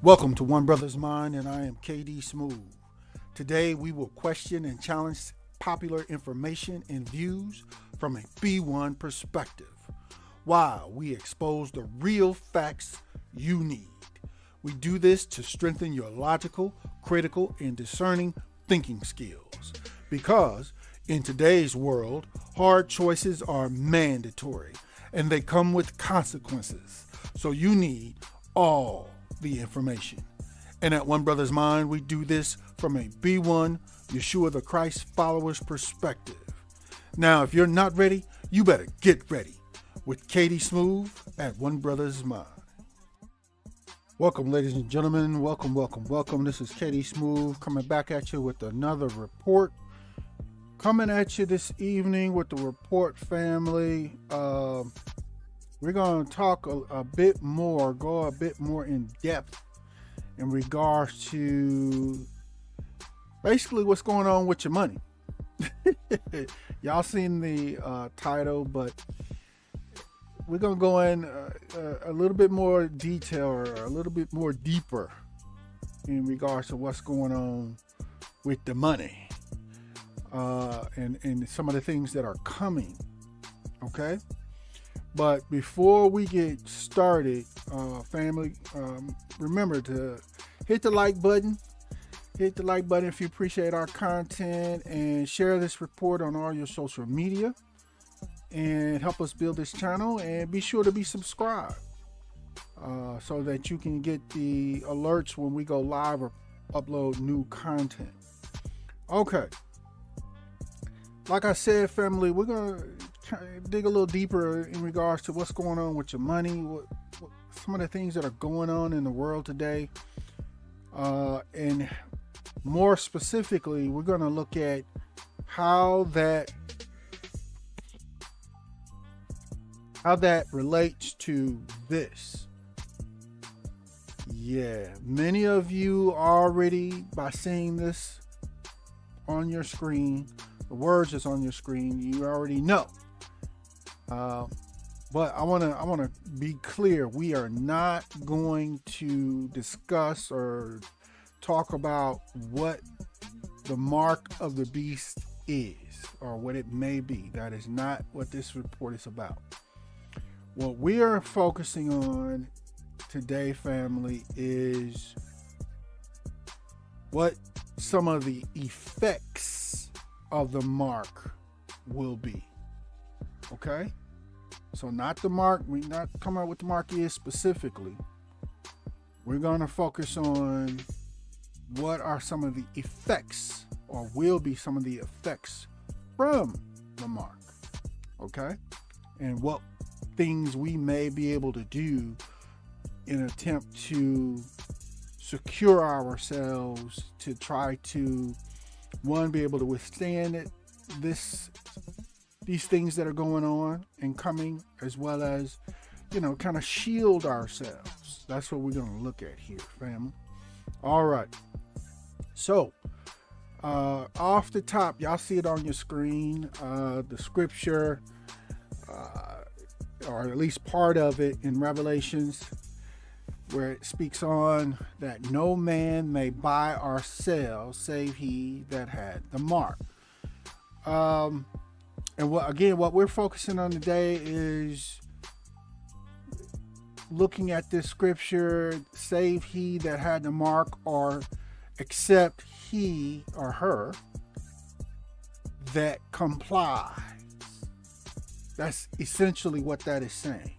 Welcome to One Brothas Mind, and I am KD Smooth. Today we will question and challenge popular information and views from a B1 perspective, while we expose the real facts you need. We do this to strengthen your logical, critical, and discerning thinking skills. Because in today's world, hard choices are mandatory and they come with consequences. So you need all the information. And at One Brother's Mind, we do this from a B1 Yeshua the Christ follower's perspective. Now, if you're not ready, you better get ready with Katie Smooth at One Brother's Mind. Welcome, ladies and gentlemen. Welcome. This is Katie Smooth coming back at you with another report. Coming at you this evening with the report family. We're going to talk a bit more, go a bit more in depth in regards to basically what's going on with your money. Y'all seen the title, but we're going to go in a little bit more detail or a little bit more deeper in regards to what's going on with the money and some of the things that are coming. Okay? But before we get started, family, remember to hit the like button. Hit the like button if you appreciate our content, and share this report on all your social media and help us build this channel. And be sure to be subscribed so that you can get the alerts when we go live or upload new content. Okay. Like I said, family, we're going to dig a little deeper in regards to what's going on with your money, what some of the things that are going on in the world today, and more specifically, we're going to look at how that relates to this. Yeah, many of you already, by seeing this on your screen, the words that's on your screen, you already know. But I want to be clear. We are not going to discuss or talk about what the mark of the beast is or what it may be. That is not what this report is about. What we are focusing on today, family, is what some of the effects of the mark will be. Okay? So not the mark, we're not talking about what the mark is specifically. We're going to focus on what are some of the effects, or will be some of the effects from the mark. Okay? And what things we may be able to do in an attempt to secure ourselves to try to, one, be able to withstand it, these things that are going on and coming, as well as, kind of shield ourselves. That's what we're going to look at here, family. All right. So, off the top, y'all see it on your screen, the scripture, or at least part of it in Revelations, where it speaks on that no man may buy or sell save he that had the mark. And what we're focusing on today is looking at this scripture, save he that had the mark, or except he or her that complies. That's essentially what that is saying.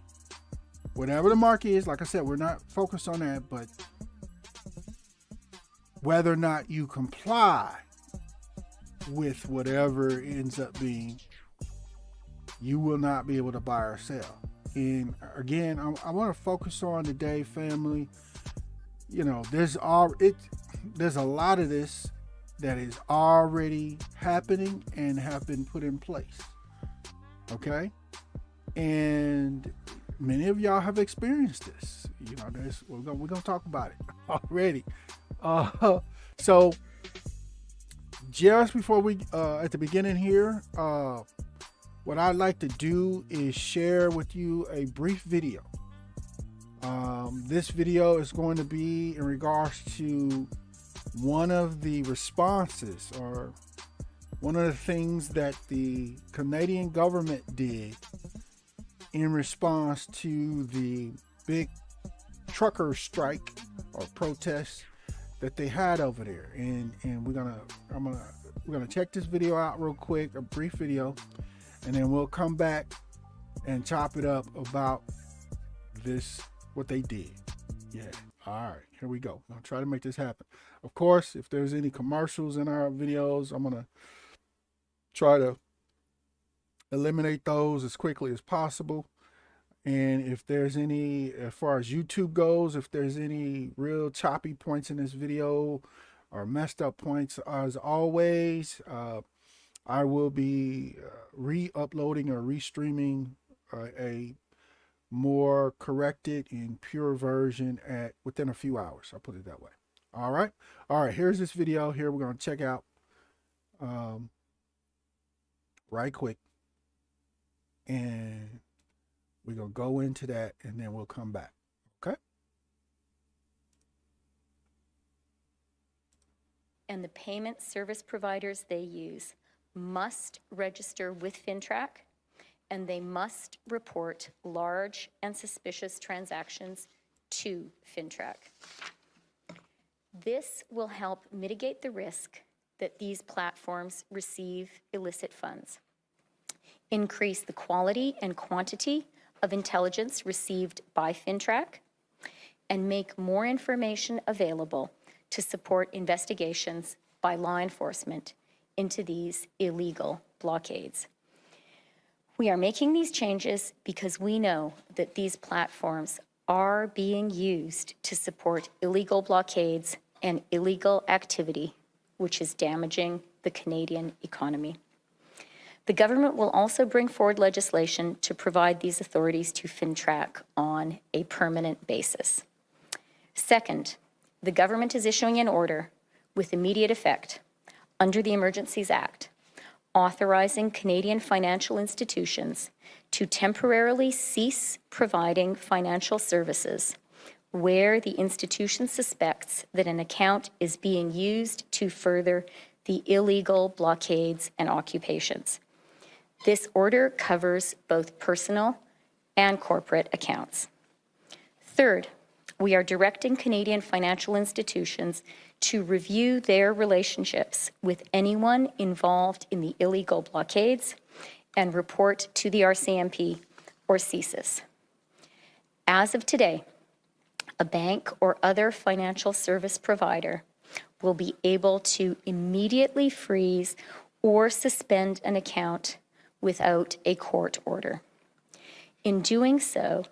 Whatever the mark is, like I said, we're not focused on that, but whether or not you comply with whatever ends up being, you will not be able to buy or sell. And again, I want to focus on today, family. There's a lot of this that is already happening and have been put in place. Okay? And many of y'all have experienced this. We're gonna talk about it already. So just before we at the beginning here, what I'd like to do is share with you a brief video This video is going to be in regards to one of the responses, or one of the things that the Canadian government did in response to the big trucker strike or protest that they had over there. And we're gonna check this video out real quick, a brief video, and then we'll come back and chop it up about this, what they did. Yeah. All right, here we go. I'll try to make this happen. Of course, if there's any commercials in our videos, I'm gonna try to eliminate those as quickly as possible. And if there's any, as far as YouTube goes, if there's any real choppy points in this video or messed up points, as always, I will be re-uploading or restreaming a more corrected and pure version within a few hours. I'll put it that way. All right. Here's this video here. We're going to check out right quick, and we're going to go into that, and then we'll come back. Okay. And the payment service providers they use must register with FINTRAC, and they must report large and suspicious transactions to FINTRAC. This will help mitigate the risk that these platforms receive illicit funds, increase the quality and quantity of intelligence received by FINTRAC, and make more information available to support investigations by law enforcement into these illegal blockades. We are making these changes because we know that these platforms are being used to support illegal blockades and illegal activity, which is damaging the Canadian economy. The government will also bring forward legislation to provide these authorities to FINTRAC on a permanent basis. Second, the government is issuing an order with immediate effect under the Emergencies Act, authorizing Canadian financial institutions to temporarily cease providing financial services where the institution suspects that an account is being used to further the illegal blockades and occupations. This order covers both personal and corporate accounts. Third, we are directing Canadian financial institutions to review their relationships with anyone involved in the illegal blockades and report to the RCMP or CSIS. As of today, a bank or other financial service provider will be able to immediately freeze or suspend an account without a court order. In doing so,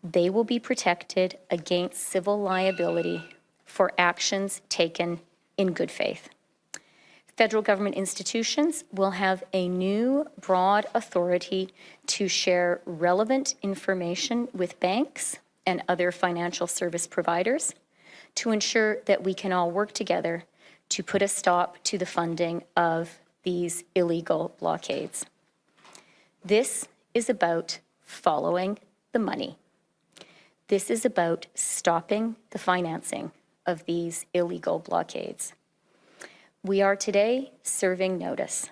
they will be protected against civil liability for actions taken in good faith. Federal government institutions will have a new broad authority to share relevant information with banks and other financial service providers to ensure that we can all work together to put a stop to the funding of these illegal blockades. This is about following the money. This is about stopping the financing of these illegal blockades. We are today serving notice.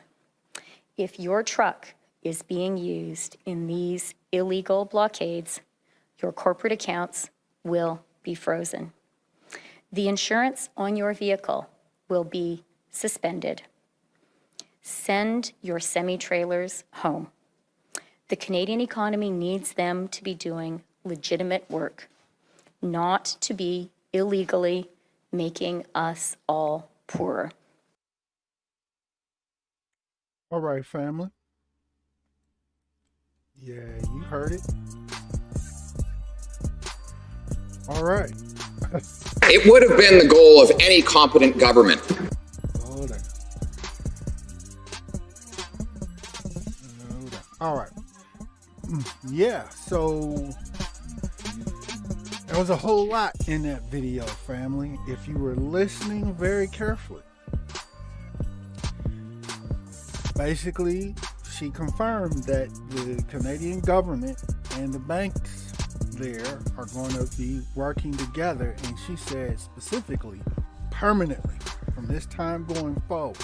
If your truck is being used in these illegal blockades, your corporate accounts will be frozen. The insurance on your vehicle will be suspended. Send your semi-trailers home. The Canadian economy needs them to be doing legitimate work, not to be illegally making us all poorer. All right, family. Yeah, you heard it. All right. It would have been the goal of any competent government. Hold on. All right. Yeah, so there was a whole lot in that video, family, if you were listening very carefully. Basically, she confirmed that the Canadian government and the banks there are going to be working together, and she said specifically, permanently, from this time going forward,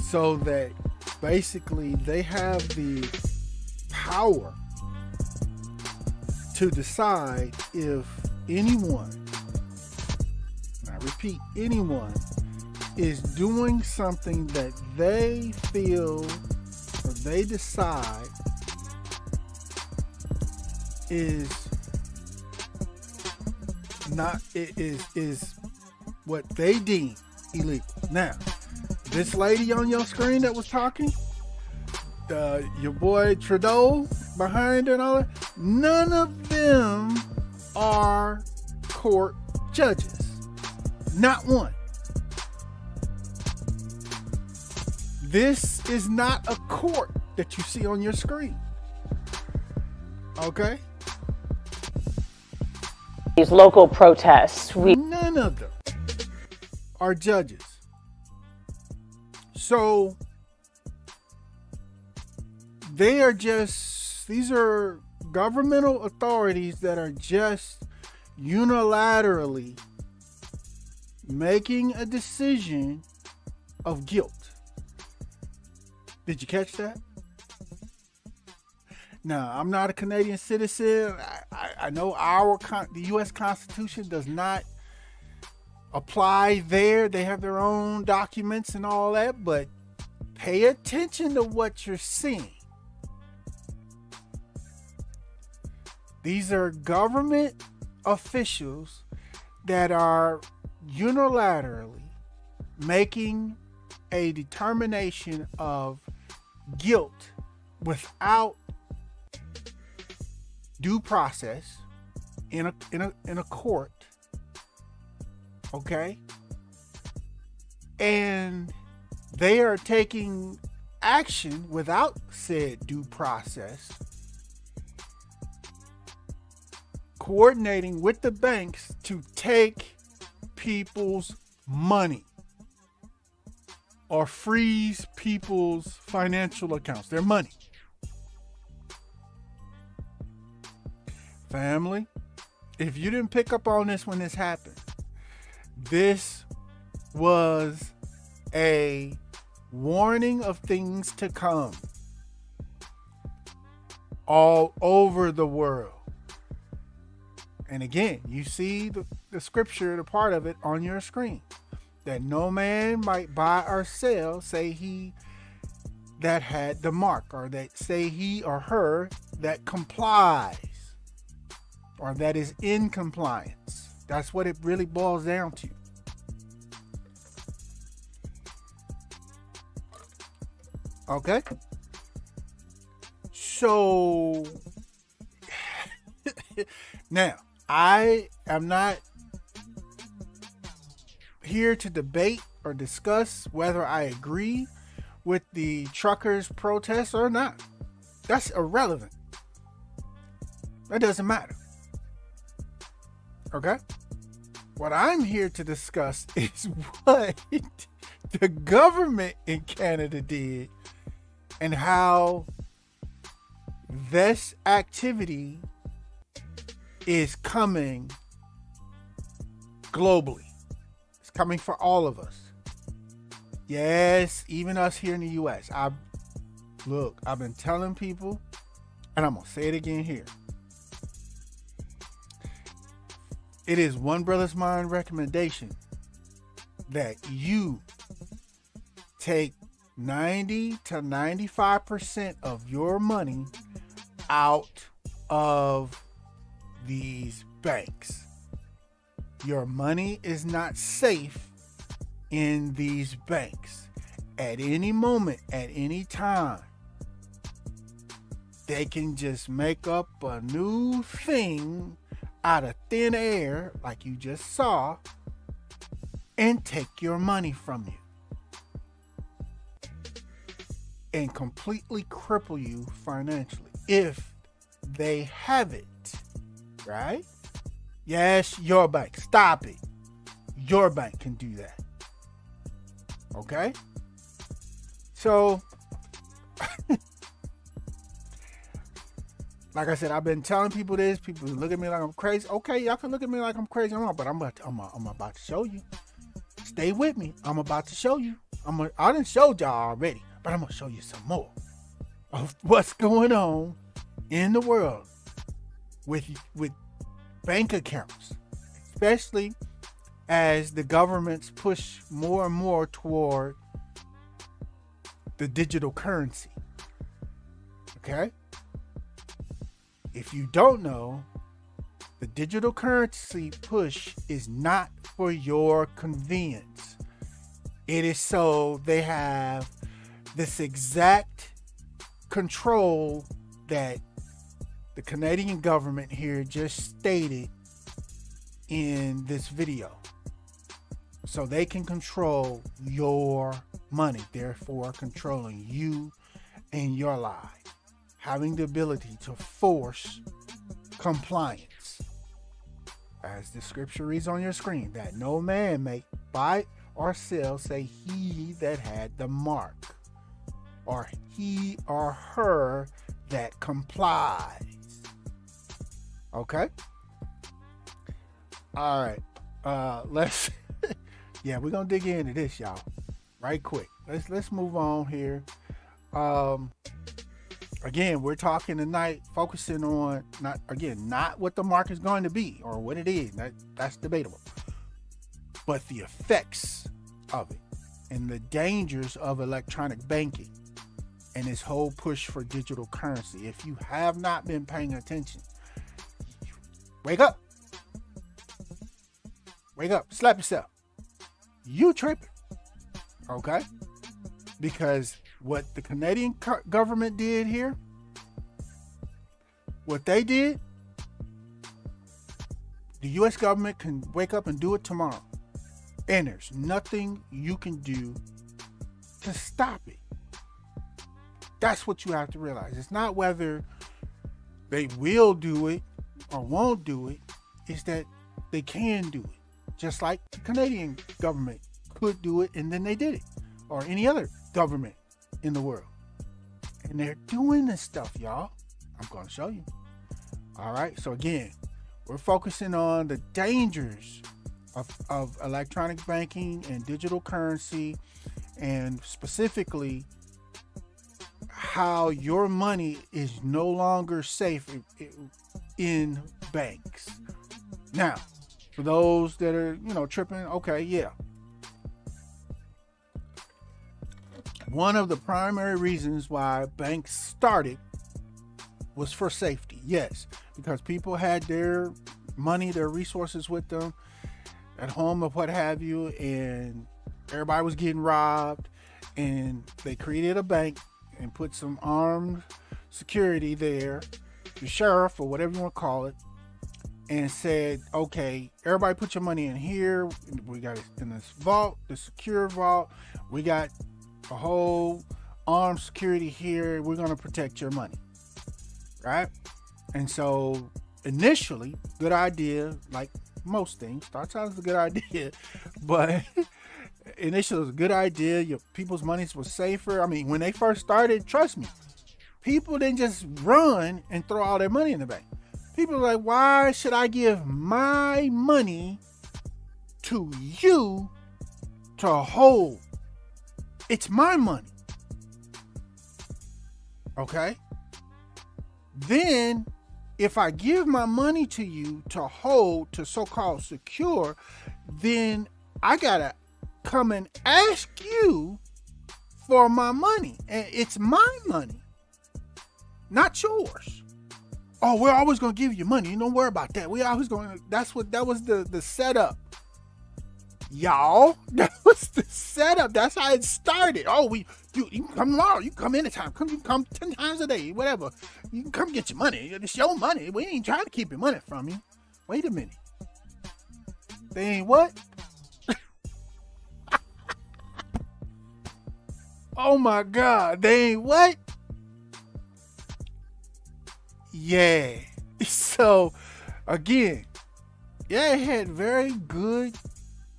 so that basically they have the power to decide if anyone, and I repeat, anyone, is doing something that they feel or they decide is not, is what they deem illegal. Now, this lady on your screen that was talking, your boy Trudeau behind her and all that, none of them are court judges. Not one. This is not a court that you see on your screen. Okay? These local protests. None of them are judges. So they are just, these are governmental authorities that are just unilaterally making a decision of guilt. Did you catch that? Now, I'm not a Canadian citizen. I know the U.S. Constitution does not apply there. They have their own documents and all that, but pay attention to what you're seeing. These are government officials that are unilaterally making a determination of guilt without due process in a court, okay? And they are taking action without said due process, coordinating with the banks to take people's money or freeze people's financial accounts, their money. Family, if you didn't pick up on this when this happened, this was a warning of things to come all over the world. And again, you see the scripture, the part of it on your screen. That no man might buy or sell, say he that had the mark, or that say he or her that complies, or that is in compliance. That's what it really boils down to. Okay? So, now, I am not here to debate or discuss whether I agree with the truckers' protests or not. That's irrelevant. That doesn't matter. Okay? What I'm here to discuss is what the government in Canada did and how this activity is coming globally. It's coming for all of us. Yes, even us here in the U.S. I've been telling people, and I'm going to say it again here. It is One Brothas Mind recommendation that you take 90 to 95% of your money out of these banks. Your money is not safe in these banks. At any moment, at any time, they can just make up a new thing out of thin air, like you just saw, and take your money from you and completely cripple you financially if they have it, right? Yes, your bank. Stop it. Your bank can do that. Okay? So, Like I said, I've been telling people this. People look at me like I'm crazy. Okay, y'all can look at me like I'm crazy, but I'm about to show you. Stay with me. I'm about to show you. I done showed y'all already, but I'm gonna show you some more of what's going on in the world with bank accounts, especially as the governments push more and more toward the digital currency. Okay? If you don't know, the digital currency push is not for your convenience. It is so they have this exact control that the Canadian government here just stated in this video. So they can control your money, therefore controlling you and your life. Having the ability to force compliance. As the scripture reads on your screen, that no man may buy or sell, say he that had the mark, or he or her that complies. Okay? All right. Let's yeah, we're gonna dig into this, y'all, right quick. Let's move on here. Again, we're talking tonight, focusing on not what the market is going to be or what it is. That's debatable. But the effects of it and the dangers of electronic banking and this whole push for digital currency. If you have not been paying attention, wake up. Wake up. Slap yourself. You tripping. Okay? Because what the Canadian government did here, what they did, the U.S. government can wake up and do it tomorrow. And there's nothing you can do to stop it. That's what you have to realize. It's not whether they will do it or won't do it. It's that they can do it. Just like the Canadian government could do it and then they did it. Or any other government in the world. And they're doing this stuff, y'all. I'm going to show you. All right. So again, we're focusing on the dangers of electronic banking and digital currency, and specifically how your money is no longer safe in banks. Now, for those that are, tripping, okay, yeah. One of the primary reasons why banks started was for safety. Yes, because people had their money, their resources with them at home or what have you, and everybody was getting robbed, and they created a bank and put some armed security there, the sheriff or whatever you want to call it, and said, okay, everybody put your money in here. We got it in this vault, the secure vault. We got a whole armed security here. We're going to protect your money. Right? And so initially, good idea, like most things, starts out as a good idea, but initially it was a good idea. Your people's money was safer. I mean, when they first started, trust me, people didn't just run and throw all their money in the bank. People were like, why should I give my money to you to hold? It's my money. Okay? Then, if I give my money to you to hold, to so-called secure, then I gotta come and ask you for my money. And it's my money, not yours. Oh, we're always gonna give you money. You don't worry about that. We always gonna. That was the setup. Y'all, that was the setup. That's how it started. Oh, you can come tomorrow. You can come anytime. You can come 10 times a day, whatever. You can come get your money. It's your money. We ain't trying to keep your money from you. Wait a minute. They ain't what? Oh my God. They ain't what? Yeah. So, again, yeah, it had very good,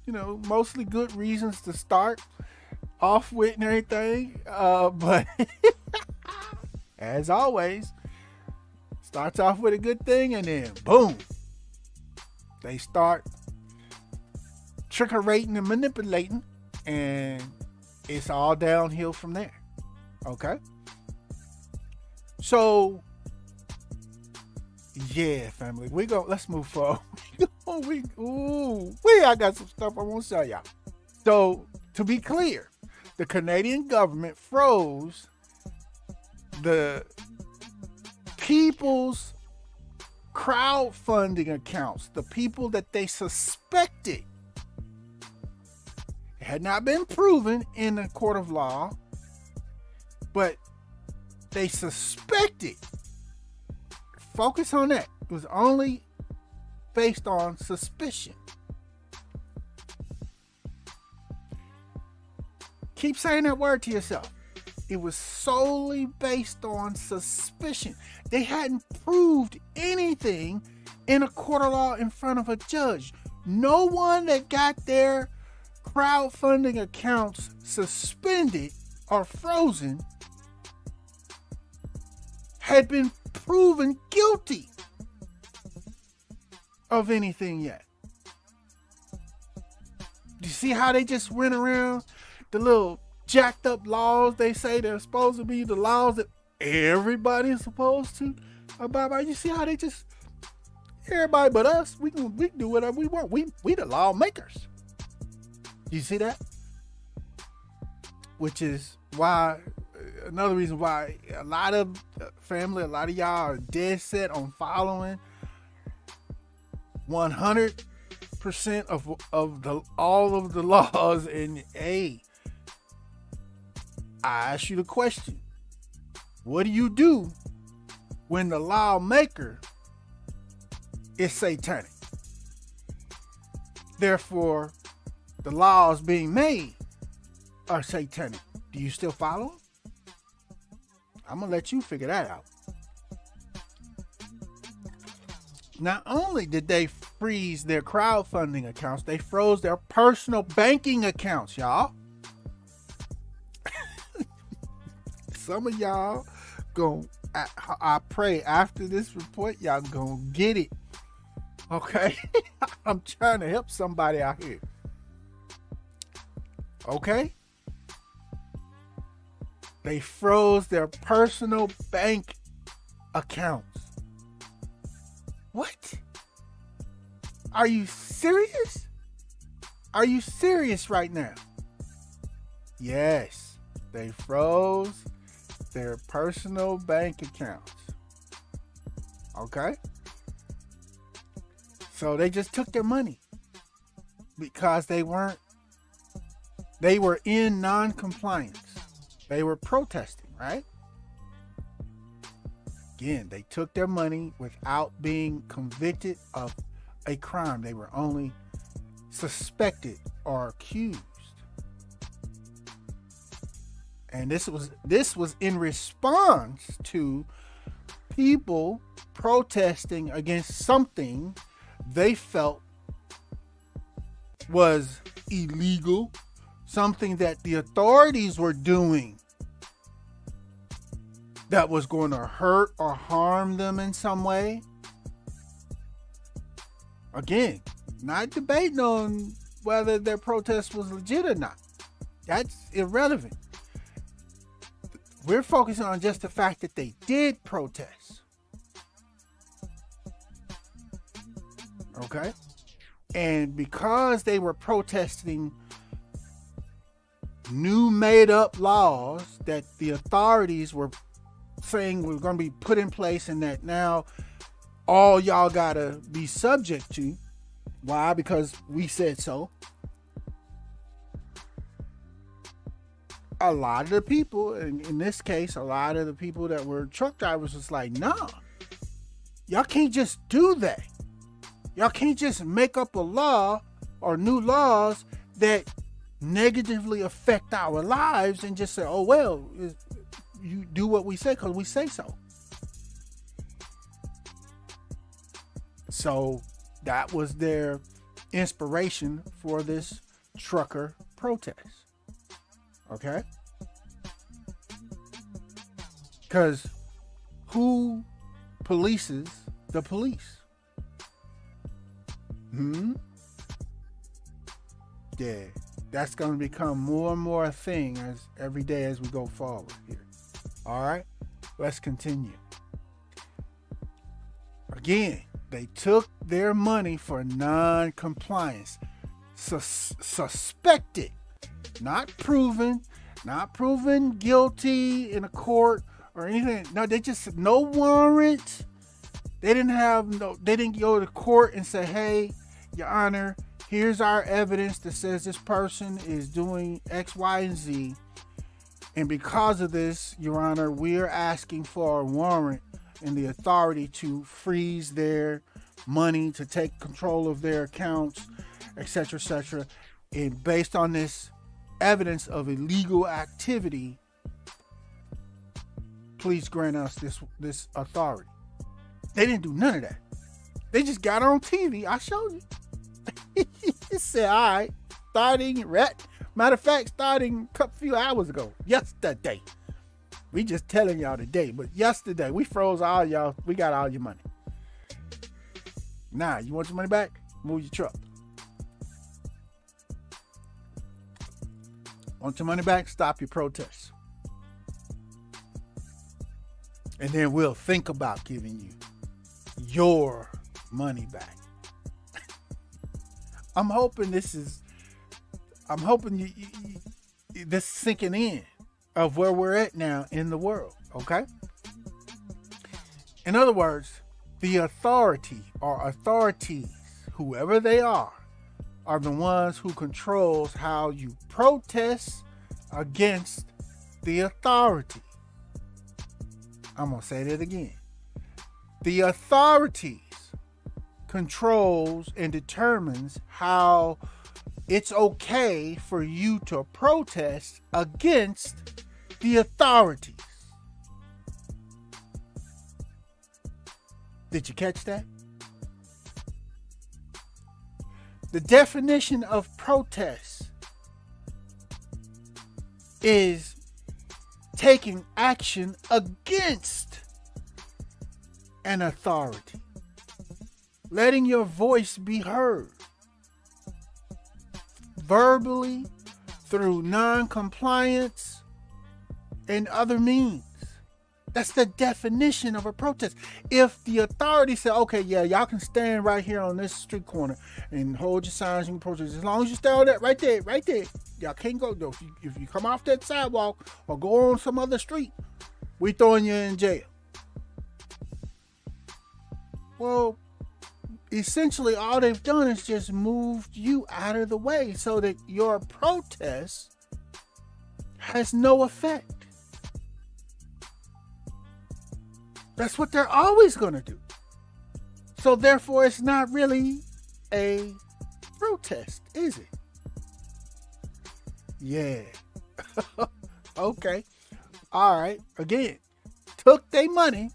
mostly good reasons to start off with and everything. But as always, it's Starts off with a good thing, and then boom, they start trick-orating and manipulating, and it's all downhill from there. Okay? So, yeah, family, let's move forward. I got some stuff I want to show y'all. So, to be clear, the Canadian government froze the people's crowdfunding accounts, the people that they suspected. It had not been proven in a court of law, but they suspected. Focus on that. It was only based on suspicion. Keep saying that word to yourself. It was solely based on suspicion. They hadn't proved anything in a court of law in front of a judge. No one that got their crowdfunding accounts suspended or frozen had been proven guilty of anything yet. You see how they just went around the little jacked up laws they say they're supposed to be the laws that everybody's supposed to abide by? You see how they just, everybody but us, we can do whatever we want. We the lawmakers. You see that? Which is why, another reason why a lot of family, a lot of y'all are dead set on following 100% of all of the laws. And hey, I ask you the question: what do you do when the lawmaker is satanic? Therefore, the laws being made are satanic. Do you still follow them? I'm gonna let you figure that out. Not only did they freeze their crowdfunding accounts, they froze their personal banking accounts, y'all. Some of y'all I pray after this report, y'all gonna get it. Okay? I'm trying to help somebody out here. Okay? They froze their personal bank accounts. What? Are you serious? Are you serious right now? Yes, they froze their personal bank accounts. Okay? So they just took their money because they were in non-compliance. They were protesting, right? Again, they took their money without being convicted of a crime. They were only suspected or accused. And this was in response to people protesting against something they felt was illegal, something that the authorities were doing that was going to hurt or harm them in some way. Again, not debating on whether their protest was legit or not. That's irrelevant. We're focusing on just the fact that they did protest. Okay? And because they were protesting new made up laws that the authorities were saying were going to be put in place and that now all y'all gotta be subject to. Why? Because we said so. A lot of the people, in this case, a lot of the people that were truck drivers was like, nah, y'all can't just do that. Y'all can't just make up a law or new laws that negatively affect our lives and just say, oh, well, you do what we say because we say so. So that was their inspiration for this trucker protest. Okay? Because who polices the police. Yeah, that's going to become more and more a thing as every day as we go forward here. All right, let's continue. Again, they took their money for non-compliance. Suspected, not proven guilty in a court or anything. No, they just no warrant. They didn't go to court and say, "Hey, Your Honor, here's our evidence that says this person is doing X, Y, and Z. And because of this, Your Honor, we are asking for a warrant and the authority to freeze their money, to take control of their accounts, etc., etc. And based on this evidence of illegal activity, please grant us this authority." They didn't do none of that. They just got on TV. I showed you. It said, all right, matter of fact, starting a few hours ago, yesterday. We just telling y'all today, but yesterday we froze all y'all. We got all your money. Now, you want your money back? Move your truck. Want your money back? Stop your protests. And then we'll think about giving you your money back. I'm hoping this is sinking in of where we're at now in the world, okay? In other words, the authority or authorities, whoever they are the ones who controls how you protest against the authority. I'm going to say that again. The authorities controls and determines how it's okay for you to protest against the authorities. Did you catch that? The definition of protest is taking action against an authority, letting your voice be heard verbally, through non-compliance and other means. That's the definition of a protest. If the authority said, okay, yeah, y'all can stand right here on this street corner and hold your signs and protest, as long as you stay on that right there, y'all can't go though. If you come off that sidewalk or go on some other street, we throwing you in jail. Well, essentially all they've done is just moved you out of the way so that your protest has no effect. That's what they're always going to do. So therefore, it's not really a protest, is it? Yeah. Okay. All right. Again, took their money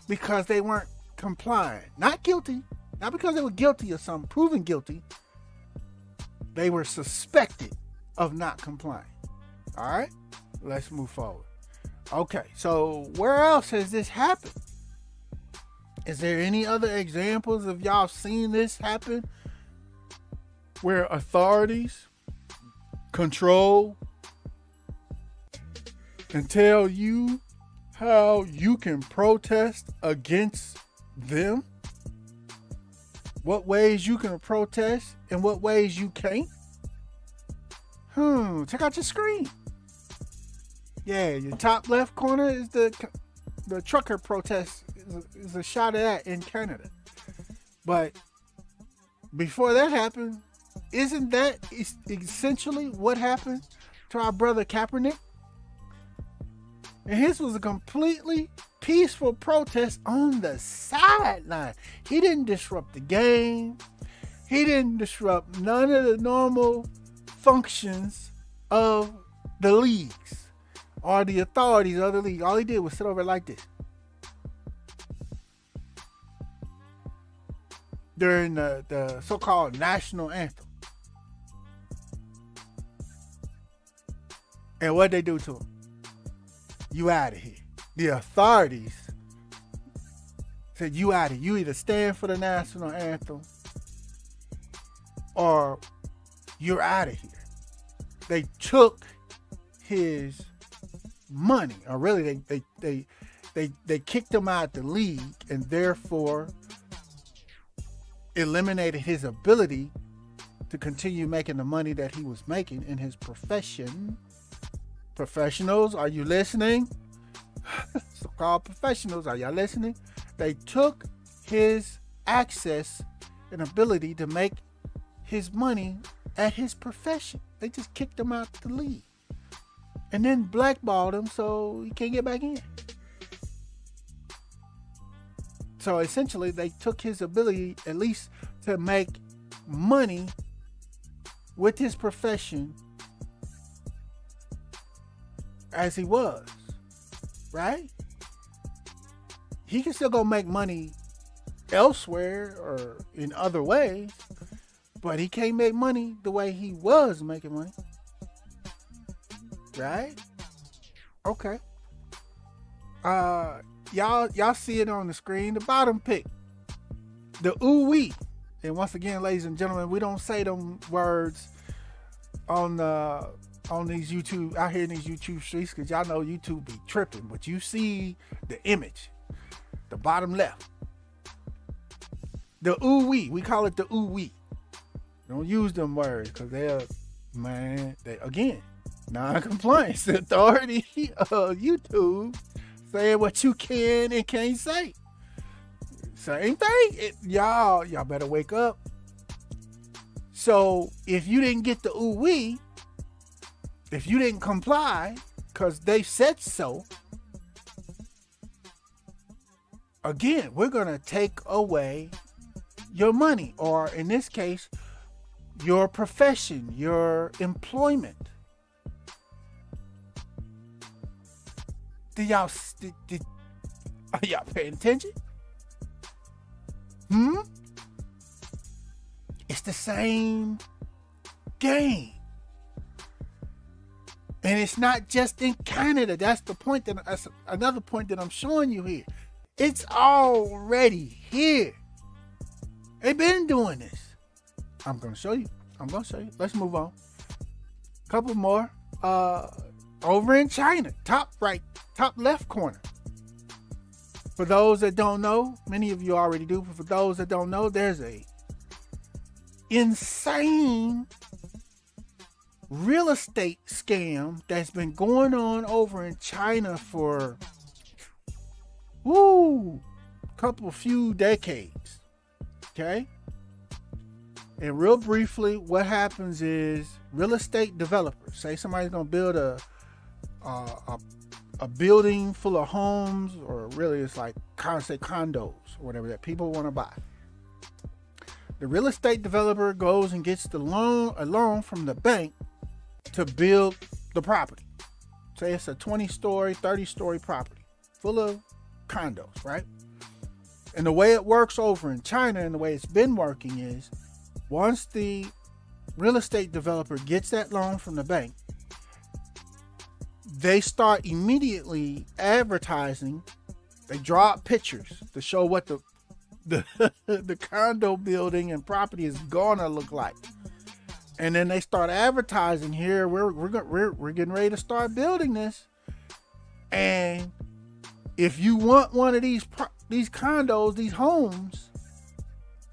because they weren't complying. Not guilty. Not because they were guilty of something, proven guilty. They were suspected of not complying. All right. Let's move forward. Okay, so where else has this happened? Is there any other examples of y'all seen this happen where authorities control and tell you how you can protest against them? What ways you can protest and what ways you can't? Check out your screen. Yeah, your top left corner is the trucker protest. Is a shot of that in Canada. But before that happened, isn't that essentially what happened to our brother Kaepernick? And his was a completely peaceful protest on the sideline. He didn't disrupt the game. He didn't disrupt none of the normal functions of the leagues or the authorities of the league. All he did was sit over like this during the so-called national anthem. And what they do to him? You out of here. the authorities said, you out of, you either stand for the national anthem or you're out of here. They took his money, or really they kicked him out the league, and therefore eliminated his ability to continue making the money that he was making in his profession. Professionals, are you listening? So-called professionals, are y'all listening? They took his access and ability to make his money at his profession. They just kicked him out the league. And then blackballed him so he can't get back in. So essentially, they took his ability, at least to make money with his profession as he was, right? He can still go make money elsewhere or in other ways, but he can't make money the way he was making money, right? Okay. Y'all see it on the screen. The bottom pick, the ooh-wee. And once again, ladies and gentlemen, we don't say them words on these YouTube, out here in these YouTube streets, because y'all know YouTube be tripping. But you see the image, the bottom left, the ooh-wee. We call it the ooh-wee. Don't use them words because they again, non-compliance authority of YouTube saying what you can and can't say. Same thing. Y'all better wake up. So if you didn't get the ooh-wee, if you didn't comply because they said so, again, we're going to take away your money, or in this case, your profession, your employment. Are y'all paying attention? It's the same game. And it's not just in Canada. That's another point that I'm showing you here. It's already here. They've been doing this. I'm going to show you. Let's move on. Couple more. Over in China, top left corner. For those that don't know, many of you already do, but for those that don't know, there's a insane real estate scam that's been going on over in China for few decades. Okay? And real briefly, what happens is real estate developers, say somebody's going to build a building full of homes, or really it's like condos or whatever that people want to buy. The real estate developer goes and gets a loan from the bank to build the property. Say it's a 20-story, 30-story property full of condos, right? And the way it works over in China, and the way it's been working, is once the real estate developer gets that loan from the bank, they start immediately advertising. They draw up pictures to show what the condo building and property is gonna look like, and then they start advertising, here we're getting ready to start building this, and if you want one of these condos, these homes,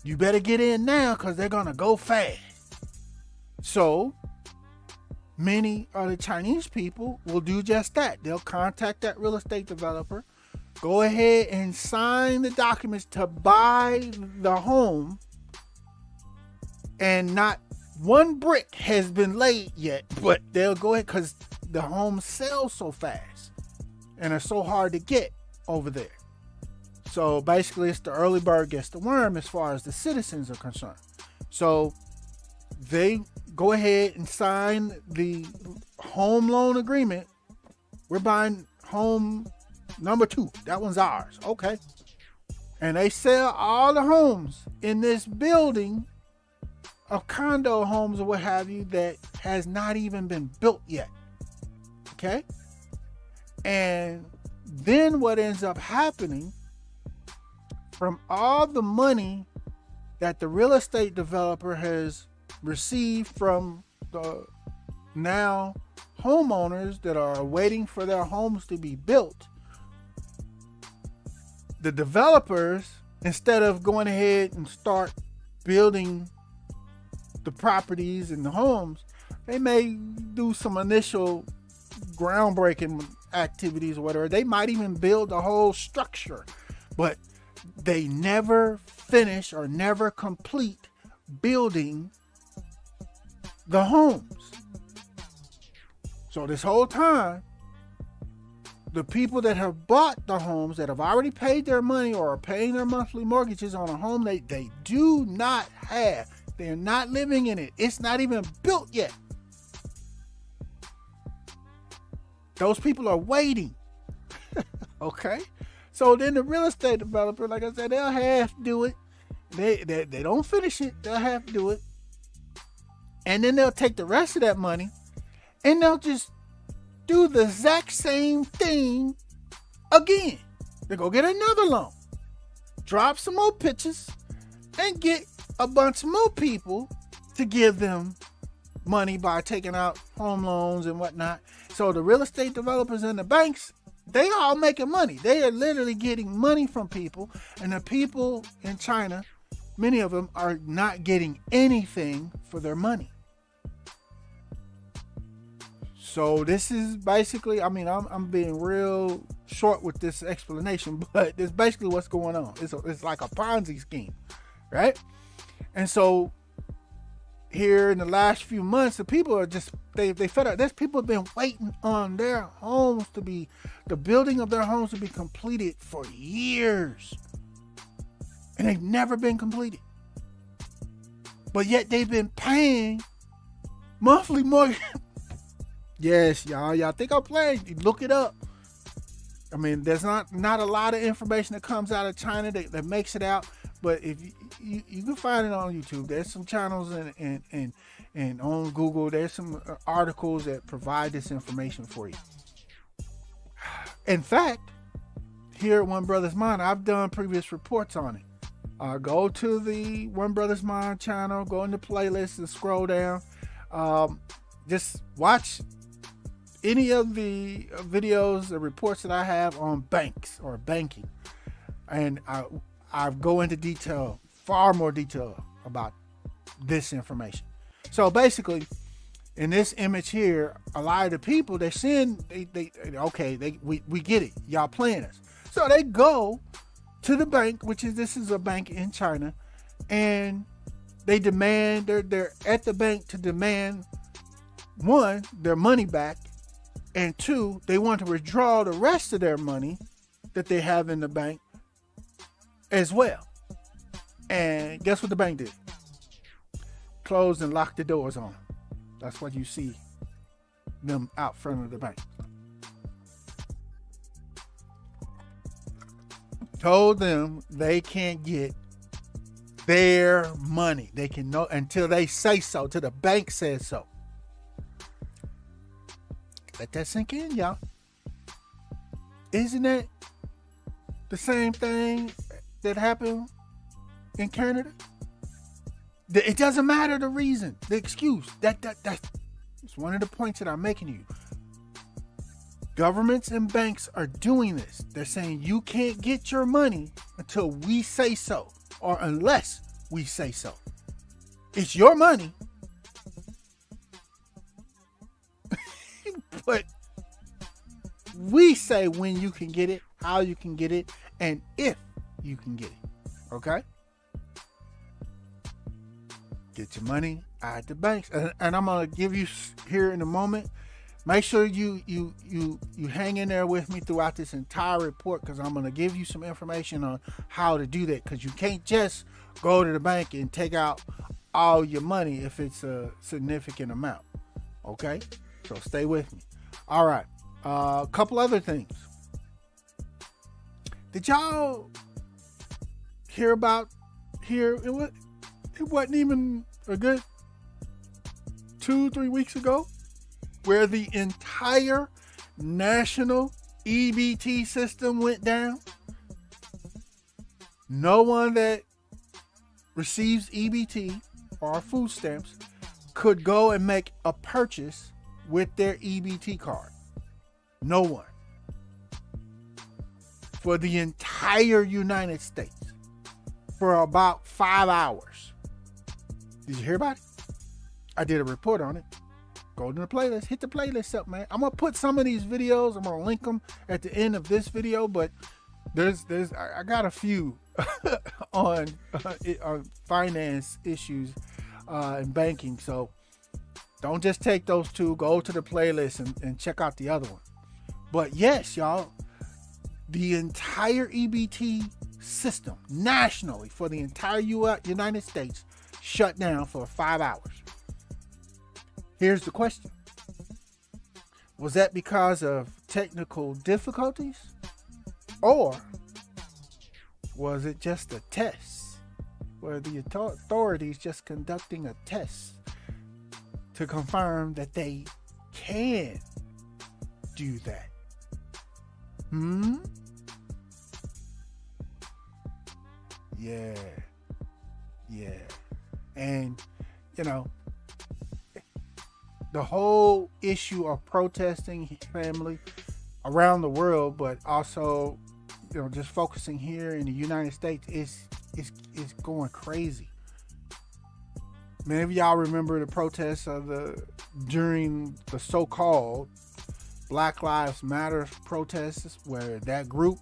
you better get in now because they're gonna go fast. So many of the Chinese people will do just that. They'll contact that real estate developer, go ahead and sign the documents to buy the home, and not one brick has been laid yet, but they'll go ahead because the homes sell so fast and are so hard to get over there. So basically, it's the early bird gets the worm as far as the citizens are concerned. So they go ahead and sign the home loan agreement. We're buying home number 2. That one's ours. Okay. And they sell all the homes in this building of condo homes or what have you that has not even been built yet. Okay. And then what ends up happening from all the money that the real estate developer has received from the now homeowners that are waiting for their homes to be built, the developers, instead of going ahead and start building the properties and the homes, they may do some initial groundbreaking activities or whatever. They might even build a whole structure, but they never finish or never complete building the homes. So this whole time, the people that have bought the homes, that have already paid their money or are paying their monthly mortgages on a home they do not have, they're not living in it, it's not even built yet, those people are waiting. Okay? So then the real estate developer, like I said, they'll half do it. They don't finish it, they'll half do it. And then they'll take the rest of that money and they'll just do the exact same thing again. They go get another loan, drop some more pitches, and get a bunch more people to give them money by taking out home loans and whatnot. So the real estate developers and the banks, they all making money. They are literally getting money from people, and the people in China, many of them are not getting anything for their money. So this is basically, I mean, I'm being real short with this explanation, but it's basically what's going on. It's like a Ponzi scheme, right? And so here in the last few months, the people are just, they fed up. There's people have been waiting on their homes to be, the building of their homes to be completed for years. And they've never been completed. But yet they've been paying monthly mortgage. Yes, y'all think I'm playing? Look it up. I mean, there's not a lot of information that comes out of China that makes it out, but if you can find it on YouTube. There's some channels and on Google. There's some articles that provide this information for you. In fact, here at One Brothas Mind, I've done previous reports on it. Go to the One Brothas Mind channel, go into playlists and scroll down. Just watch any of the videos or reports that I have on banks or banking. And I go into detail, far more detail about this information. So basically, in this image here, a lot of the people, they're saying, we get it. Y'all playing us. So they go to the bank, this is a bank in China, and they demand, they're at the bank to demand, one, their money back, and two, they want to withdraw the rest of their money that they have in the bank as well. And guess what the bank did? Closed and locked the doors on them. That's what you see them out front of the bank. Told them they can't get their money. They can know until they say so, till the bank says so. Let that sink in, y'all. Isn't that the same thing that happened in Canada? It doesn't matter the reason, the excuse. That's one of the points that I'm making to you. Governments and banks are doing this. They're saying you can't get your money until we say so, or unless we say so. It's your money. But we say when you can get it, how you can get it, and if you can get it. Okay? Get your money at the banks. And I'm going to give you here in a moment. Make sure you hang in there with me throughout this entire report, because I'm going to give you some information on how to do that, because you can't just go to the bank and take out all your money if it's a significant amount. Okay? So stay with me. All right. A couple other things. Did y'all hear about here? It wasn't even a good 2-3 weeks ago where the entire national EBT system went down, no one that receives EBT or food stamps could go and make a purchase with their EBT card. No one. For the entire United States. For about 5 hours. Did you hear about it? I did a report on it. Go to the playlist. Hit the playlist up, man. I'm going to put some of these videos. I'm going to link them at the end of this video. But I got a few on finance issues and banking. So don't just take those two. Go to the playlist and check out the other one. But yes, y'all, the entire EBT system nationally for the entire United States shut down for 5 hours. Here's the question. Was that because of technical difficulties? Or was it just a test? Were the authorities just conducting a test to confirm that they can do that? Yeah. And, the whole issue of protesting, family, around the world, but also, just focusing here in the United States is going crazy. Many of y'all remember the protests during the so-called Black Lives Matter protests, where that group,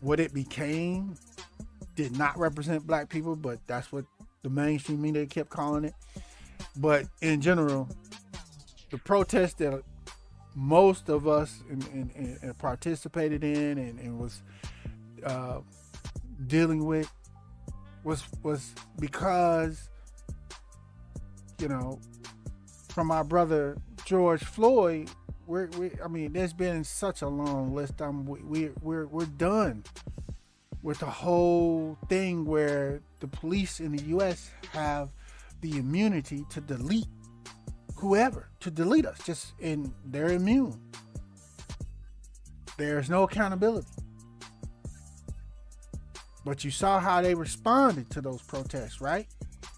what it became, did not represent black people, but that's what the mainstream media kept calling it. But in general, the protest that most of us participated in and was dealing with was because, from our brother George Floyd, there's been such a long list. We're done with the whole thing where the police in the U.S. have the immunity to delete us, and they're immune. There's no accountability. But you saw how they responded to those protests, right?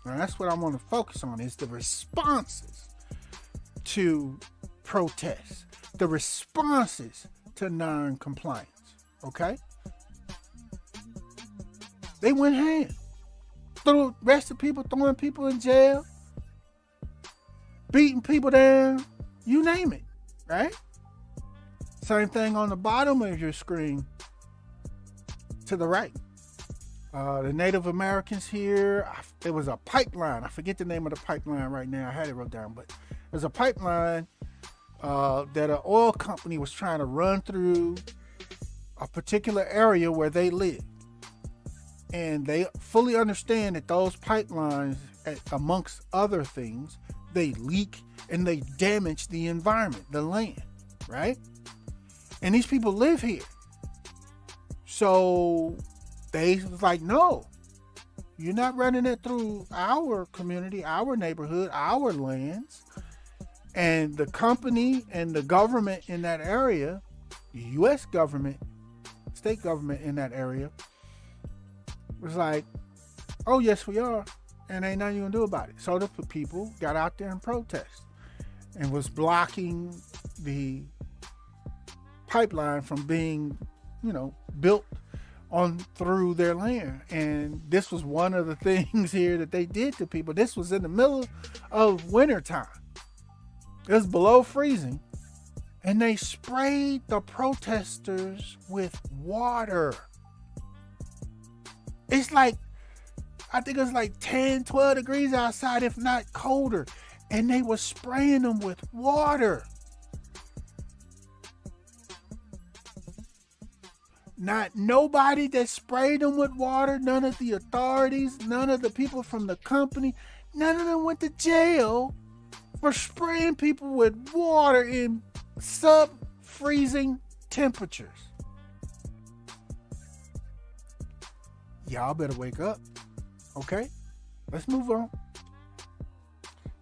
Now that's what I want to focus on, is the responses to protests, the responses to non-compliance, okay? They went ham. Arrested people, throwing people in jail, beating people down, you name it, right? Same thing on the bottom of your screen to the right. The Native Americans here, there was a pipeline. I forget the name of the pipeline right now. I had it wrote down, but there's a pipeline that an oil company was trying to run through a particular area where they live. And they fully understand that those pipelines, amongst other things, they leak and they damage the environment, the land, right? And these people live here. So they was like, no, you're not running it through our community, our neighborhood, our lands. And the company and the government in that area, the U.S. government, state government in that area, was like, oh yes we are, and ain't nothing you can do about it. So the people got out there and protest and was blocking the pipeline from being, built on through their land. And this was one of the things here that they did to people. This was in the middle of winter time. It was below freezing, and they sprayed the protesters with water. It's like, I think it was like 10, 12 degrees outside, if not colder. And they were spraying them with water. Not nobody that sprayed them with water, none of the authorities, none of the people from the company, none of them went to jail for spraying people with water in sub-freezing temperatures. Y'all better wake up. Okay, let's move on.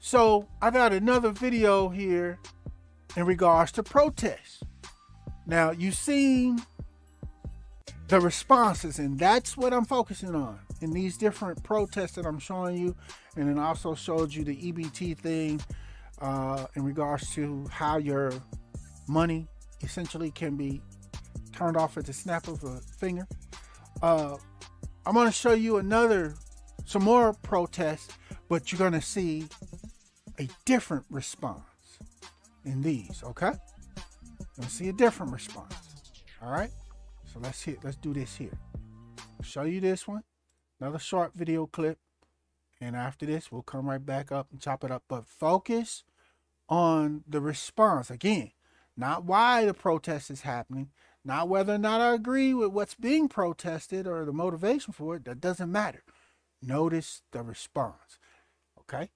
So I got another video here in regards to protests. Now, you've seen the responses, and that's what I'm focusing on in these different protests that I'm showing you. And then I also showed you the EBT thing in regards to how your money essentially can be turned off at the snap of a finger. I'm going to show you some more protests, but you're going to see a different response in these, okay? You're going to see a different response. All right? So let's do this here. I'll show you this one, another short video clip, and after this, we'll come right back up and chop it up. But focus on the response. Again, not why the protest is happening, not whether or not I agree with what's being protested or the motivation for it. That doesn't matter. Notice the response. Okay?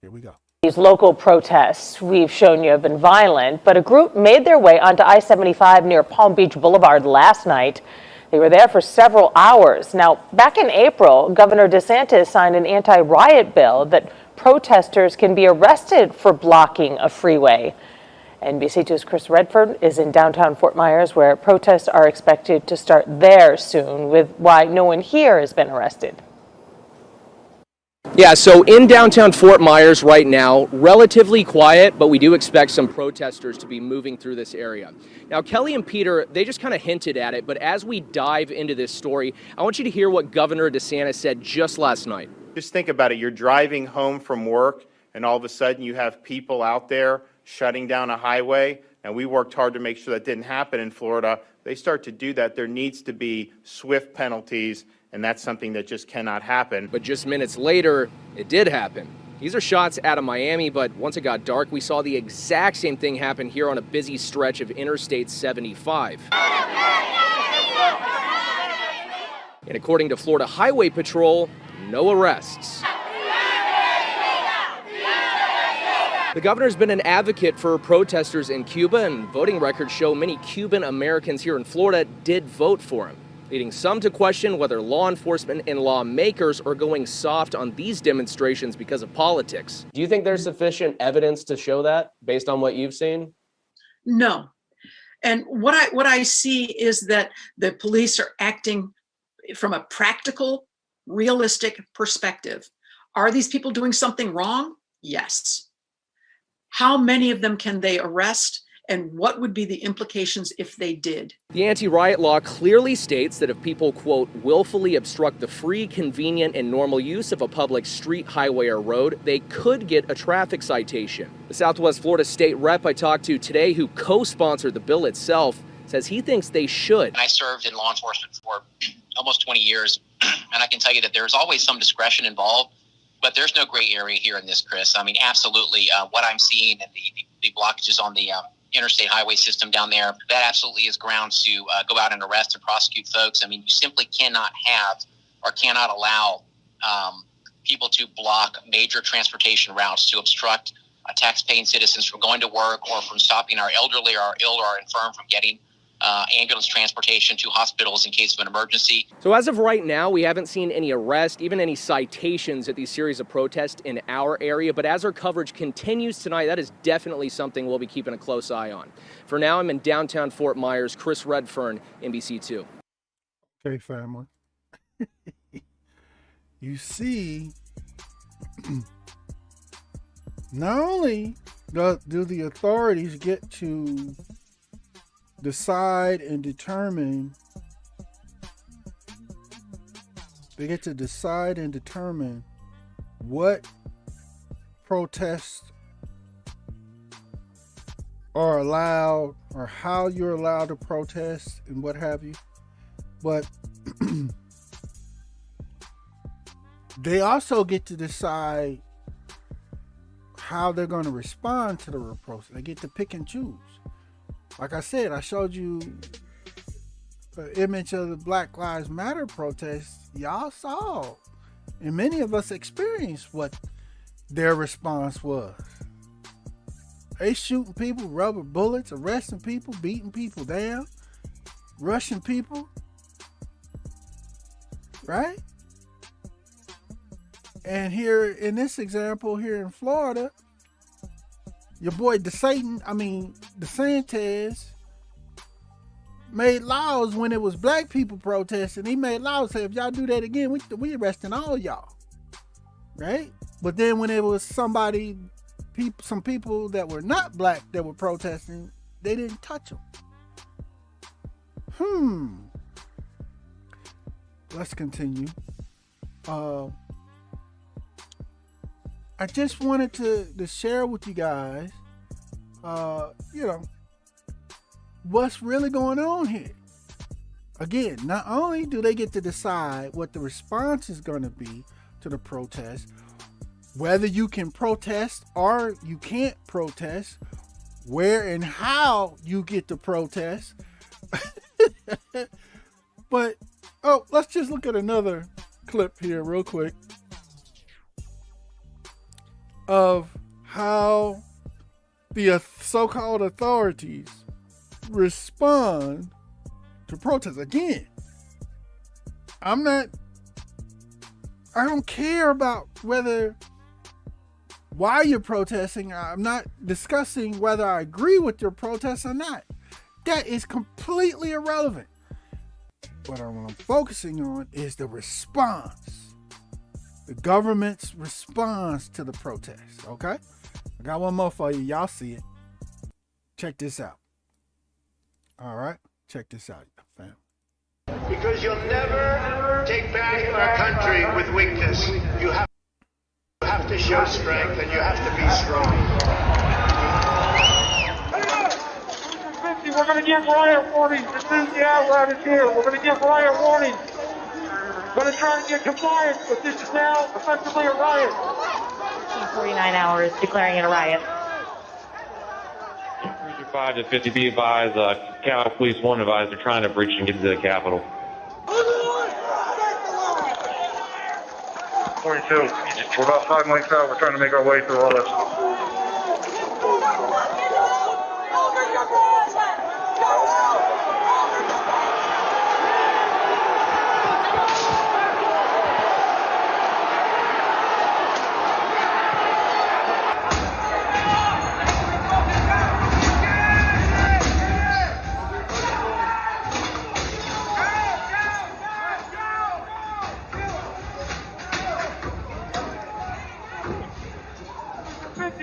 Here we go. These local protests we've shown you have been violent, but a group made their way onto I-75 near Palm Beach Boulevard last night. They were there for several hours. Now, back in April, Governor DeSantis signed an anti-riot bill that protesters can be arrested for blocking a freeway. NBC2's Chris Redford is in downtown Fort Myers, where protests are expected to start there soon, with why no one here has been arrested. Yeah, so in downtown Fort Myers right now, relatively quiet, but we do expect some protesters to be moving through this area. Now, Kelly and Peter, they just kind of hinted at it, but as we dive into this story, I want you to hear what Governor DeSantis said just last night. Just think about it. You're driving home from work, and all of a sudden you have people out there shutting down a highway. And we worked hard to make sure that didn't happen in Florida. They start to do that. There needs to be swift penalties, and that's something that just cannot happen. But just minutes later, it did happen. These are shots out of Miami, but once it got dark, we saw the exact same thing happen here on a busy stretch of Interstate 75. And according to Florida Highway Patrol, no arrests. The governor's been an advocate for protesters in Cuba, and voting records show many Cuban Americans here in Florida did vote for him, leading some to question whether law enforcement and lawmakers are going soft on these demonstrations because of politics. Do you think there's sufficient evidence to show that based on what you've seen? No. And what I see is that the police are acting from a practical, realistic perspective. Are these people doing something wrong? Yes. How many of them can they arrest? And what would be the implications if they did? The anti-riot law clearly states that if people, quote, willfully obstruct the free, convenient, and normal use of a public street, highway, or road, they could get a traffic citation. The Southwest Florida state rep I talked to today, who co-sponsored the bill itself, says he thinks they should. I served in law enforcement for almost 20 years, and I can tell you that there's always some discretion involved. But there's no gray area here in this, Chris. I mean, absolutely, what I'm seeing and the blockages on the interstate highway system down there, that absolutely is grounds to go out and arrest and prosecute folks. I mean, you simply cannot have or cannot allow people to block major transportation routes, to obstruct tax-paying citizens from going to work or from stopping our elderly or our ill or our infirm from getting ambulance transportation to hospitals in case of an emergency. So as of right now, we haven't seen any arrests, even any citations at these series of protests in our area. But as our coverage continues tonight, that is definitely something we'll be keeping a close eye on. For now, I'm in downtown Fort Myers. Chris Redfern, NBC2. Okay, family. You see, not only do the authorities get to decide and determine, what protests are allowed or how you're allowed to protest and what have you, but they also get to decide how they're going to respond to the protest. They get to pick and choose. Like I said, I showed you an image of the Black Lives Matter protests. Y'all saw, and many of us experienced what their response was. They shooting people, rubber bullets, arresting people, beating people down, rushing people, right? And here in this example here in Florida, your boy DeSantis made laws when it was black people protesting. He made laws say if y'all do that again, we arresting all y'all, right? But then when it was some people that were not black that were protesting, they didn't touch them. Let's continue. I just wanted to share with you guys, what's really going on here. Again, not only do they get to decide what the response is going to be to the protest, whether you can protest or you can't protest, where and how you get to protest. But, let's just look at another clip here real quick of how the so-called authorities respond to protests. Again, I don't care about why you're protesting. I'm not discussing whether I agree with your protest or not. That is completely irrelevant. What I'm focusing on is the response. The government's response to the protest, okay? I got one more for you. Y'all see it. Check this out. All right? Check this out, fam. Because you'll never take back our country with weakness. You have to show strength, and you have to be strong. We're going to give riot warnings as soon as the outright is here. We're going to give riot warnings. We're going to try to get compliance, but this is now effectively a riot. 49 hours declaring it a riot. 5 to 50 be advised, Capitol Police 1 advised they're trying to breach and get to the Capitol. 42. We're about 5 miles out. We're trying to make our way through all this.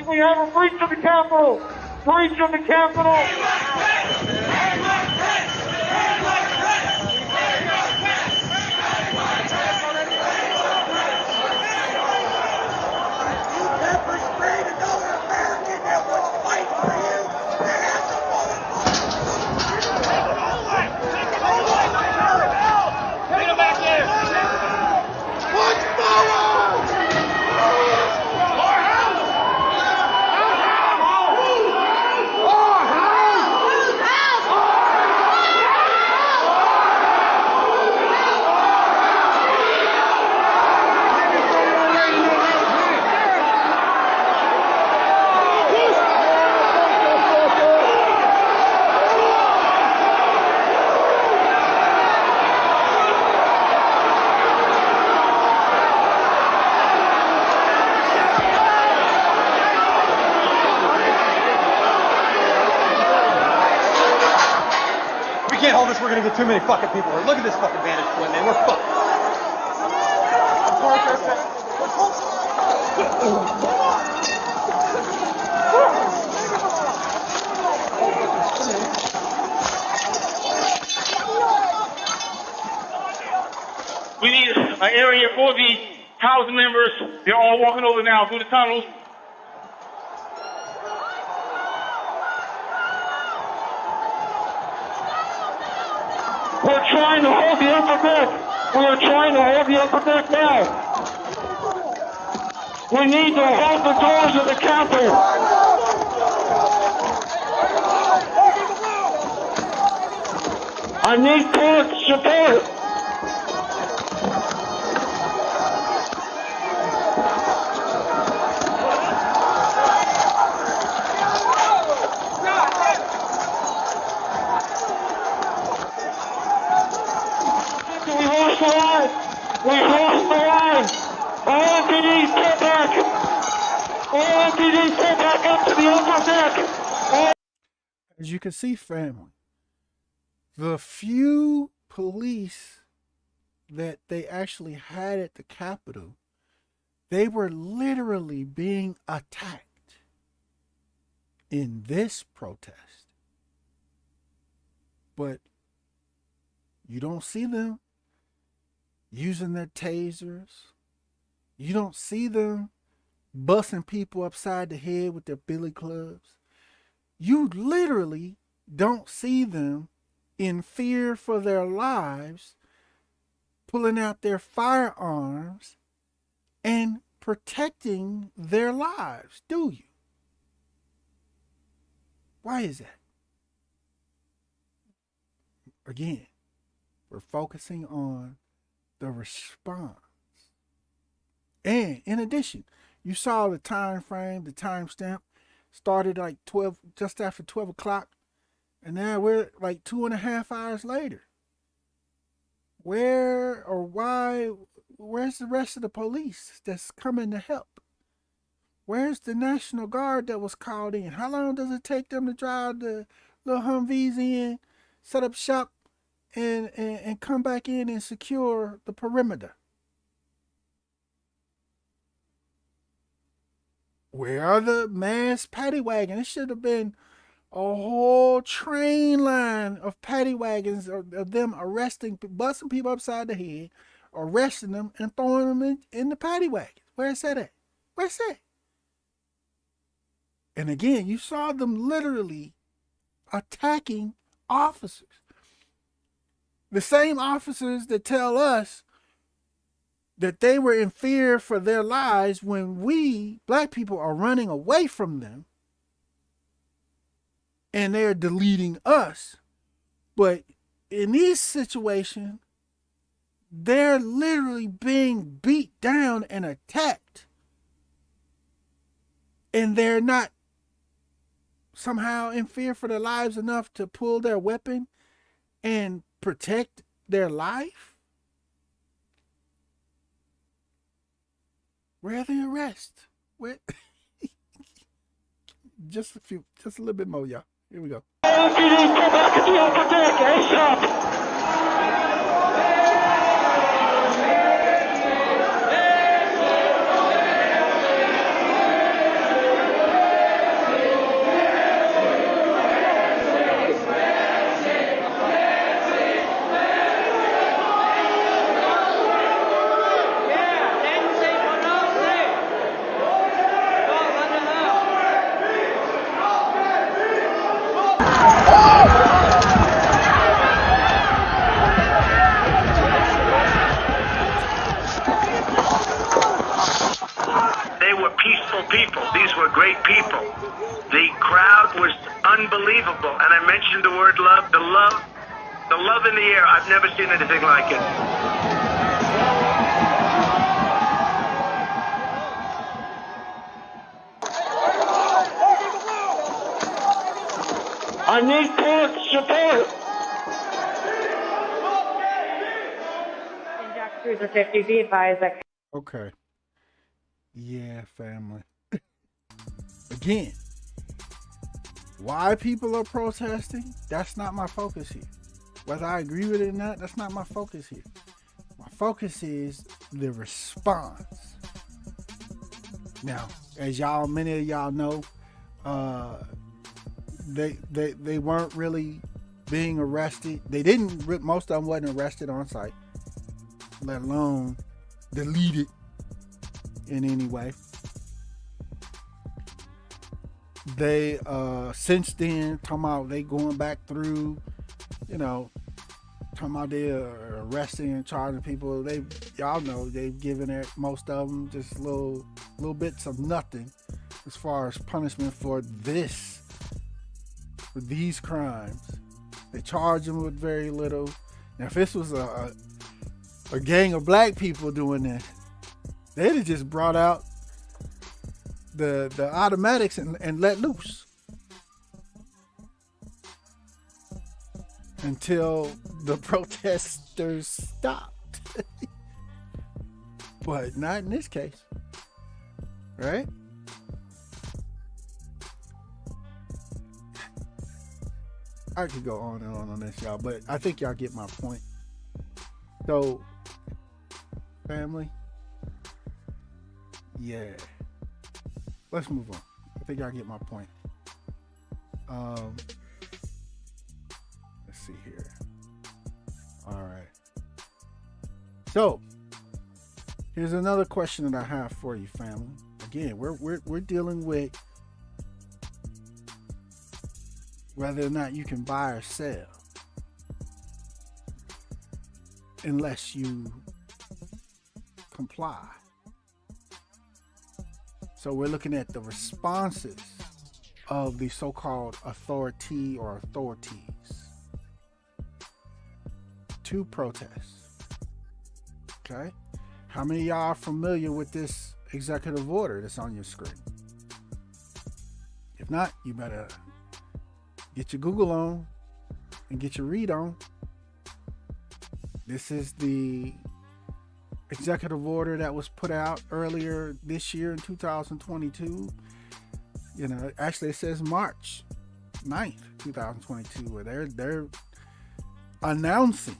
We have a breach of the Capitol! Breach of the Capitol! We're gonna get too many fucking people here. Look at this fucking vantage point, man. We're fucked. We need an area for the housing members. They're all walking over now through the tunnels. We're trying to hold the upper deck. We are trying to hold the upper deck now. We need to hold the doors of the Capitol. I need court support. We lost the line. All MPDs get back. All MPDs get back up to the upper deck. As you can see, family, The few police that they actually had at the Capitol, they were literally being attacked in this protest. But you don't see them using their tasers. You don't see them busting people upside the head with their billy clubs. You literally don't see them in fear for their lives, pulling out their firearms and protecting their lives, do you? Why is that? Again, we're focusing on the response. And in addition, you saw the time frame, the timestamp started like 12, just after 12 o'clock. And now we're like 2.5 hours later. Where or why, where's the rest of the police that's coming to help? Where's the National Guard that was called in? How long does it take them to drive the little Humvees in, set up shop, and come back in and secure the perimeter? Where are the mass paddy wagons? It should have been a whole train line of paddy wagons of them arresting, busting people upside the head, arresting them, and throwing them in the paddy wagons. Where's that at? Where's that? And again, you saw them literally attacking officers. The same officers that tell us that they were in fear for their lives when we, black people, are running away from them and they're deleting us. But in this situation, they're literally being beat down and attacked. And they're not somehow in fear for their lives enough to pull their weapon and protect their life? Where are the arrests? Where? just a little bit more, y'all. Here we go. People. These were great people. The crowd was unbelievable. And I mentioned the word love, the love in the air. I've never seen anything like it. I need court support. And Jack Cruiser 50, be advised that. Okay. Yeah, family. Again, why people are protesting, that's not my focus here. Whether I agree with it or not, that's not my focus here. My focus is the response. Now, as many of y'all know, they weren't really being arrested. They didn't, most of them wasn't arrested on site, let alone deleted in any way. They since then talking about they going back through, talking about they are arresting and charging people. Y'all know they've given most of them just little bits of nothing as far as punishment for these crimes. They charge them with very little. Now, if this was a gang of black people doing this, they'd have just brought out the automatics and let loose until the protesters stopped. But not in this case, right? I could go on and on this, y'all, but I think y'all get my point. So, family, yeah. Let's move on. I think y'all get my point. Let's see here. All right. So, here's another question that I have for you, family. Again, we're dealing with whether or not you can buy or sell unless you comply. So we're looking at the responses of the so-called authority or authorities to protests. Okay? How many of y'all are familiar with this executive order that's on your screen? If not, you better get your Google on and get your read on. This is the executive order that was put out earlier this year in 2022. You know, actually it says March 9th, 2022, where they're announcing.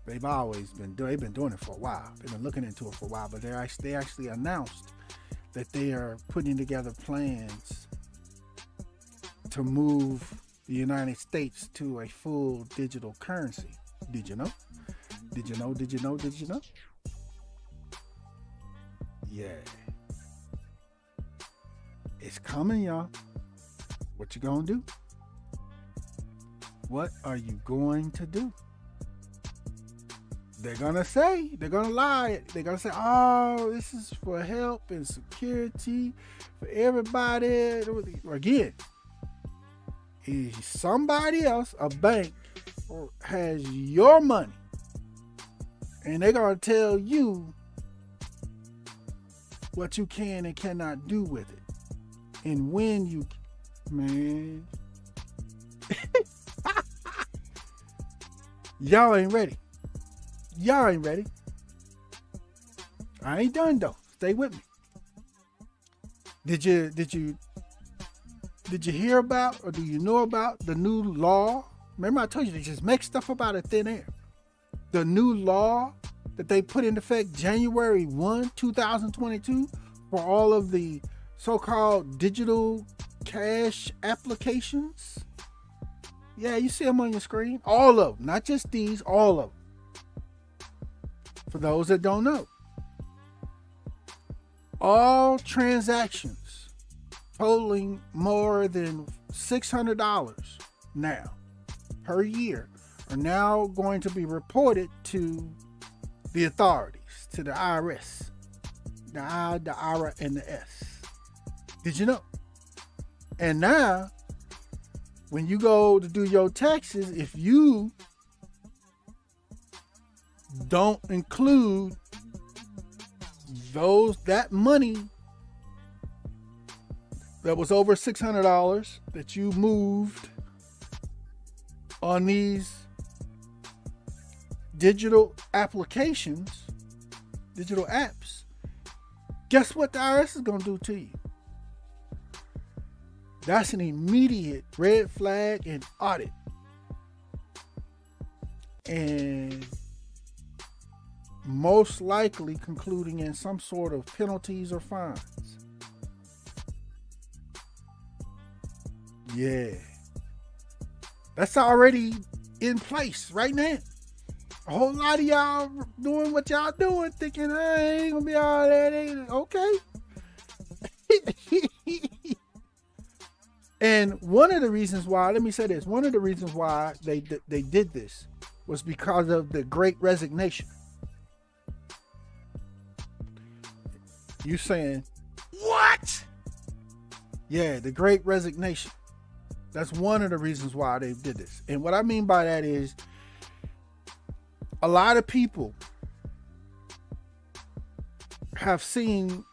They've been doing it for a while. They've been looking into it for a while, but they actually announced that they are putting together plans to move the United States to a full digital currency. Did you know? Did you know? Did you know? Did you know? Yeah. It's coming, y'all. What you gonna do? What are you going to do? They're gonna lie. They're gonna say, oh, this is for help and security for everybody. Again, is somebody else, a bank, has your money, and they're gonna tell you what you can and cannot do with it, and when you, man, y'all ain't ready. Y'all ain't ready. I ain't done though. Stay with me. Did you hear about, or do you know about the new law? Remember I told you they just make stuff up out of thin air. The new law that they put into effect January 1, 2022 for all of the so-called digital cash applications. Yeah, you see them on your screen. All of them, not just these, all of them. For those that don't know, all transactions totaling more than $600 now per year are now going to be reported to the authorities, to the IRS, the I, the IRA, and the S. Did you know? And now, when you go to do your taxes, if you don't include that money that was over $600 that you moved on these digital applications, digital apps, guess what the IRS is going to do to you? That's an immediate red flag and audit. And most likely concluding in some sort of penalties or fines. Yeah. That's already in place right now. A whole lot of y'all doing what y'all doing, thinking, I ain't gonna be all that. Okay. And one of the reasons why, let me say this, one of the reasons why they did this was because of the Great Resignation. You saying, what? Yeah, the Great Resignation. That's one of the reasons why they did this. And what I mean by that is, a lot of people have seen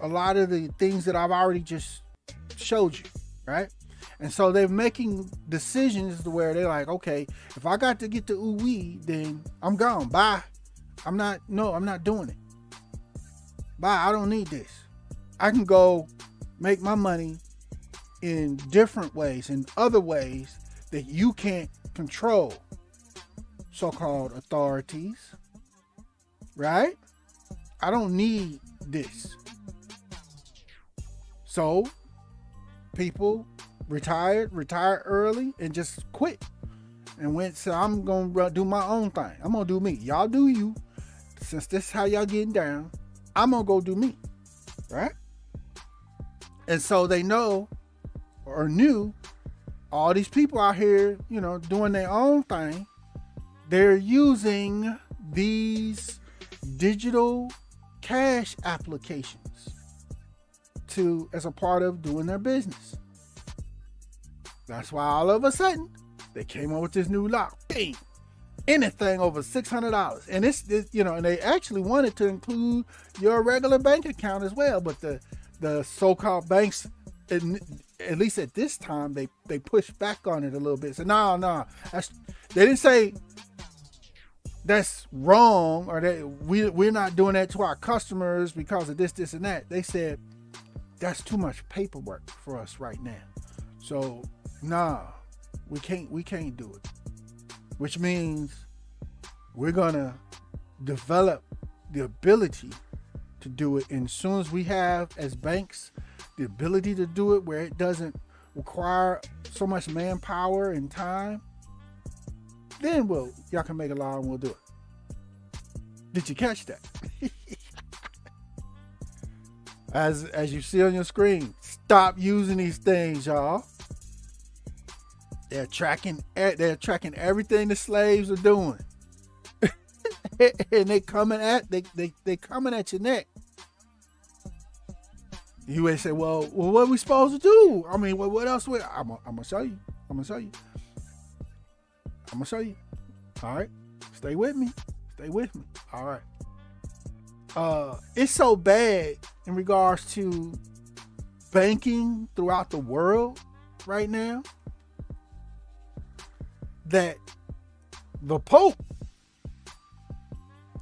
a lot of the things that I've already just showed you, right? And so they're making decisions to where they're like, okay, if I got to get the ooh-wee, then I'm gone. Bye. I'm not doing it. Bye, I don't need this. I can go make my money in different ways, in other ways that you can't control so-called authorities, right? I don't need this. So people retired early and just quit and went, so I'm going to do my own thing. I'm going to do me. Y'all do you. Since this is how y'all getting down, I'm going to go do me, right? And so they know or knew all these people out here, you know, doing their own thing. They're using these digital cash applications as a part of doing their business. That's why all of a sudden they came up with this new law. Bing! Anything over $600. And it's you know, and they actually wanted to include your regular bank account as well. But the so-called banks, at least at this time, they pushed back on it a little bit. So no, they didn't say that's wrong or that we're not doing that to our customers because of this, and that. They said that's too much paperwork for us right now. So we can't do it. Which means we're gonna develop the ability to do it. And as soon as we have, as banks, the ability to do it where it doesn't require so much manpower and time, then y'all can make a law and we'll do it. Did you catch that? As you see on your screen, stop using these things, y'all. They're tracking everything the slaves are doing. And they coming at your neck. You may say, well, what are we supposed to do? I mean, what else? I'm gonna show you. All right, stay with me. All right. It's so bad in regards to banking throughout the world right now that the Pope,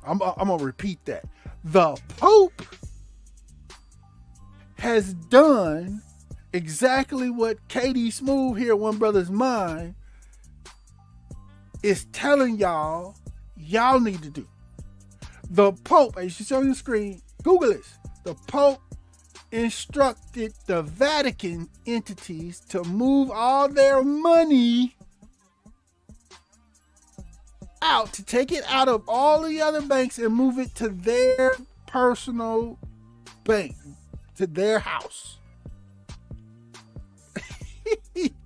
I'm gonna repeat that, the Pope has done exactly what Katie Smooth here at One Brothas Mind is telling y'all need to do. The Pope, as you see on your screen, Google this. The Pope instructed the Vatican entities to move all their money out, to take it out of all the other banks and move it to their personal bank, to their house.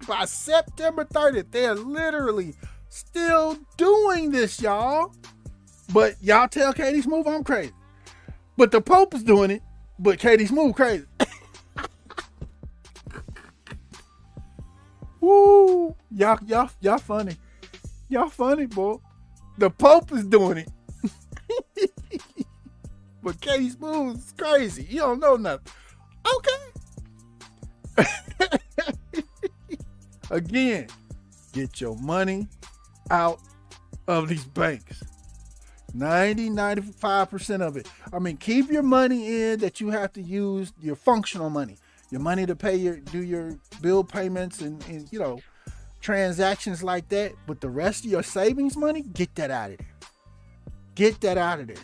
By September 30th, they're literally still doing this, y'all. But y'all tell Katie Smooth I'm crazy. But the Pope is doing it, but Katie Smooth crazy. Woo! Y'all funny. Y'all funny, boy. The Pope is doing it. But Katie Smooth is crazy. You don't know nothing. Okay. Again, get your money out of these banks. 95% of it. I mean, keep your money in that you have to use your functional money. Your money to do your bill payments and you know, transactions like that. But the rest of your savings money, get that out of there. Get that out of there.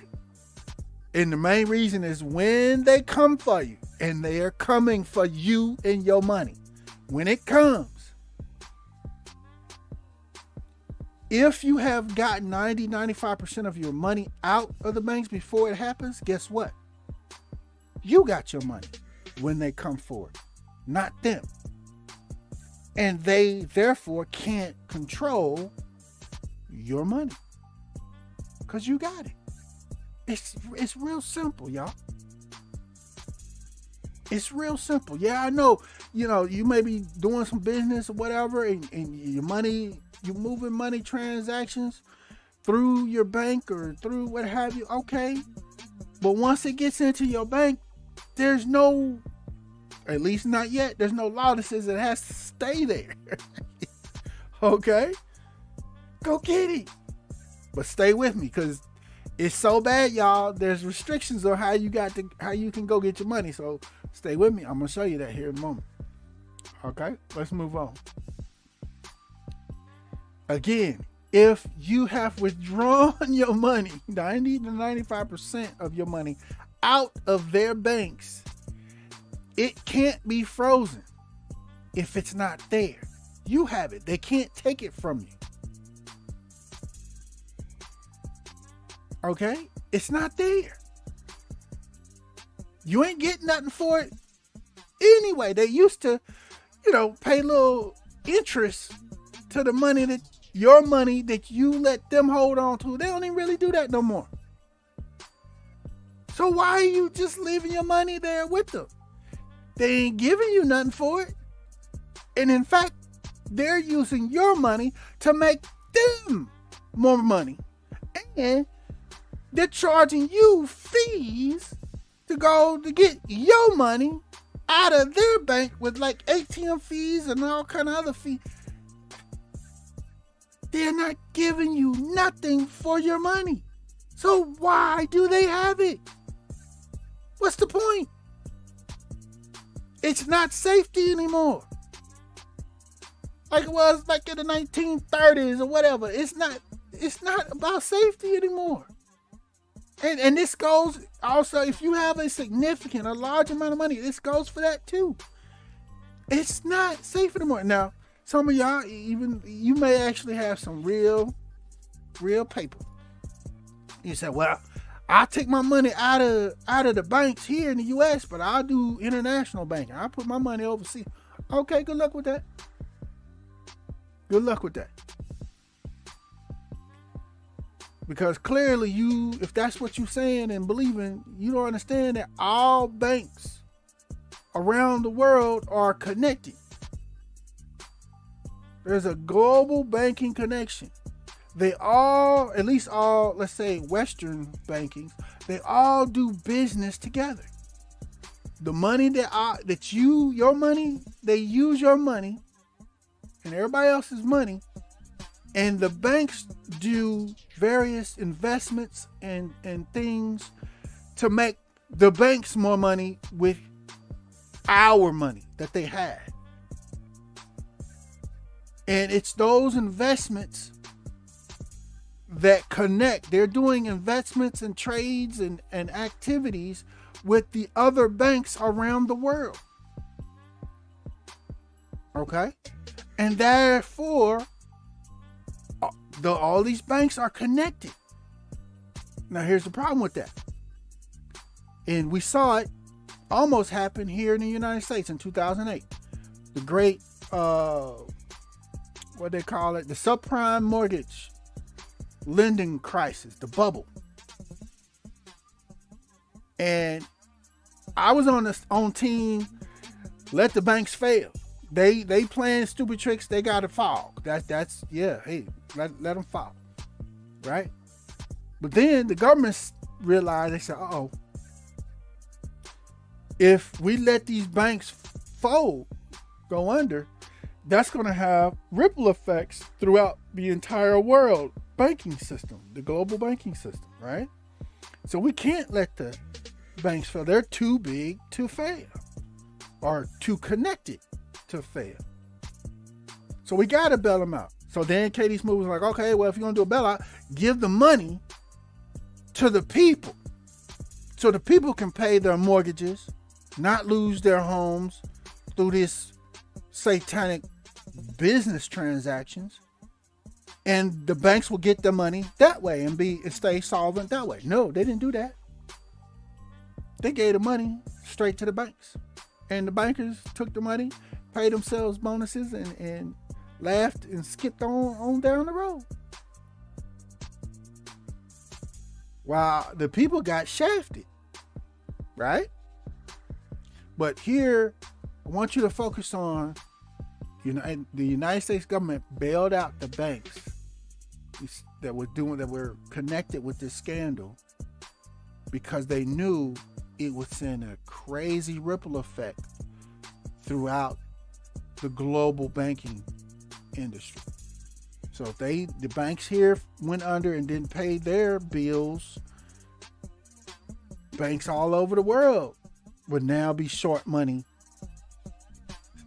And the main reason is when they come for you, and they are coming for you and your money. When it comes, if you have gotten 95% of your money out of the banks before it happens, guess what? You got your money when they come for it, not them. And they therefore can't control your money because you got it. It's real simple, y'all. It's real simple. Yeah, I know, you know, you may be doing some business or whatever, and your money, you're moving money transactions through your bank or through what have you. Okay. But once it gets into your bank, there's no, at least not yet, there's no law that says it has to stay there. Okay. Go get it. But stay with me, because it's so bad, y'all. There's restrictions on how you can go get your money. So stay with me. I'm gonna show you that here in a moment. Okay, let's move on. Again, if you have withdrawn your money, 90 to 95% of your money out of their banks, it can't be frozen if it's not there. You have it. They can't take it from you. Okay? It's not there. You ain't getting nothing for it. Anyway, they used to, pay little interest to the money that your money that you let them hold on to. They don't even really do that no more. So why are you just leaving your money there with them? They ain't giving you nothing for it. And in fact, they're using your money to make them more money. And they're charging you fees to go to get your money out of their bank with like ATM fees and all kind of other fees. They're not giving you nothing for your money. So why do they have it? What's the point? It's not safety anymore. Like it was back in the 1930s or whatever. It's not about safety anymore. And this goes also, if you have a large amount of money, this goes for that too. It's not safe anymore. Now, some of y'all, you may actually have some real paper. You say, well, I'll take my money out of the banks here in the U.S., but I'll do international banking. I'll put my money overseas. Okay, good luck with that. Good luck with that. Because clearly if that's what you're saying and believing, you don't understand that all banks around the world are connected. There's a global banking connection. They all, at least all, let's say Western bankings, they all do business together. The money your money, they use your money and everybody else's money. And the banks do various investments and things to make the banks more money with our money that they have. And it's those investments that connect. They're doing investments and trades and activities with the other banks around the world. Okay? And therefore, all these banks are connected. Now, here's the problem with that. And we saw it almost happen here in the United States in 2008. The great, what they call it, the subprime mortgage lending crisis, the bubble. And I was on team, let the banks fail. They playing stupid tricks. They got to fall. That's hey, let them fall, right? But then the government realized, they said, uh-oh, if we let these banks fold, go under, that's going to have ripple effects throughout the entire world banking system, the global banking system, right? So we can't let the banks fail. They're too big to fail or too connected to fail. So we got to bail them out. So then Katie Smooth was like, okay, well, if you're going to do a bailout, give the money to the people so the people can pay their mortgages, not lose their homes through this satanic business transactions, and the banks will get the money that way and stay solvent that way. No, they didn't do that. They gave the money straight to the banks, and the bankers took the money, paid themselves bonuses, and laughed and skipped on down the road. While the people got shafted, right? But here, I want you to focus on, the United States government bailed out the banks that were connected with this scandal because they knew it would send a crazy ripple effect throughout the global banking industry. So if the banks here went under and didn't pay their bills, banks all over the world would now be short money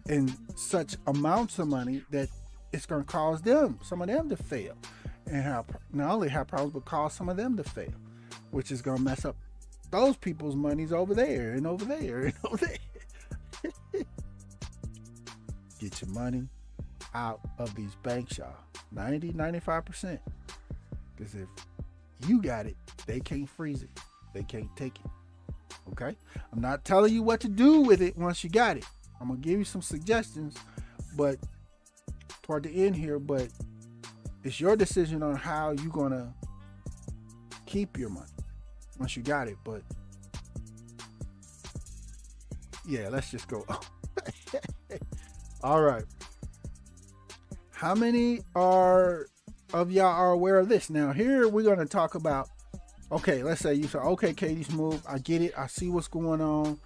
in such amounts of money that it's going to cause some of them to fail, and not only have problems, but cause some of them to fail, which is going to mess up those people's monies over there and over there and over there. Get your money out of these banks, y'all. 95%. Because if you got it, they can't freeze it. They can't take it. Okay? I'm not telling you what to do with it once you got it. I'm going to give you some suggestions, but toward the end here, but it's your decision on how you're going to keep your money once you got it. But yeah, let's just go. All right. How many of y'all are aware of this? Now here we're going to talk about, okay, let's say you say, okay, Katie Smooth, I get it. I see what's going on.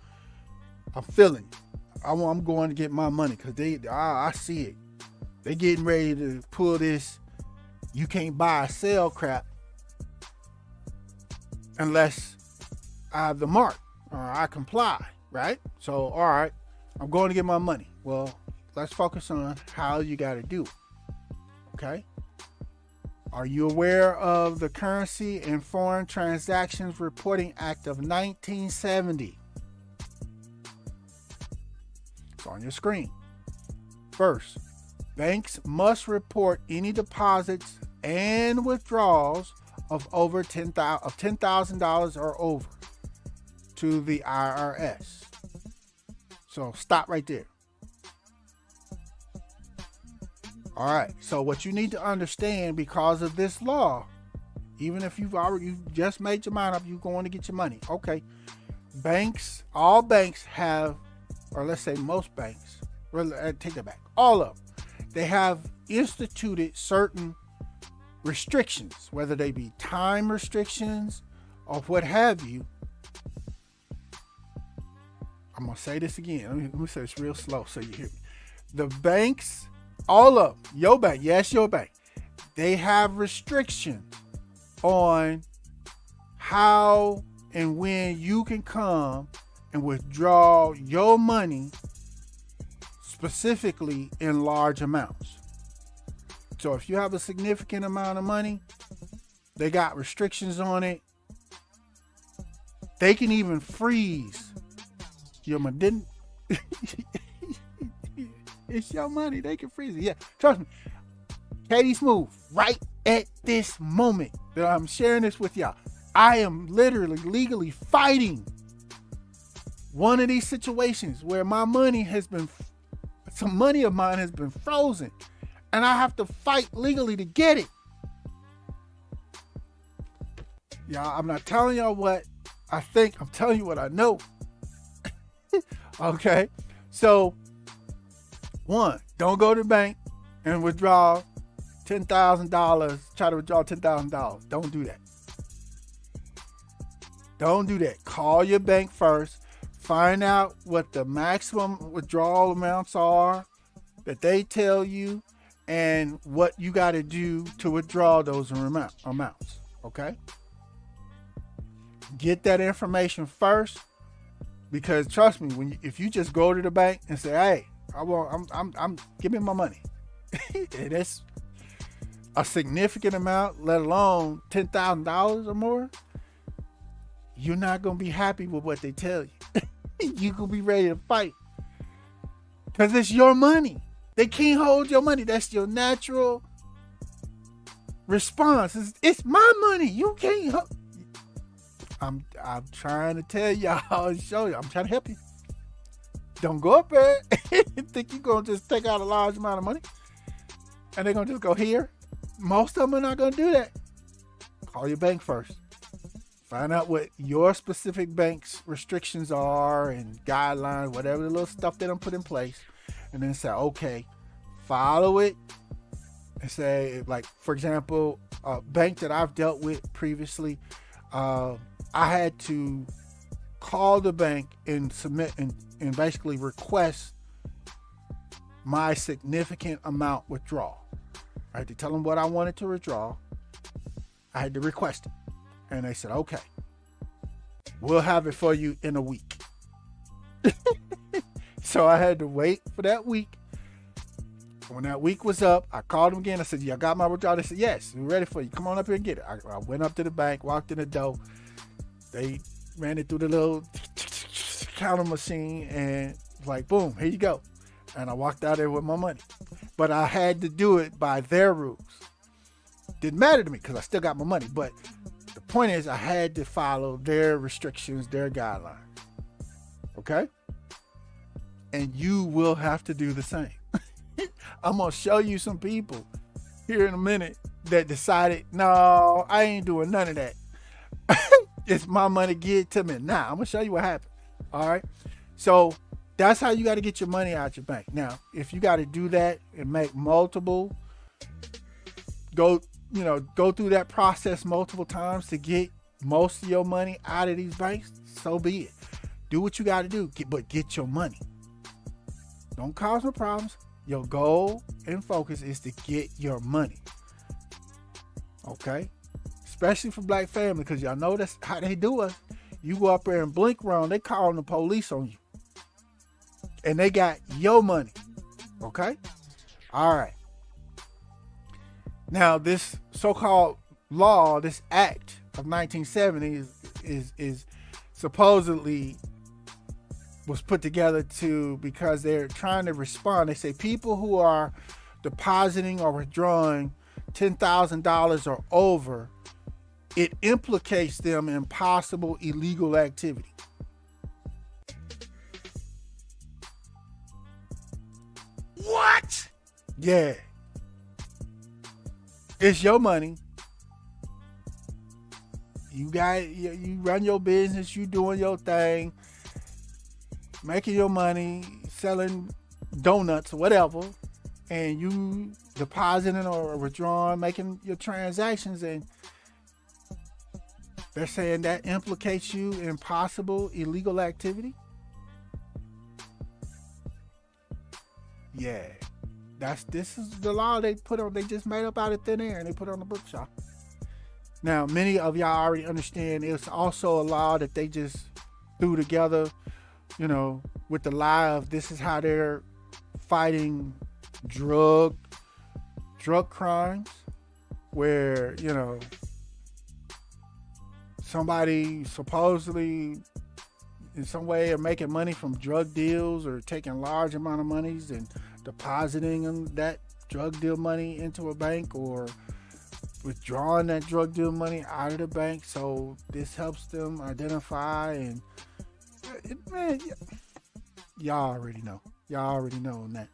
I'm feeling it. I'm going to get my money because I see it. They getting ready to pull this you can't buy or sell crap unless I have the mark or I comply, right? So, all right, I'm going to get my money. Well, let's focus on how you got to do it, okay? Are you aware of the Currency and Foreign Transactions Reporting Act of 1970? It's on your screen. First, banks must report any deposits and withdrawals of over $10,000 or over to the IRS. So stop right there. All right. So what you need to understand, because of this law, even if you just made your mind up, you're going to get your money. Okay. Banks, all banks have, or let's say most banks, take that back, all of them, they have instituted certain restrictions, whether they be time restrictions or what have you. I'm going to say this again. Let me say this real slow so you hear me. The banks, all of them, your bank, yes, your bank, they have restrictions on how and when you can come and withdraw your money, specifically in large amounts. So if you have a significant amount of money, they got restrictions on it. They can even freeze your money. It's your money. They can freeze it. Yeah, trust me. Katie Smooth, right at this moment that I'm sharing this with y'all, I am literally legally fighting one of these situations where my money has been, some money of mine has been frozen, and I have to fight legally to get it. Y'all, I'm not telling y'all what I think, I'm telling you what I know. Okay, so one, don't go to the bank and withdraw $10,000, try to withdraw $10,000. Don't do that. Don't do that. Call your bank first. Find out what the maximum withdrawal amounts are that they tell you and what you got to do to withdraw those amounts. Okay? Get that information first, because trust me, if you just go to the bank and say, "Hey, I'm give me my money," and it's a significant amount, let alone $10,000 or more, you're not gonna be happy with what they tell you. You gonna be ready to fight because it's your money. They can't hold your money. That's your natural response. It's my money. You can't hold. I'm trying to tell y'all and show you. I'm trying to help you. Don't go up there and think you're going to just take out a large amount of money and they're going to just go here. Most of them are not going to do that. Call your bank first. Find out what your specific bank's restrictions are and guidelines, whatever the little stuff they don't put in place. And then say, okay, follow it. And say, like, for example, a bank that I've dealt with previously, I had to call the bank and submit and basically request my significant amount withdrawal. I had to tell them what I wanted to withdraw. I had to request it. And they said, okay, we'll have it for you in a week. So I had to wait for that week. When that week was up, I called them again. I said, y'all got my withdrawal? They said, yes, we're ready for you. Come on up here and get it. I went up to the bank, walked in the door. They ran it through the little counter machine and like, boom, here you go. And I walked out there with my money. But I had to do it by their rules. Didn't matter to me because I still got my money. But the point is, I had to follow their restrictions, their guidelines. Okay? And you will have to do the same. I'm going to show you some people here in a minute that decided, no, I ain't doing none of that. It's my money, give it to me. Nah, I'm going to show you what happened. All right? So that's how you got to get your money out your bank. Now, if you got to do that and make multiple, go through that process multiple times to get most of your money out of these banks, so be it. Do what you got to do, but get your money. Don't cause no problems. Your goal and focus is to get your money. Okay? Especially for black family, because y'all know that's how they do us. You go up there and blink wrong, they calling the police on you. And they got your money. Okay? All right. Now, this so-called law, this act of 1970 is supposedly was put together because they're trying to respond. They say people who are depositing or withdrawing $10,000 or over, it implicates them in possible illegal activity. What? Yeah. It's your money. You run your business, you doing your thing, making your money, selling donuts or whatever, and you depositing or withdrawing, making your transactions, and they're saying that implicates you in possible illegal activity? Yeah. This is the law they just made up out of thin air and they put on the bookshop. Now, many of y'all already understand it's also a law that they just threw together, with the lie of this is how they're fighting drug crimes, where, somebody supposedly in some way are making money from drug deals or taking large amount of monies and depositing that drug deal money into a bank or withdrawing that drug deal money out of the bank. So this helps them identify and man, y'all already know. Y'all already know on that.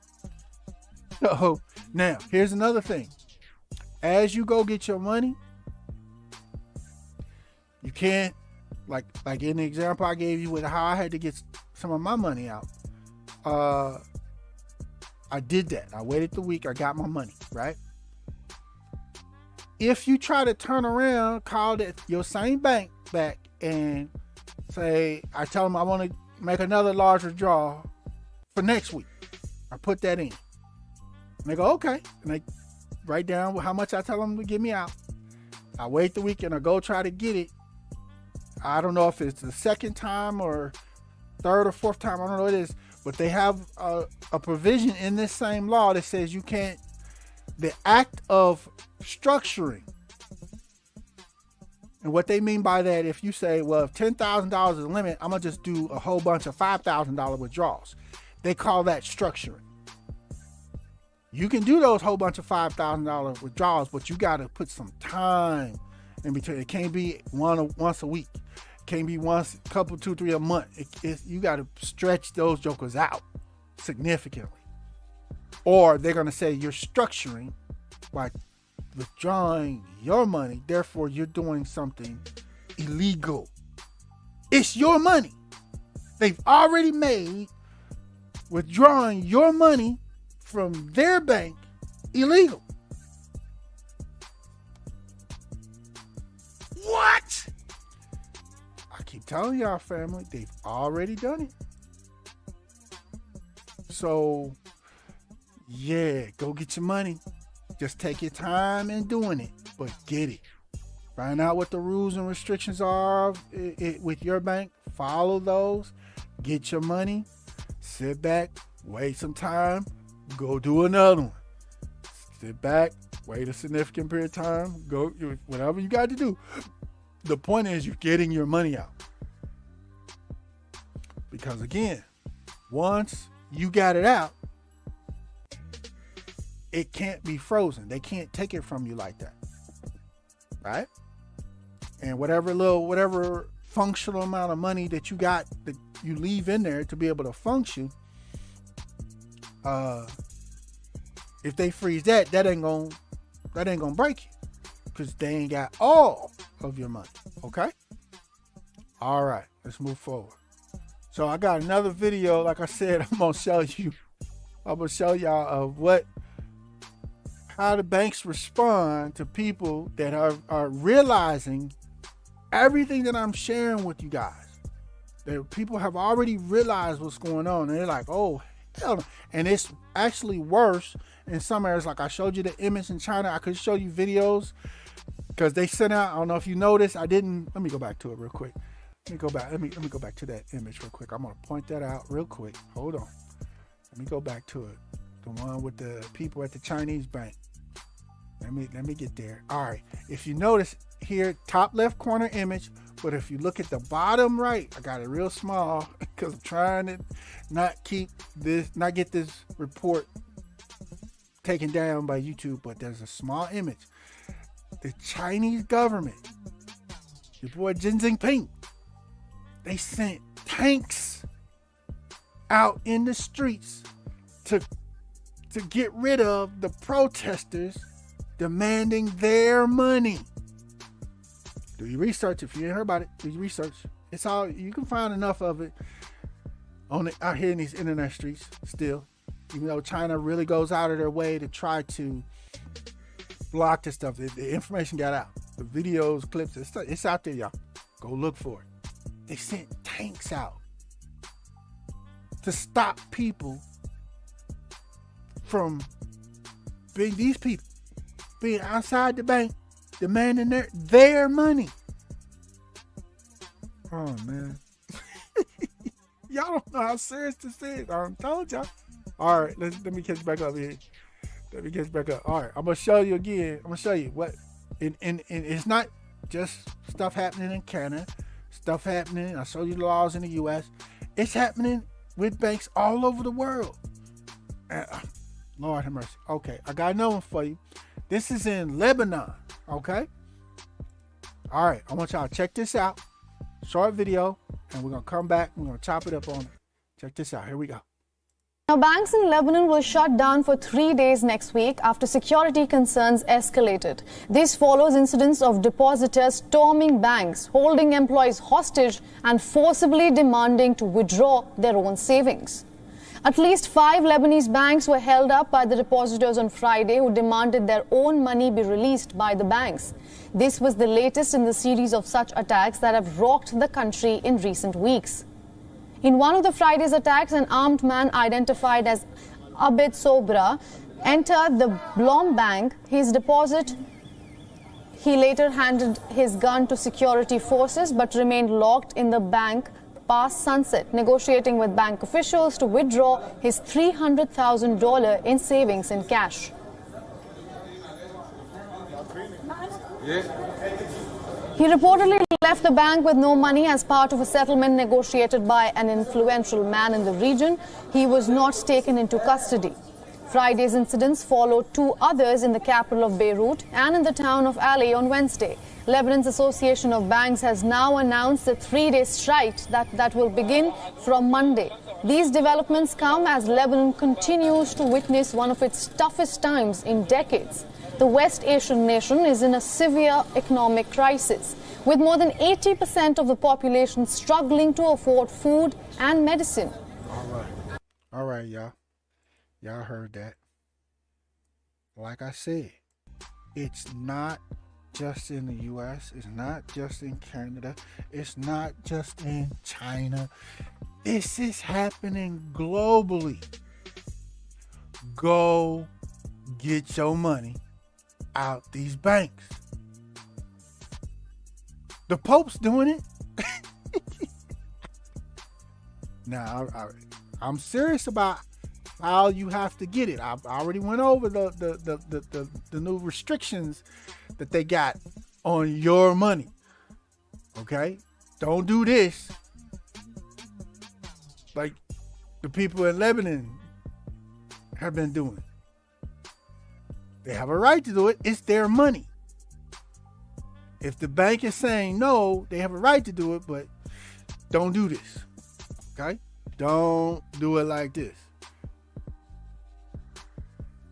So now here's another thing. As you go get your money, you can't like in the example I gave you with how I had to get some of my money out. I did that. I waited the week. I got my money, right? If you try to turn around, call your same bank back and say, I tell them I want to make another large withdrawal for next week. I put that in. And they go, okay. And they write down how much I tell them to give me out. I wait the week and I go try to get it. I don't know if it's the second time or third or fourth time. I don't know what it is. But they have a provision in this same law that says you can't, the act of structuring. And what they mean by that, if you say, well, if $10,000 is the limit, I'm going to just do a whole bunch of $5,000 withdrawals. They call that structuring. You can do those whole bunch of $5,000 withdrawals, but you got to put some time in between. It can't be once a week. Can't be once, a couple, 2, 3 a month. You got to stretch those jokers out significantly. Or they're going to say you're structuring by withdrawing your money. Therefore, you're doing something illegal. It's your money. They've already made withdrawing your money from their bank illegal. What? I keep telling y'all, family, they've already done it. So, yeah, go get your money. Just take your time in doing it, but get it. Find out what the rules and restrictions are with your bank. Follow those. Get your money. Sit back, wait some time, go do another one. Sit back, wait a significant period of time, go, whatever you got to do. The point is you're getting your money out. Because again, once you got it out, it can't be frozen. They can't take it from you like that. Right? And whatever functional amount of money that you got that you leave in there to be able to function, if they freeze that ain't gonna break you, because they ain't got all of your money. Okay? All right, let's move forward. So I got another video. Like I said, I'm gonna show y'all of how the banks respond to people that are realizing everything that I'm sharing with you guys. That people have already realized what's going on, and they're like, oh hell no. And it's actually worse in some areas. Like I showed you the image in China. I could show you videos because they sent out, I don't know if you noticed, let me go back to it real quick. Let me go back to that image real quick. I'm gonna point that out real quick. Hold on. Let me go back to it. The one with the people at the Chinese bank. Let me get there. All right. If you notice here, top left corner image, but if you look at the bottom right, I got it real small because I'm trying to not get this report taken down by YouTube, but there's a small image. The Chinese government, your boy Xi Jinping, they sent tanks out in the streets to get rid of the protesters demanding their money. Do your research. If you ain't heard about it, do your research. It's all, you can find enough of it out here in these internet streets still. Even though China really goes out of their way to try to block this stuff. The information got out. The videos, clips, it's out there, y'all. Go look for it. They sent tanks out to stop people from being outside the bank demanding their money. Oh man. Y'all don't know how serious this is. I told y'all. All right, let me catch back up here. All right, I'm gonna show you again. I'm gonna show you what, and it's not just stuff happening in Canada, stuff happening. I showed you the laws in the U.S. It's happening with banks all over the world. Lord have mercy. Okay, I got another one for you. This is in Lebanon. Okay. All right, I want y'all to check this out. Short video, and we're gonna come back. We're gonna chop it up on it. Check this out. Here we go. Now, banks in Lebanon will shut down for 3 days next week after security concerns escalated. This follows incidents of depositors storming banks, holding employees hostage, and forcibly demanding to withdraw their own savings. At least 5 Lebanese banks were held up by the depositors on Friday, who demanded their own money be released by the banks. This was the latest in the series of such attacks that have rocked the country in recent weeks. In one of the Friday's attacks, an armed man identified as Abed Sobra entered the Blom Bank. His deposit, he later handed his gun to security forces but remained locked in the bank past sunset, negotiating with bank officials to withdraw his $300,000 in savings in cash. He reportedly left the bank with no money as part of a settlement negotiated by an influential man in the region. He was not taken into custody. Friday's incidents followed 2 others in the capital of Beirut and in the town of Ali on Wednesday. Lebanon's Association of Banks has now announced a 3-day strike that will begin from Monday. These developments come as Lebanon continues to witness one of its toughest times in decades. The West Asian nation is in a severe economic crisis, with more than 80% of the population struggling to afford food and medicine. All right, y'all. Y'all heard that. Like I said, it's not just in the U.S., it's not just in Canada, it's not just in China. This is happening globally. Go get your money out these banks. The Pope's doing it. Now, I'm serious about how you have to get it. I already went over the new restrictions that they got on your money. Okay? Don't do this like the people in Lebanon have been doing. They have a right to do it. It's their money. If the bank is saying no, they have a right to do it, but don't do this. Okay? Don't do it like this.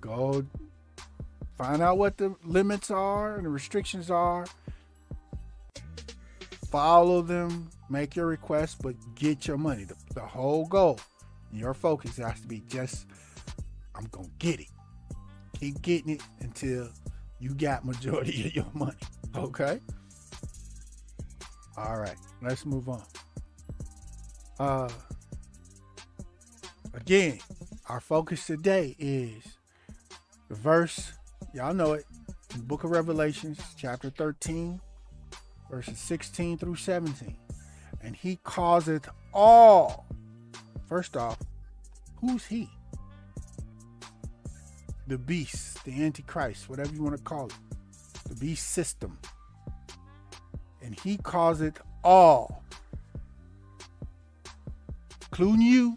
Go find out what the limits are and the restrictions are. Follow them, make your request, but get your money. The whole goal, your focus has to be just, I'm going to get it. Keep getting it until you got majority of your money. Okay? All right, let's move on. Again, our focus today is the verse, y'all know it, in the book of Revelations, chapter 13, verses 16 through 17. And he causeth all. First off, who's he? The beast, the Antichrist, whatever you want to call it. The beast system. And he causeth all, including you,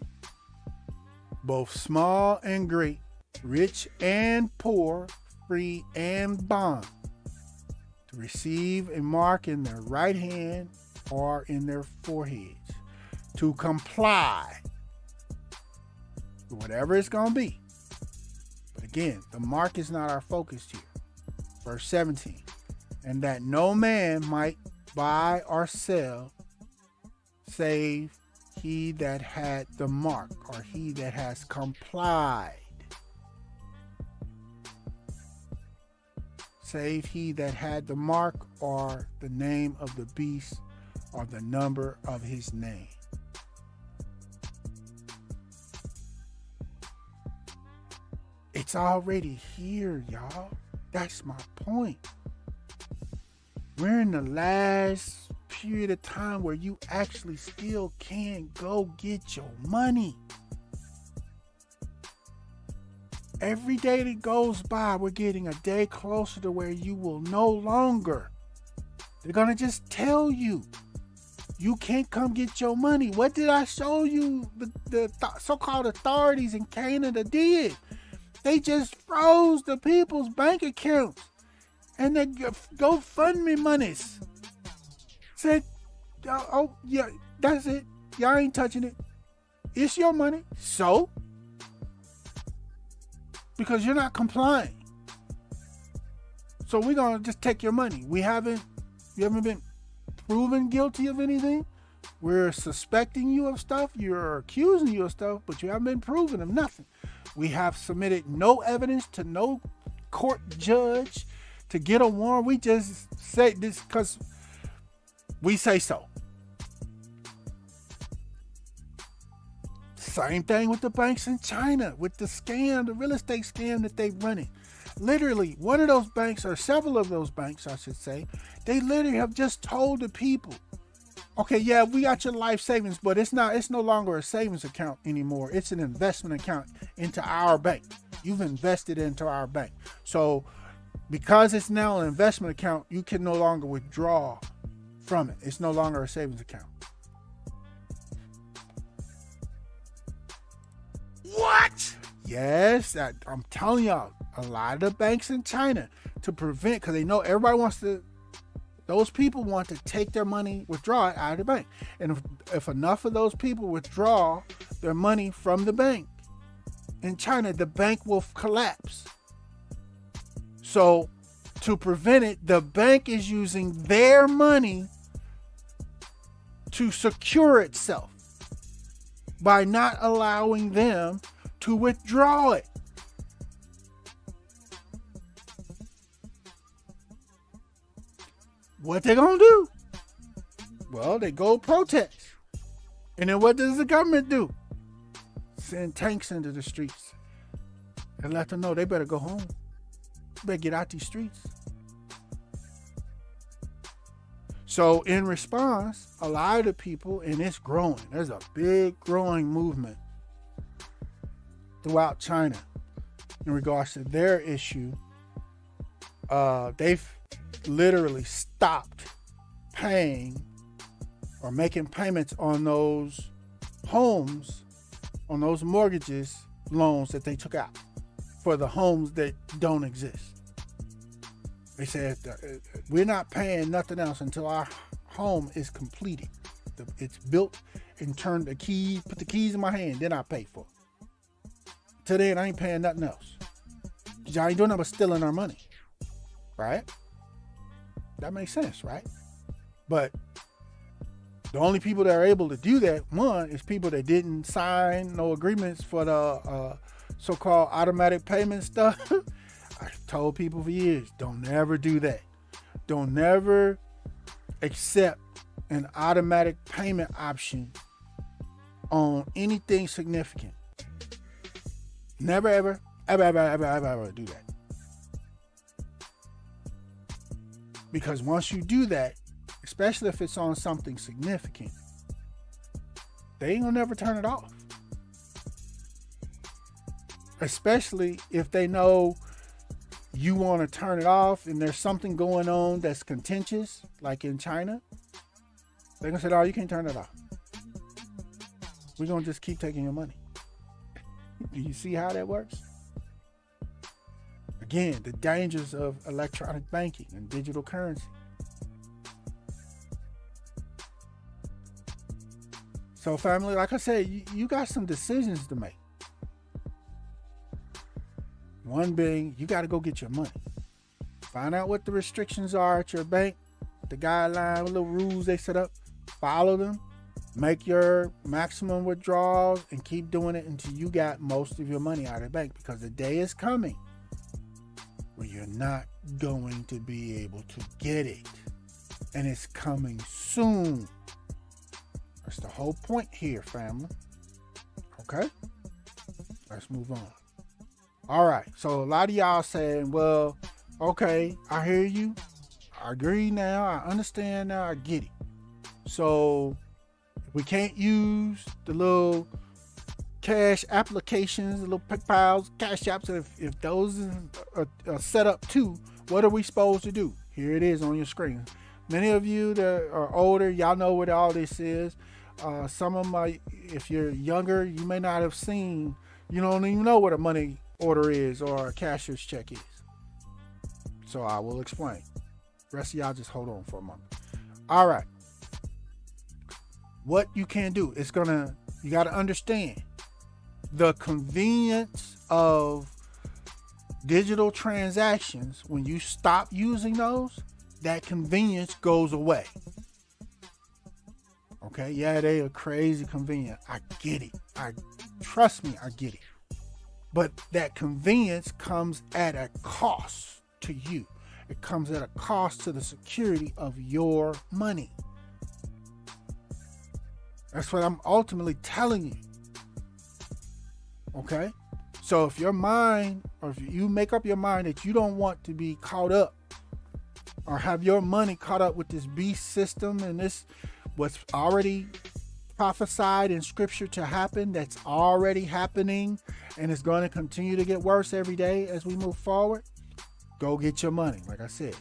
both small and great, rich and poor, free and bond, to receive a mark in their right hand or in their foreheads, to comply with whatever it's going to be. But again, the mark is not our focus here. Verse 17, and that no man might buy or sell save he that had the mark, or he that has complied. Save he that had the mark, or the name of the beast, or the number of his name. It's already here, y'all. That's my point. We're in the last period of time where you actually still can go get your money. Every day that goes by, we're getting a day closer to where you will no longer. They're going to just tell you, you can't come get your money. What did I show you the so-called authorities in Canada did? They just froze the people's bank accounts and the GoFundMe monies. Said, oh, yeah, that's it. Y'all ain't touching it. It's your money. So? Because you're not complying. So we're going to just take your money. You haven't been proven guilty of anything. We're suspecting you of stuff. You're accusing you of stuff, but you haven't been proven of nothing. We have submitted no evidence to no court judge to get a warrant. We just say this because we say so. Same thing with the banks in China, with the scam, the real estate scam that they're running. Literally, one of those banks, or several of those banks, I should say, they literally have just told the people, okay, yeah, we got your life savings, but it's no longer a savings account anymore. It's an investment account into our bank. You've invested into our bank. So because it's now an investment account, you can no longer withdraw from it. It's no longer a savings account. What? Yes, I'm telling y'all, a lot of the banks in China, to prevent, because they know everybody wants to, those people want to take their money, withdraw it out of the bank. And if enough of those people withdraw their money from the bank in China, the bank will collapse. So to prevent it, the bank is using their money to secure itself by not allowing them to withdraw it. What they gonna do? Well, they go protest. And then what does the government do? Send tanks into the streets and let them know they better go home. Better get out these streets. So in response, a lot of the people, and it's growing, there's a big growing movement throughout China in regards to their issue. They've literally stopped paying or making payments on those homes, on those mortgages, loans that they took out for the homes that don't exist. They said, we're not paying nothing else until our home is completed. It's built and put the keys in my hand, then I pay for it. Till then, I ain't paying nothing else. Y'all ain't doing nothing but stealing our money. Right? That makes sense, right? But the only people that are able to do that, one, is people that didn't sign no agreements for the so-called automatic payment stuff. I've told people for years, don't never do that. Don't never accept an automatic payment option on anything significant. Never, ever do that. Because once you do that, especially if it's on something significant, they ain't gonna never turn it off. Especially if they know you want to turn it off and there's something going on that's contentious, like in China, they're gonna say, "Oh, you can't turn it off. We're gonna just keep taking your money." Do you see how that works? Again, the dangers of electronic banking and digital currency. So family, like I said, you got some decisions to make. One being, you got to go get your money. Find out what the restrictions are at your bank, the guidelines, little rules they set up. Follow them. Make your maximum withdrawals and keep doing it until you got most of your money out of the bank, because the day is coming where you're not going to be able to get it. And it's coming soon. That's the whole point here, family. Okay? Let's move on. All right. So a lot of y'all saying, well, okay, I hear you. I agree now. I understand now. I get it. So we can't use the little cash applications, the little PayPals, Cash Apps. If those are set up too, what are we supposed to do? Here it is on your screen. Many of you that are older, y'all know what all this is. Some of them, if you're younger, you may not have seen, you don't even know what a money order is or a cashier's check is. So I will explain. The rest of y'all just hold on for a moment. All right. What you can do, you got to understand the convenience of digital transactions. When you stop using those, that convenience goes away. Okay, yeah, they are crazy convenient. I get it. Trust me, I get it. But that convenience comes at a cost to you. It comes at a cost to the security of your money. That's what I'm ultimately telling you. Okay? So if your mind, or if you make up your mind that you don't want to be caught up or have your money caught up with this beast system and this, what's already prophesied in scripture to happen, that's already happening and it's going to continue to get worse every day as we move forward, go get your money, like I said.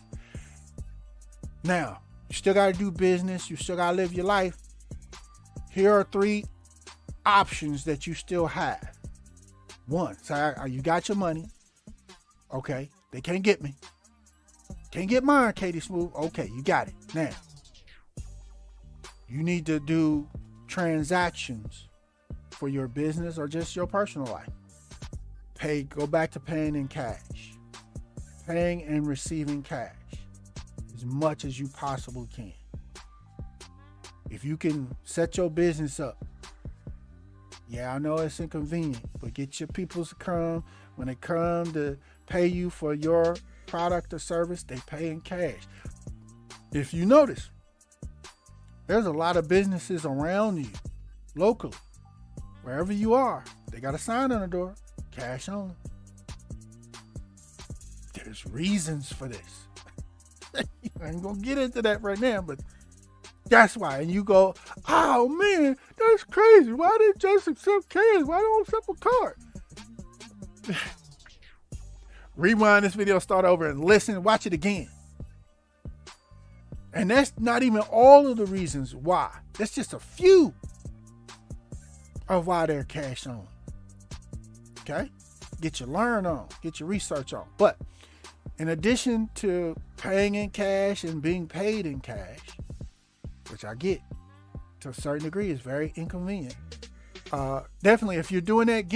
Now, you still got to do business. You still got to live your life. Here are 3 options that you still have. One, so you got your money. Okay, they can't get me. Can't get mine, Katie Smooth. Okay, you got it. Now, you need to do transactions for your business or just your personal life. Go back to paying in cash. Paying and receiving cash as much as you possibly can. If you can set your business up, yeah, I know it's inconvenient, but get your people to come. When they come to pay you for your product or service, they pay in cash. If you notice, there's a lot of businesses around you, locally, wherever you are. They got a sign on the door, cash only. There's reasons for this. I ain't gonna get into that right now, but that's why. And you go, oh man, that's crazy. Why didn't just accept cash? Why don't accept a card? rewind this video, start over and listen, watch it again. And that's not even all of the reasons why. That's just a few of why they're cash only. Okay? Get your learn on, get your research on. But in addition to paying in cash and being paid in cash, which I get to a certain degree is very inconvenient. Definitely, if you're doing that,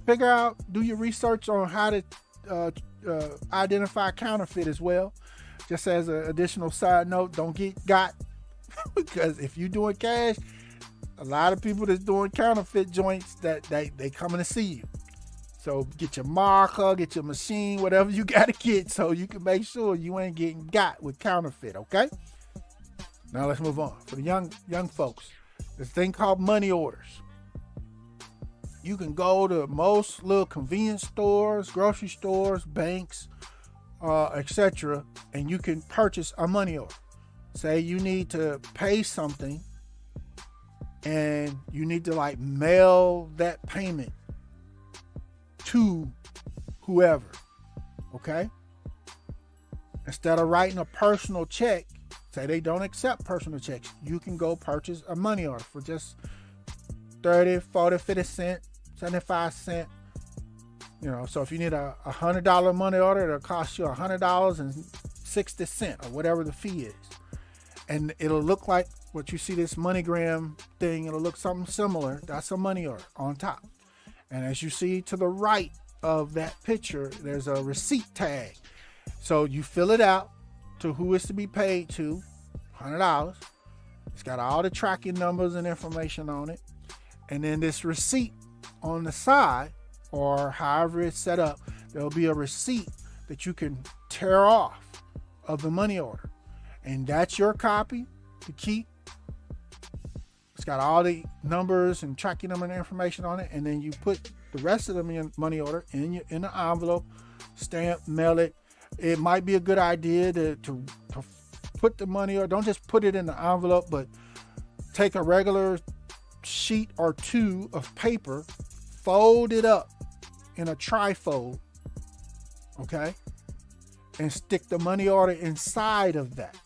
figure out, do your research on how to identify counterfeit as well. Just as an additional side note, don't get got because if you're doing cash, a lot of people that's doing counterfeit joints that they coming to see you. So get your marker, get your machine, whatever you got to get so you can make sure you ain't getting got with counterfeit, okay? Now let's move on. For the young folks, this thing called money orders. You can go to most little convenience stores, grocery stores, banks, etc., and you can purchase a money order. Say you need to pay something and you need to mail that payment to whoever, okay? Instead of writing a personal check, say they don't accept personal checks, you can go purchase a money order for just 30, 40, 50 cents, 75 cents. So if you need a $100 money order, it'll cost you $100.60 or whatever the fee is. And it'll look like what you see, this MoneyGram thing, it'll look something similar. That's a money order on top. And as you see to the right of that picture, there's a receipt tag. So you fill it out to who is to be paid to, $100. It's got all the tracking numbers and information on it. And then this receipt on the side, or however it's set up, there'll be a receipt that you can tear off of the money order. And that's your copy to keep. It's got all the numbers and tracking number and information on it. And then you put the rest of the money order in the envelope, stamp, mail it. It might be a good idea to put the money, or don't just put it in the envelope, but take a regular sheet or two of paper, fold it up in a trifold, okay, and stick the money order inside of that.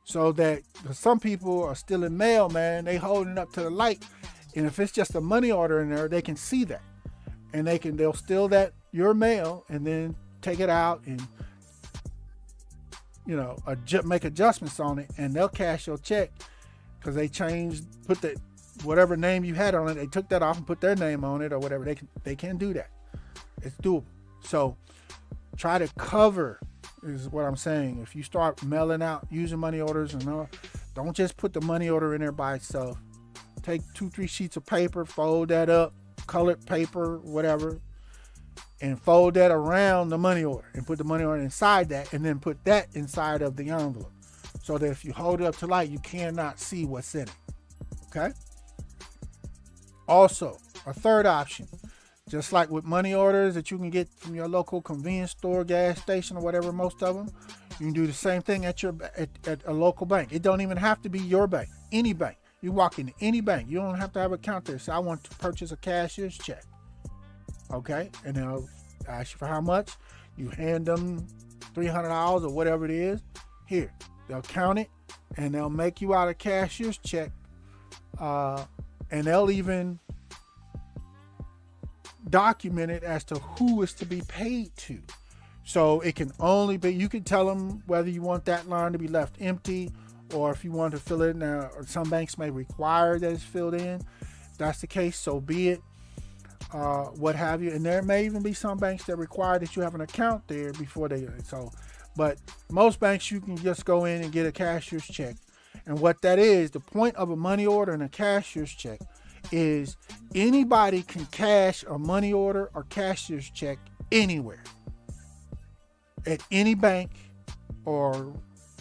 So that some people are still in mail, man, they holding it up to the light, and if it's just a money order in there, they can see that, and they'll steal your mail and then take it out and make adjustments on it, and they'll cash your check because they put whatever name you had on it, they took that off and put their name on it or whatever. They can do that. It's doable. So try to cover is what I'm saying. If you start mailing out using money orders, don't just put the money order in there by itself. Take 2-3 sheets of paper, fold that up, colored paper, whatever, and fold that around the money order and put the money order inside that, and then put that inside of the envelope so that if you hold it up to light, you cannot see what's in it. Okay? Also, a third option, just like with money orders that you can get from your local convenience store, gas station, or whatever, most of them, you can do the same thing at a local bank. It don't even have to be your bank, any bank. You walk into any bank, you don't have to have an account there. Say, I want to purchase a cashier's check. Okay, and they'll ask you for how much. You hand them $300 or whatever it is. Here, they'll count it, and they'll make you out a cashier's check, and they'll even document it as to who is to be paid to. So it can only be, you can tell them whether you want that line to be left empty, or if you want to fill it in there, or some banks may require that it's filled in. If that's the case, so be it. What have you. And there may even be some banks that require that you have an account there before but most banks, you can just go in and get a cashier's check. And what that is, the point of a money order and a cashier's check is anybody can cash a money order or cashier's check anywhere, at any bank or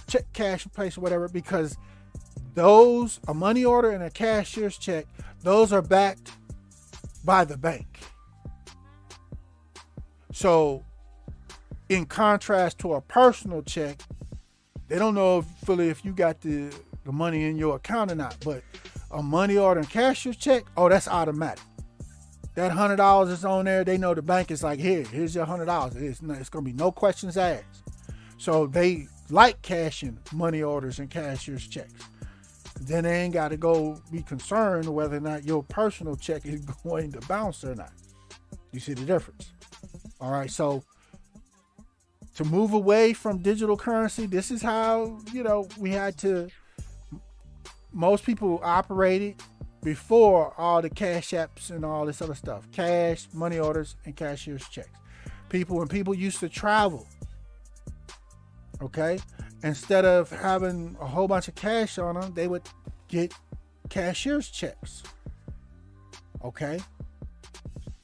check cash place or whatever, because a money order and a cashier's check, those are backed by the bank. So in contrast to a personal check, they don't know fully if you got the money in your account or not, but a money order and cashier's check, oh, that's automatic. That $100 is on there. They know the bank is like, here's your $100. It's going to be no questions asked. So they like cashing money orders and cashier's checks. Then they ain't got to go be concerned whether or not your personal check is going to bounce or not. You see the difference? All right, so to move away from digital currency, this is how, we had to, most people operated before all the cash apps and all this other stuff. Cash, money orders, and cashier's checks. When people used to travel, okay, instead of having a whole bunch of cash on them, they would get cashier's checks, okay?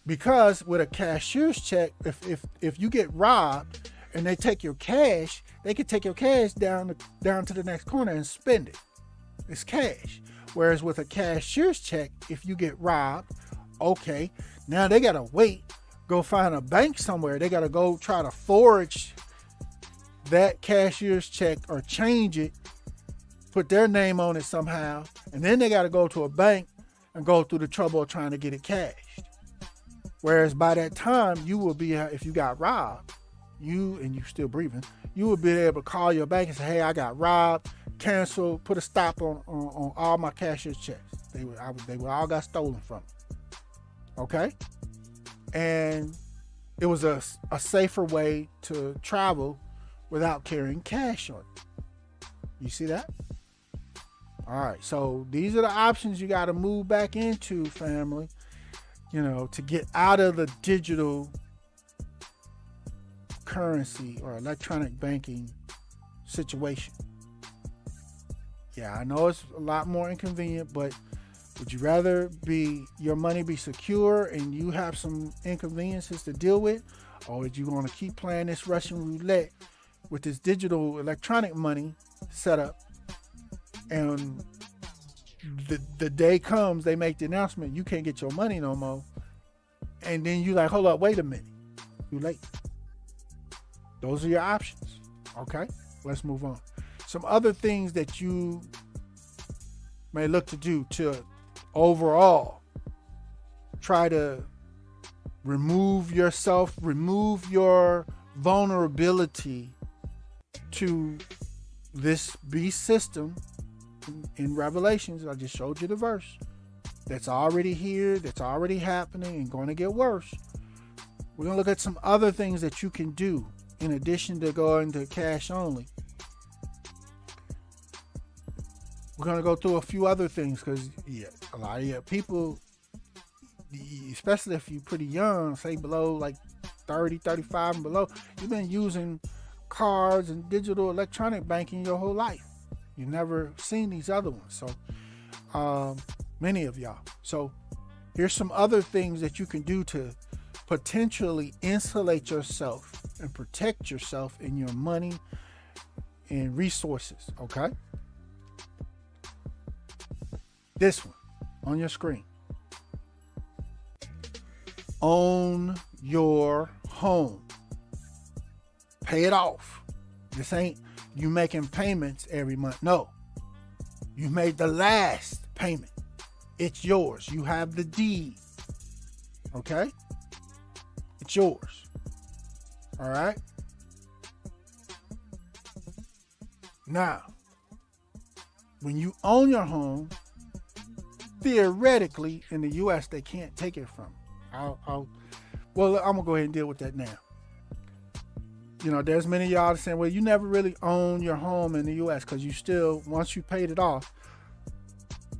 Because with a cashier's check, if you get robbed and they take your cash, they could take your cash down to the next corner and spend it. It's cash. Whereas with a cashier's check, if you get robbed, okay, now they gotta go find a bank somewhere. They gotta go try to forge that cashier's check or change it, put their name on it somehow, and then they gotta go to a bank and go through the trouble of trying to get it cashed. Whereas by that time, you will be, if you got robbed, and you're still breathing, you will be able to call your bank and say, hey, I got robbed, cancel, put a stop on all my cashier's checks. They were all got stolen from me. Okay? And it was a safer way to travel without carrying cash on it. You see that? All right, so these are the options you got to move back into, family, to get out of the digital currency or electronic banking situation. Yeah, I know it's a lot more inconvenient, but would you rather your money be secure and you have some inconveniences to deal with, or would you want to keep playing this Russian roulette with this digital electronic money set up, and the day comes, they make the announcement, you can't get your money no more, and then you like, hold up, wait a minute, too late. Those are your options. Okay, let's move on. Some other things that you may look to do to overall try to remove your vulnerability to this beast system in Revelations. I just showed you the verse that's already here, that's already happening and going to get worse. We're going to look at some other things that you can do in addition to going to cash only. We're going to go through a few other things because a lot of people, especially if you're pretty young, say below like 30, 35 and below, you've been using cards and digital electronic banking your whole life. You've never seen these other ones. So many of y'all. So here's some other things that you can do to potentially insulate yourself and protect yourself in your money and resources. Okay. This one on your screen. Own your home. Pay it off. This ain't you making payments every month. No. You made the last payment. It's yours. You have the deed. Okay? It's yours. All right? Now, when you own your home, theoretically, in the U.S., they can't take it from you. I'm going to go ahead and deal with that now. There's many of y'all saying, well, you never really own your home in the U.S. because you still, once you paid it off,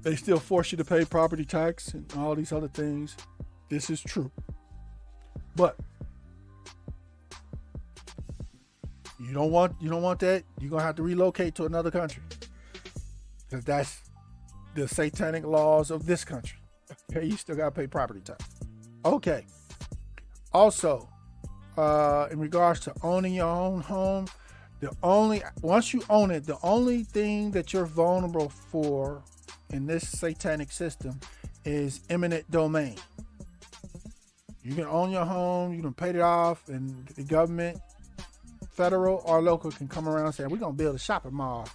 they still force you to pay property tax and all these other things. This is true. But you don't want that. You're going to have to relocate to another country because that's the satanic laws of this country. Okay, you still got to pay property tax. Okay. Also, in regards to owning your own home, once you own it, the only thing that you're vulnerable for in this satanic system is eminent domain. You can own your home, you can pay it off, and the government, federal or local, can come around and say, we're going to build a shopping mall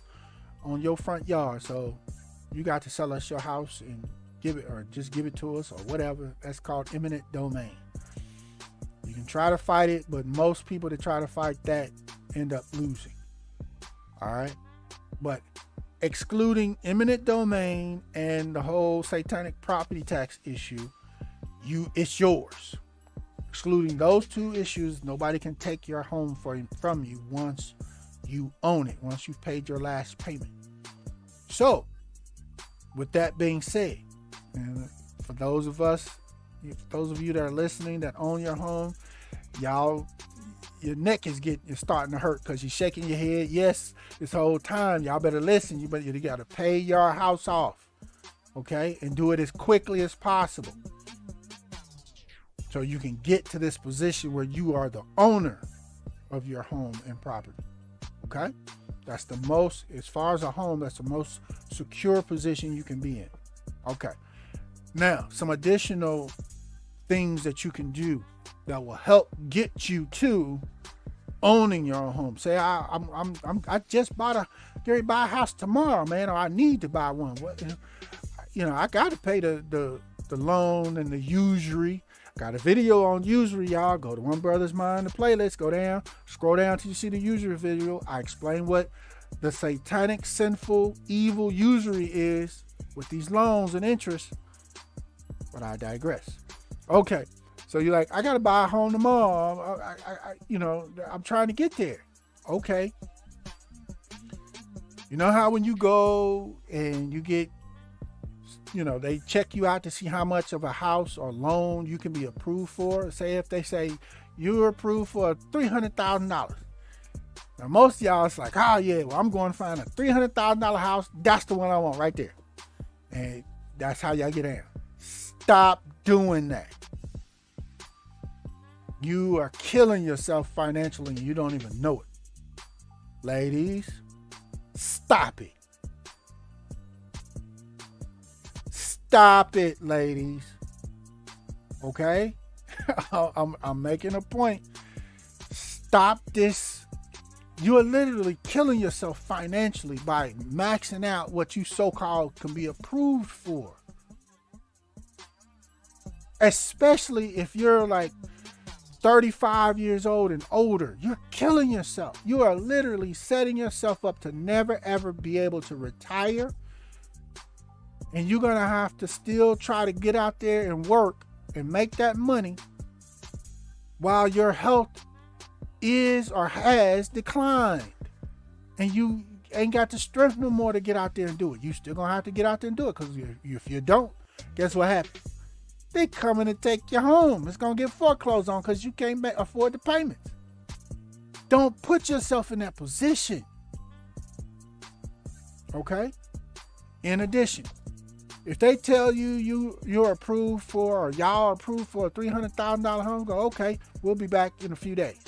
on your front yard. So you got to sell us your house and just give it to us or whatever. That's called eminent domain. You can try to fight it, but most people that try to fight that end up losing. All right? But excluding eminent domain and the whole satanic property tax issue, it's yours. Excluding those two issues, nobody can take your home from you once you own it, once you've paid your last payment. So, with that being said, and for those of you that are listening that own your home, y'all, your neck is starting to hurt because you're shaking your head. Yes, this whole time, y'all better listen. You got to pay your house off, okay, and do it as quickly as possible, so you can get to this position where you are the owner of your home and property. Okay? That's the most, as far as a home, that's the most secure position you can be in. Okay. Now, some additional things that you can do that will help get you to owning your own home. Say, I just buy a house tomorrow, man, or I need to buy one. What, I got to pay the loan and the usury. Got a video on usury, y'all. Go to One Brothas Mind, the playlist. Go down, scroll down till you see the usury video. I explain what the satanic, sinful, evil usury is with these loans and interest. But I digress. Okay, so you're like, I gotta buy a home tomorrow. I'm trying to get there. Okay. You know how when you go and you get, they check you out to see how much of a house or loan you can be approved for. Say if they say you're approved for $300,000. Now most of y'all, it's like, oh yeah, well I'm going to find a $300,000 house. That's the one I want right there. And that's how y'all get in. Stop doing that. You are killing yourself financially and you don't even know it. Ladies, stop it. Stop it, ladies. Okay? I'm making a point. Stop this. You are literally killing yourself financially by maxing out what you so-called can be approved for. Especially if you're like 35 years old and older. You're killing yourself. You are literally setting yourself up to never ever be able to retire. And you're going to have to still try to get out there and work and make that money while your health is or has declined. And you ain't got the strength no more to get out there and do it. You still going to have to get out there and do it, because if you don't, guess what happens? They coming to take you home. It's going to get foreclosed on because you can't afford the payments. Don't put yourself in that position. Okay? In addition, if they tell you're approved for, or y'all are approved for a $300,000 home, go, okay, we'll be back in a few days.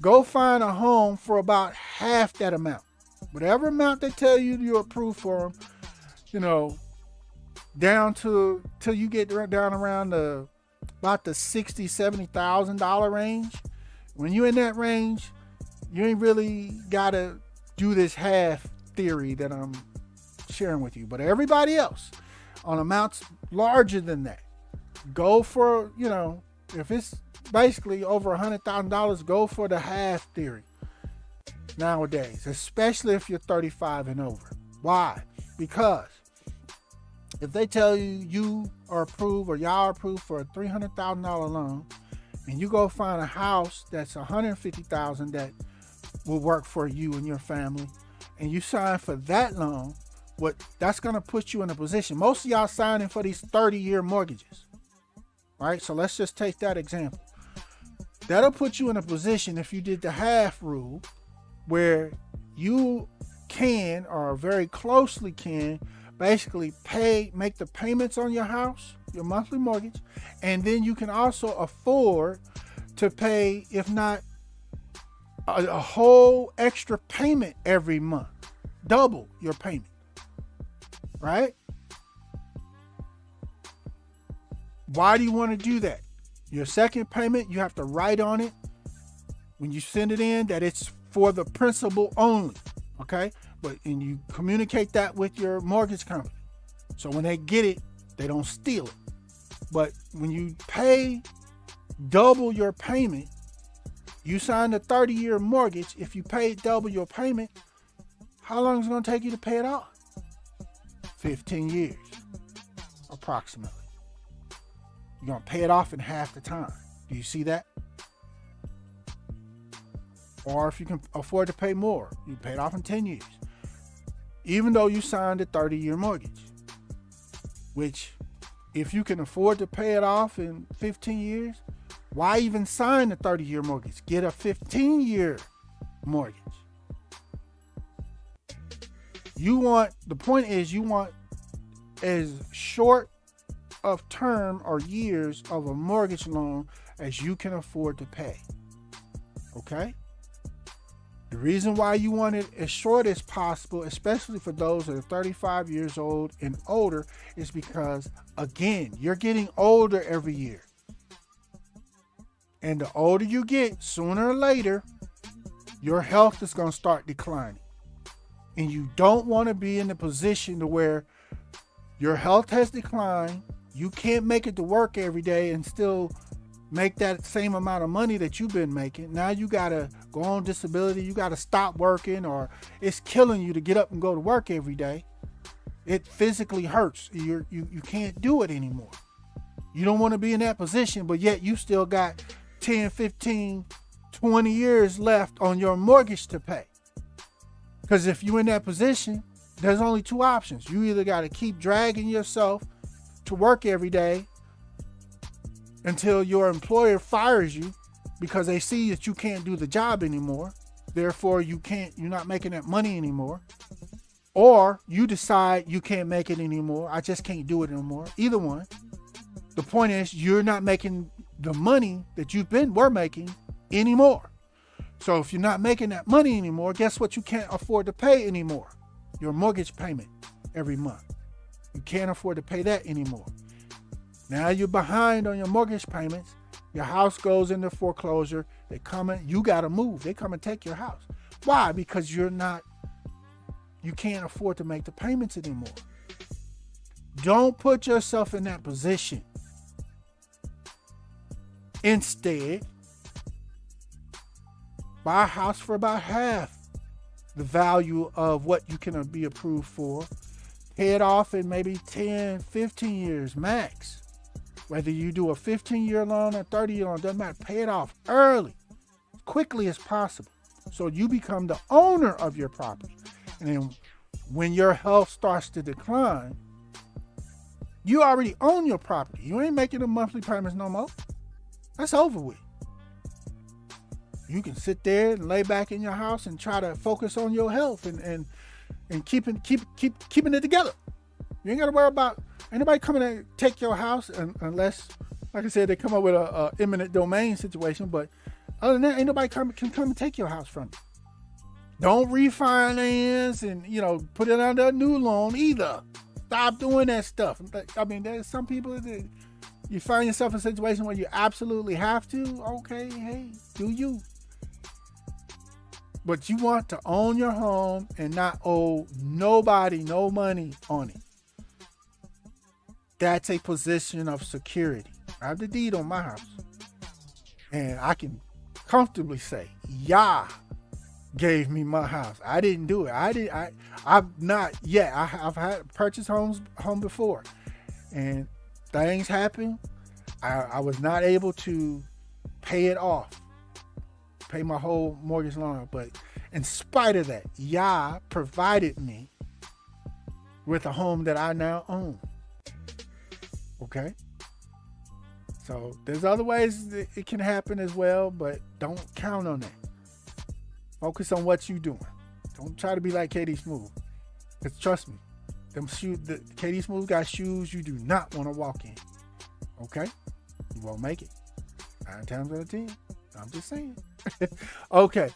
Go find a home for about half that amount. Whatever amount they tell you you're approved for, down till you get down around about the $60,000, $70,000 range. When you're in that range, you ain't really got to do this half theory that I'm sharing with you. But everybody else on amounts larger than that, go for, if it's basically over $100,000, go for the half theory nowadays, especially if you're 35 and over. Why? Because if they tell you are approved or y'all are approved for a $300,000 loan, and you go find a house that's $150,000 that will work for you and your family, and you sign for that loan, that's going to put you in a position. Most of y'all signing for these 30-year mortgages, right? So let's just take that example. That'll put you in a position, if you did the half rule, where you can, or very closely can, basically make the payments on your house, your monthly mortgage, and then you can also afford to pay, if not a whole extra payment every month, double your payment. Right? Why do you want to do that? Your second payment, you have to write on it when you send it in that it's for the principal only. Okay? And you communicate that with your mortgage company. So when they get it, They don't steal it. But when you pay double your payment, you signed a 30-year mortgage. If you paid double your payment, how long is it going to take you to pay it off? 15 years, approximately. You're going to pay it off in half the time. Do you see that? Or if you can afford to pay more, you pay it off in 10 years. Even though you signed a 30-year mortgage, which if you can afford to pay it off in 15 years, why even sign a 30-year mortgage? Get a 15-year mortgage. The point is you want as short of term or years of a mortgage loan as you can afford to pay. Okay? The reason why you want it as short as possible, especially for those that are 35 years old and older, is because, again, you're getting older every year. And the older you get, sooner or later, your health is going to start declining. And you don't want to be in a position to where your health has declined, you can't make it to work every day and still make that same amount of money that you've been making. Now you got to go on disability, you got to stop working, or it's killing you to get up and go to work every day. It physically hurts. You can't do it anymore. You don't want to be in that position, but yet you still got 10, 15, 20 years left on your mortgage to pay. Because if you're in that position, there's only two options. You either got to keep dragging yourself to work every day until your employer fires you because they see that you can't do the job anymore. Therefore, you're not making that money anymore. Or you decide you can't make it anymore. I just can't do it anymore. Either one. The point is you're not making the money that were making anymore. So if you're not making that money anymore, guess what you can't afford to pay anymore? Your mortgage payment every month. You can't afford to pay that anymore. Now you're behind on your mortgage payments. Your house goes into foreclosure. You got to move. They come and take your house. Why? Because you can't afford to make the payments anymore. Don't put yourself in that position. Instead, buy a house for about half the value of what you can be approved for. Pay it off in maybe 10, 15 years max. Whether you do a 15-year loan or 30-year loan, doesn't matter. Pay it off early, as quickly as possible, so you become the owner of your property. And then when your health starts to decline, you already own your property. You ain't making the monthly payments no more. That's over with. You can sit there and lay back in your house and try to focus on your health and keeping it together. You ain't got to worry about anybody coming to take your house unless, like I said, they come up with a eminent domain situation. But other than that, ain't nobody can come and take your house from you. Don't refinance and put it under a new loan either. Stop doing that stuff. I mean, there's some people that you find yourself in a situation where you absolutely have to. Okay, hey, do you? But you want to own your home and not owe nobody no money on it. That's a position of security. I have the deed on my house. And I can comfortably say, Yah gave me my house. I didn't do it. I've not yet. I've had purchased home before. And things happen. I was not able to pay it off. Pay my whole mortgage loan. But in spite of that, Yah provided me with a home that I now own. Okay? So there's other ways that it can happen as well, but don't count on that. Focus on what you're doing. Don't try to be like Katie Smooth. Because trust me, Katie Smooth got shoes you do not want to walk in. Okay? You won't make it. 9 times out of 10. I'm just saying. Okay.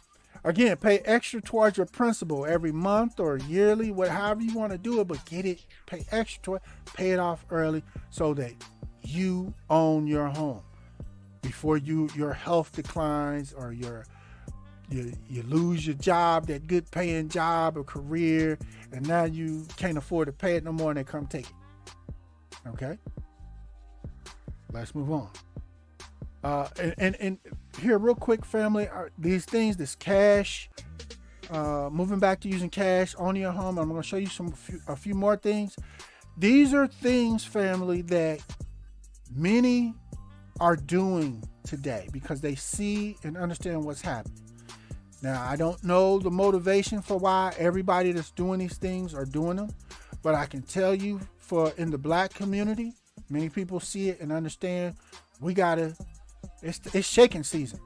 Again, pay extra towards your principal every month or yearly, however you want to do it, but get it, pay extra, pay it off early so that you own your home before your health declines or you lose your job, that good paying job or career, and now you can't afford to pay it no more and they come take it. Okay? Let's move on. And here, real quick, family, these things, this cash, moving back to using cash on your home. I'm going to show you a few more things. These are things, family, that many are doing today because they see and understand what's happening. Now, I don't know the motivation for why everybody that's doing these things are doing them, but I can tell you in the black community, many people see it and understand it's shaking season.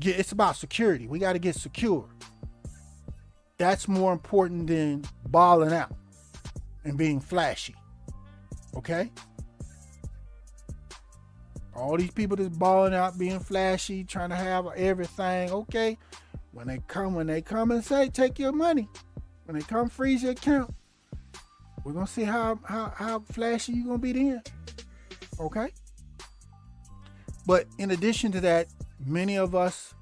It's about security. We got to get secure. That's more important than balling out and being flashy. Okay? All these people that's balling out, being flashy, trying to have everything, okay? When they come and say, take your money, when they come freeze your account, we're gonna see how flashy you're gonna be then. Okay? But in addition to that, many of us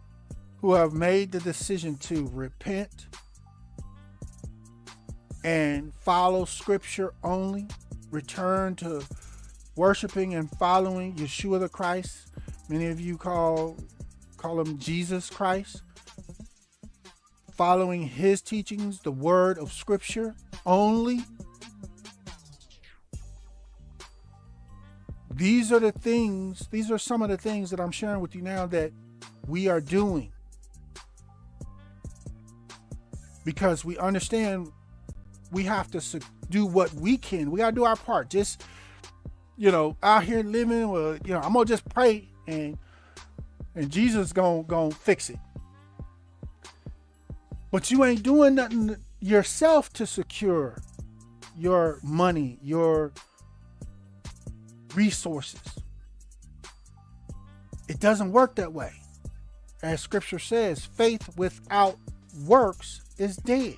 who have made the decision to repent and follow scripture only, return to worshiping and following Yeshua the Christ. Many of you call him Jesus Christ. Following his teachings, the word of scripture only. These are some of the things that I'm sharing with you now that we are doing. Because we understand we have to do what we can. We got to do our part. Just, out here living, well, I'm going to just pray and Jesus going to fix it. But you ain't doing nothing yourself to secure your money, your resources. It doesn't work that way. As scripture says, faith without works is dead.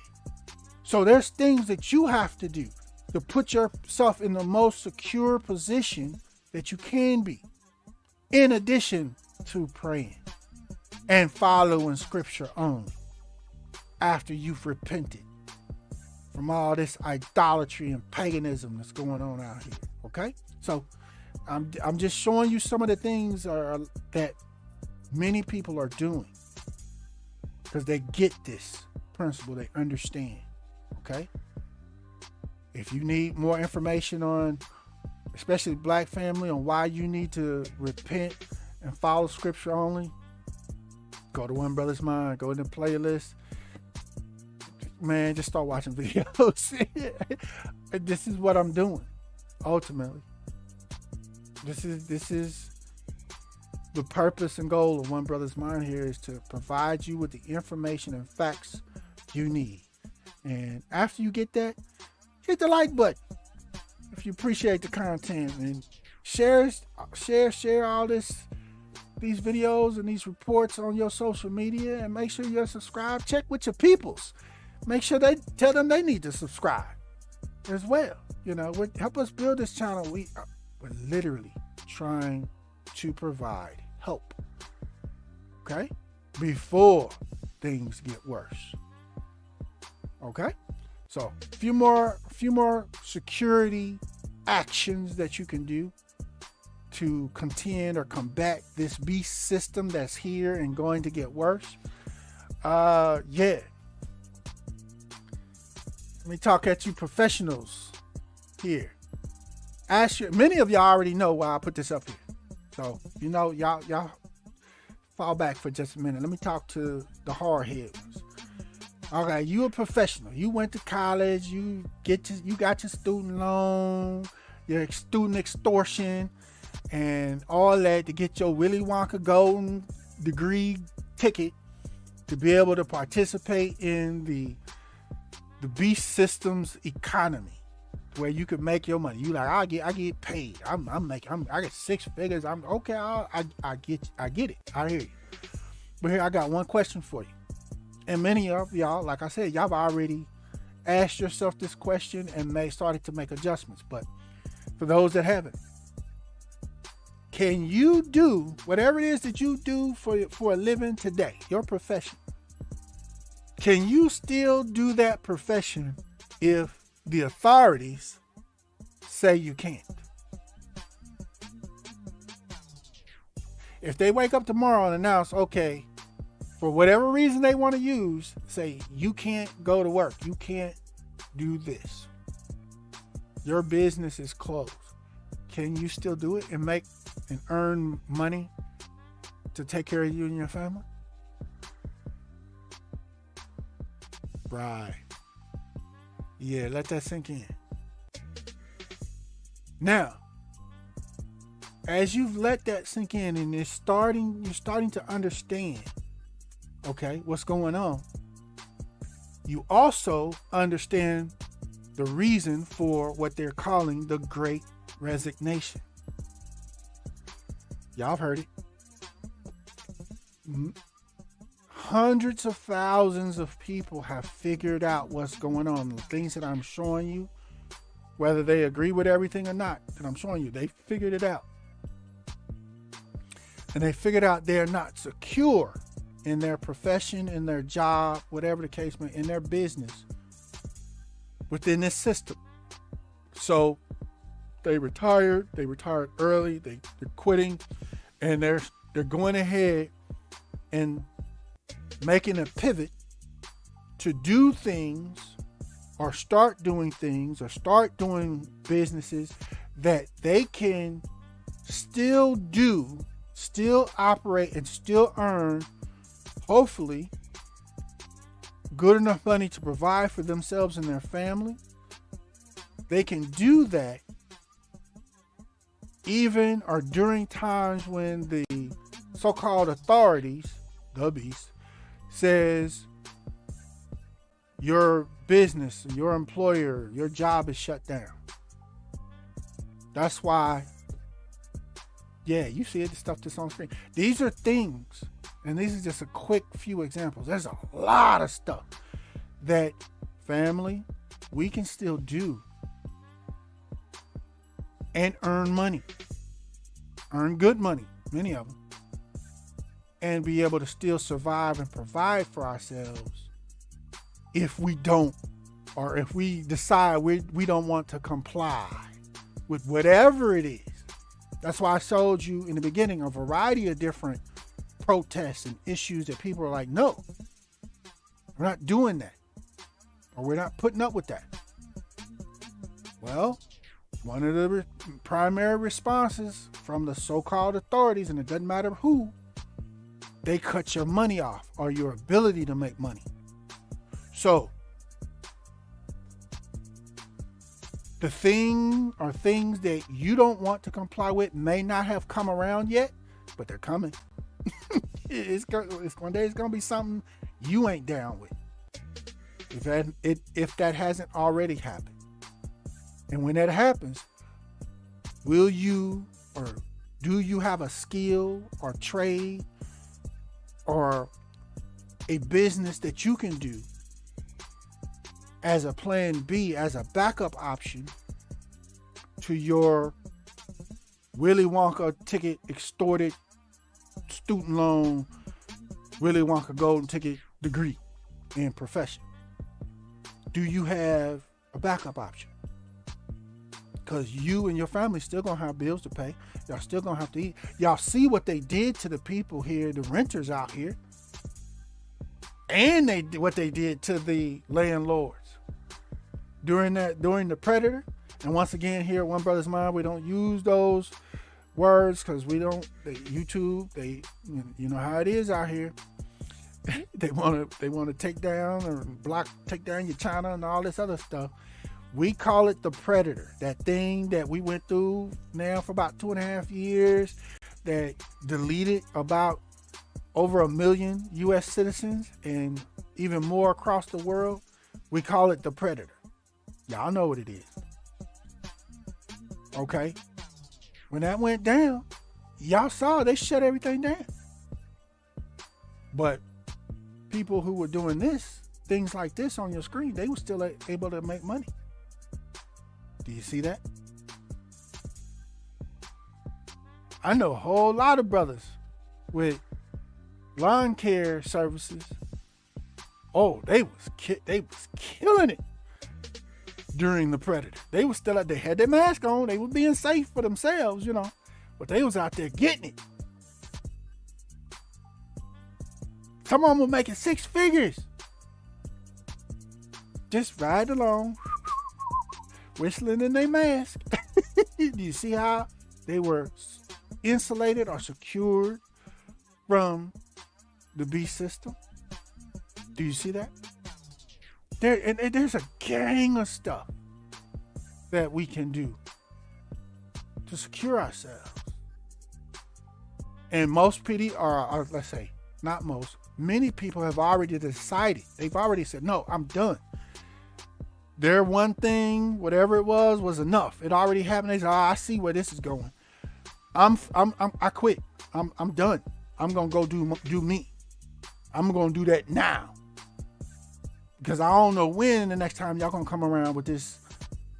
So there's things that you have to do to put yourself in the most secure position that you can be, in addition to praying and following scripture only after you've repented from all this idolatry and paganism that's going on out here. Okay? So I'm just showing you some of the things that many people are doing because they get this principle, they understand. Okay? If you need more information on, especially black family, on why you need to repent and follow scripture only, go to One Brothas Mind, go in the playlist. Man, just start watching videos. This is what I'm doing. Ultimately, this is the purpose and goal of One Brothas Mind here, is to provide you with the information and facts you need. And after you get that, hit the like button if you appreciate the content, and share all these videos and these reports on your social media, and make sure you're subscribed. Check with your peoples. Make sure they tell them they need to subscribe as well. Help us build this channel. We're literally trying to provide help. Okay? Before things get worse. Okay? So a few more security actions that you can do to contend or combat this beast system that's here and going to get worse. Let me talk at you professionals here. Many of y'all already know why I put this up here. So, y'all fall back for just a minute. Let me talk to the hard head ones. Okay, you a professional. You went to college. You got your student loan, your student extortion, and all that to get your Willy Wonka golden degree ticket to be able to participate in the beast system's economy, where you could make your money. You like, I get paid. I get six figures. I'm okay. I get it. I hear you. But here I got one question for you. And many of y'all, like I said, y'all have already asked yourself this question and started to make adjustments. But for those that haven't, can you do whatever it is that you do for a living today, your profession? Can you still do that profession if the authorities say you can't. If they wake up tomorrow and announce, okay, for whatever reason they want to use, say you can't go to work, you can't do this, your business is closed, can you still do it and make and earn money to take care of you and your family? Right. Yeah, let that sink in. Now, as you've let that sink in and you're starting to understand, okay, what's going on, you also understand the reason for what they're calling the Great Resignation. Y'all have heard it. Hundreds of thousands of people have figured out what's going on. The things that I'm showing you, whether they agree with everything or not, that I'm showing you, they figured it out. And they figured out they're not secure in their profession, in their job, whatever the case may be, in their business, within this system. So they retired early, they're quitting, and they're going ahead and making a pivot to do things or start doing things or start doing businesses that they can still do, still operate, and still earn, hopefully, good enough money to provide for themselves and their family. They can do that even or during times when the so-called authorities, the beast, says your business, your employer, your job is shut down. That's why, yeah, you see it, the stuff that's on screen. These are things, and these are just a quick few examples. There's a lot of stuff that, family, we can still do and earn money, earn good money, many of them, and be able to still survive and provide for ourselves if we don't, or if we decide we don't want to comply with whatever it is. That's why I showed you in the beginning a variety of different protests and issues that people are like, no, we're not doing that, or we're not putting up with that. Well, one of the primary responses from the so-called authorities, and it doesn't matter who, they cut your money off or your ability to make money. So the thing or things that you don't want to comply with may not have come around yet, but they're coming. It's one day it's gonna be something you ain't down with, if that hasn't already happened. And when that happens, will you or do you have a skill or trade or a business that you can do as a plan B, as a backup option to your Willy Wonka ticket extorted student loan, Willy Wonka golden ticket degree and profession? Do you have a backup option? Because you and your family still gonna have bills to pay. Y'all still gonna have to eat. Y'all see what they did to the people here, the renters out here, and what they did to the landlords during the Predator. And once again, here at One Brothas Mind, we don't use those words because we don't. YouTube, you know how it is out here. They want to take down or take down your channel and all this other stuff. We call it the Predator, that thing that we went through now for about 2.5 years that deleted about over 1 million U.S. citizens and even more across the world. We call it the Predator. Y'all know what it is. Okay? When that went down, y'all saw they shut everything down. But people who were doing things like this on your screen, they were still able to make money. Do you see that? I know a whole lot of brothers with lawn care services. Oh, they was killing it during the predator. They were still out there, had their mask on, they were being safe for themselves, you know, but they was out there getting it. Some of them were making 6 figures. Just ride along, whistling in their mask. Do you see how they were insulated or secured from the beast system? Do you see that? There's a gang of stuff that we can do to secure ourselves. And most people or let's say, not most, many people have already decided. They've already said, no, I'm done. Their one thing, whatever it was enough. It already happened. They said, I see where this is going. I quit. I'm done. I'm gonna go do me. I'm gonna do that now. Because I don't know when the next time y'all gonna come around with this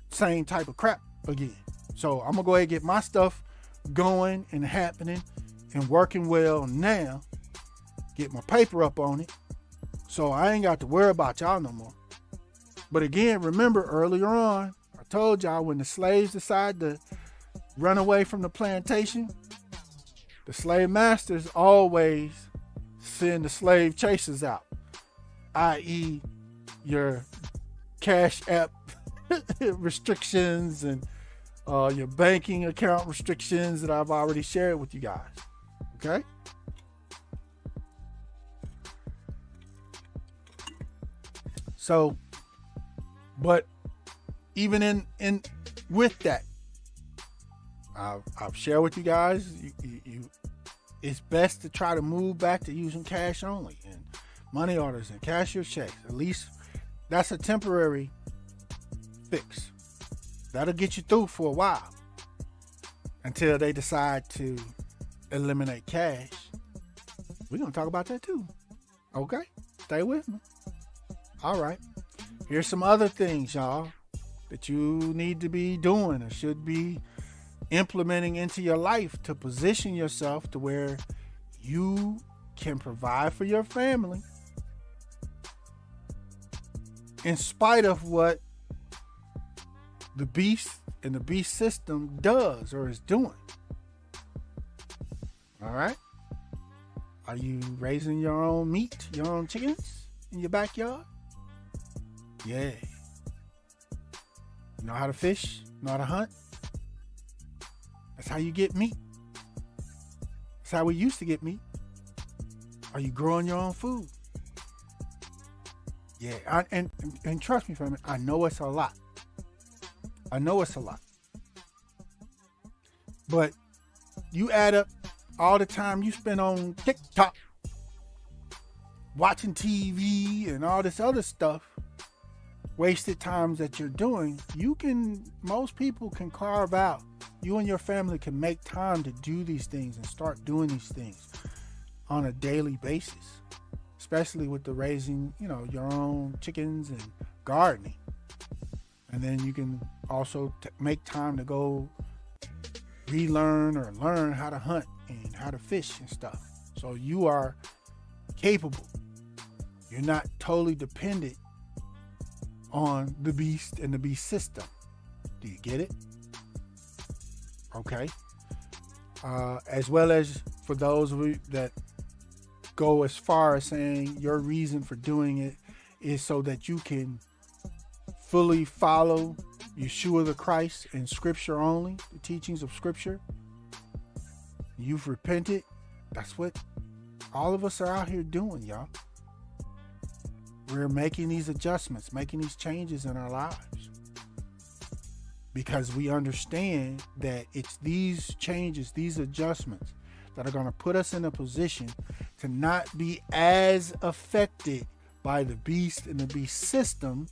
same type of crap again. So I'm gonna go ahead and get my stuff going and happening and working well now. Get my paper up on it. So I ain't got to worry about y'all no more. But again, remember earlier on, I told y'all when the slaves decide to run away from the plantation, the slave masters always send the slave chasers out, i.e. your cash app restrictions and your banking account restrictions that I've already shared with you guys. Okay? So, but even in with that, I've shared with you guys, it's best to try to move back to using cash only and money orders and cashier checks. At least that's a temporary fix. That'll get you through for a while until they decide to eliminate cash. We're going to talk about that too. Okay? Stay with me. All right. Here's some other things, y'all, that you need to be doing or should be implementing into your life to position yourself to where you can provide for your family in spite of what the beast and the beast system does or is doing. All right? Are you raising your own meat, your own chickens in your backyard? Yeah. You know how to fish? Know how to hunt? That's how you get meat. That's how we used to get meat. Are you growing your own food? Yeah, and trust me, family, I know it's a lot. I know it's a lot. But you add up all the time you spend on TikTok, watching TV and all this other stuff, wasted times that you're doing, most people can carve out, you and your family can make time to do these things and start doing these things on a daily basis, especially with the raising, your own chickens and gardening. And then you can also make time to go relearn or learn how to hunt and how to fish and stuff. So you are capable. You're not totally dependent on the beast and the beast system. Do you get it? Okay. As well as for those of you that go as far as saying your reason for doing it is so that you can fully follow Yeshua the Christ and Scripture only, the teachings of Scripture. You've repented. That's what all of us are out here doing, y'all. We're making these adjustments, making these changes in our lives because we understand that it's these changes, these adjustments that are going to put us in a position to not be as affected by the beast and the beast system.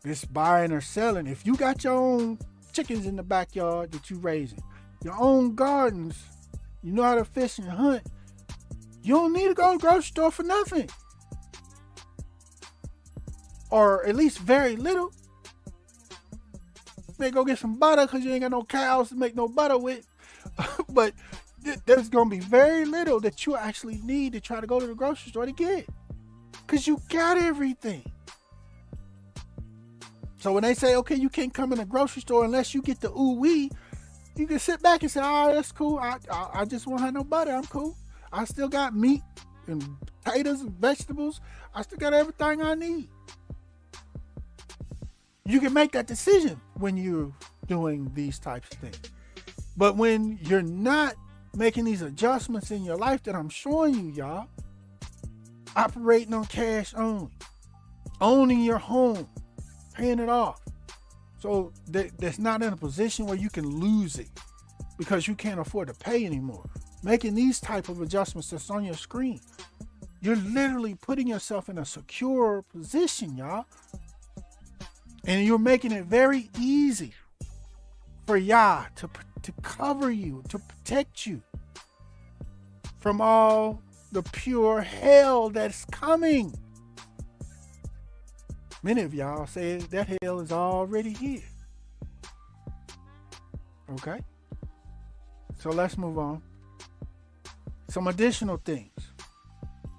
This buying or selling. If you got your own chickens in the backyard that you raising, your own gardens, you know how to fish and hunt, you don't need to go to the grocery store for nothing. Or at least very little. May go get some butter because you ain't got no cows to make no butter with. But there's going to be very little that you actually need to try to go to the grocery store to get. Because you got everything. So when they say, okay, you can't come in a grocery store unless you get the ooh-wee, you can sit back and say, oh, that's cool. I just won't have no butter. I'm cool. I still got meat and potatoes and vegetables. I still got everything I need. You can make that decision when you're doing these types of things. But when you're not making these adjustments in your life that I'm showing you, y'all, operating on cash only, owning your home, paying it off. So that's not in a position where you can lose it because you can't afford to pay anymore. Making these type of adjustments that's on your screen, you're literally putting yourself in a secure position, y'all. And you're making it very easy for Yah to cover you, to protect you from all the pure hell that's coming. Many of y'all say that hell is already here. Okay? So let's move on. Some additional things.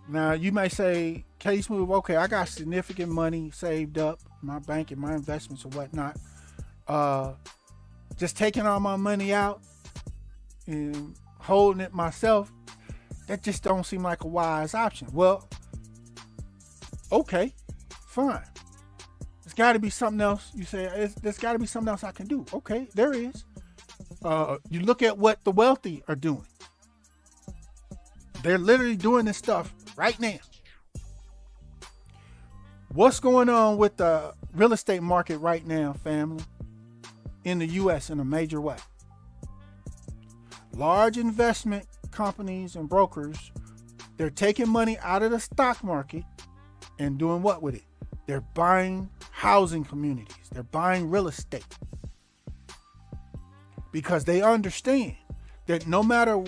Now, you may say, Case Move, okay, I got significant money saved up in my bank and my investments or whatnot. Just taking all my money out and holding it myself, that just don't seem like a wise option. Well, okay, fine. There's got to be something else. You say, there's got to be something else I can do. Okay, there is. You look at what the wealthy are doing. They're literally doing this stuff right now. What's going on with the real estate market right now, family, in the U.S. in a major way? Large investment companies and brokers, they're taking money out of the stock market and doing what with it? They're buying housing communities. They're buying real estate. Because they understand that no matter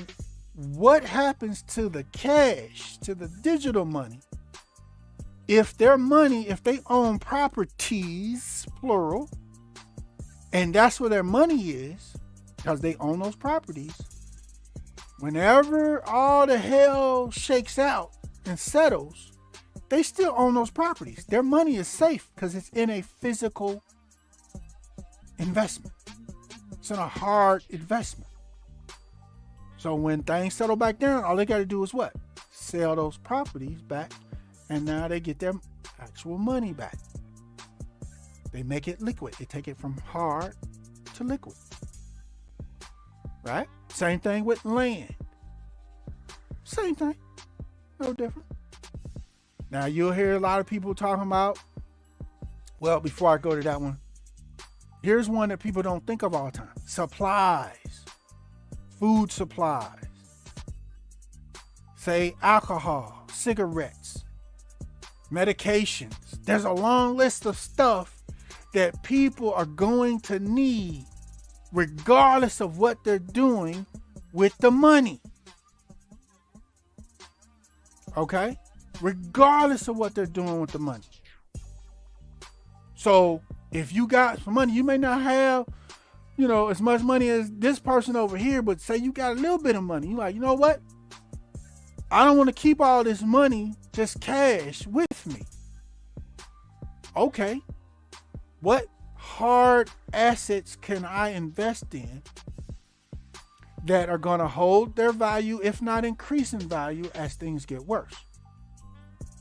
what happens to the cash, to the digital money, if their money, if they own properties, plural, and that's where their money is, because they own those properties, whenever all the hell shakes out and settles, they still own those properties. Their money is safe because it's in a physical investment. It's in a hard investment. So when things settle back down, all they got to do is what? Sell those properties back, and now they get their actual money back. They make it liquid. They take it from hard to liquid. Right? Same thing with land. Same thing. No different. Now you'll hear a lot of people talking about, well, before I go to that one, here's one that people don't think of all the time. Supplies. Food supplies. Say alcohol, cigarettes, medications. There's a long list of stuff that people are going to need regardless of what they're doing with the money. Okay? Regardless of what they're doing with the money. So if you got some money, you may not have, as much money as this person over here, but say you got a little bit of money. You're like, you know what? I don't want to keep all this money just cash with me. Okay. What hard assets can I invest in that are going to hold their value, if not increase in value as things get worse?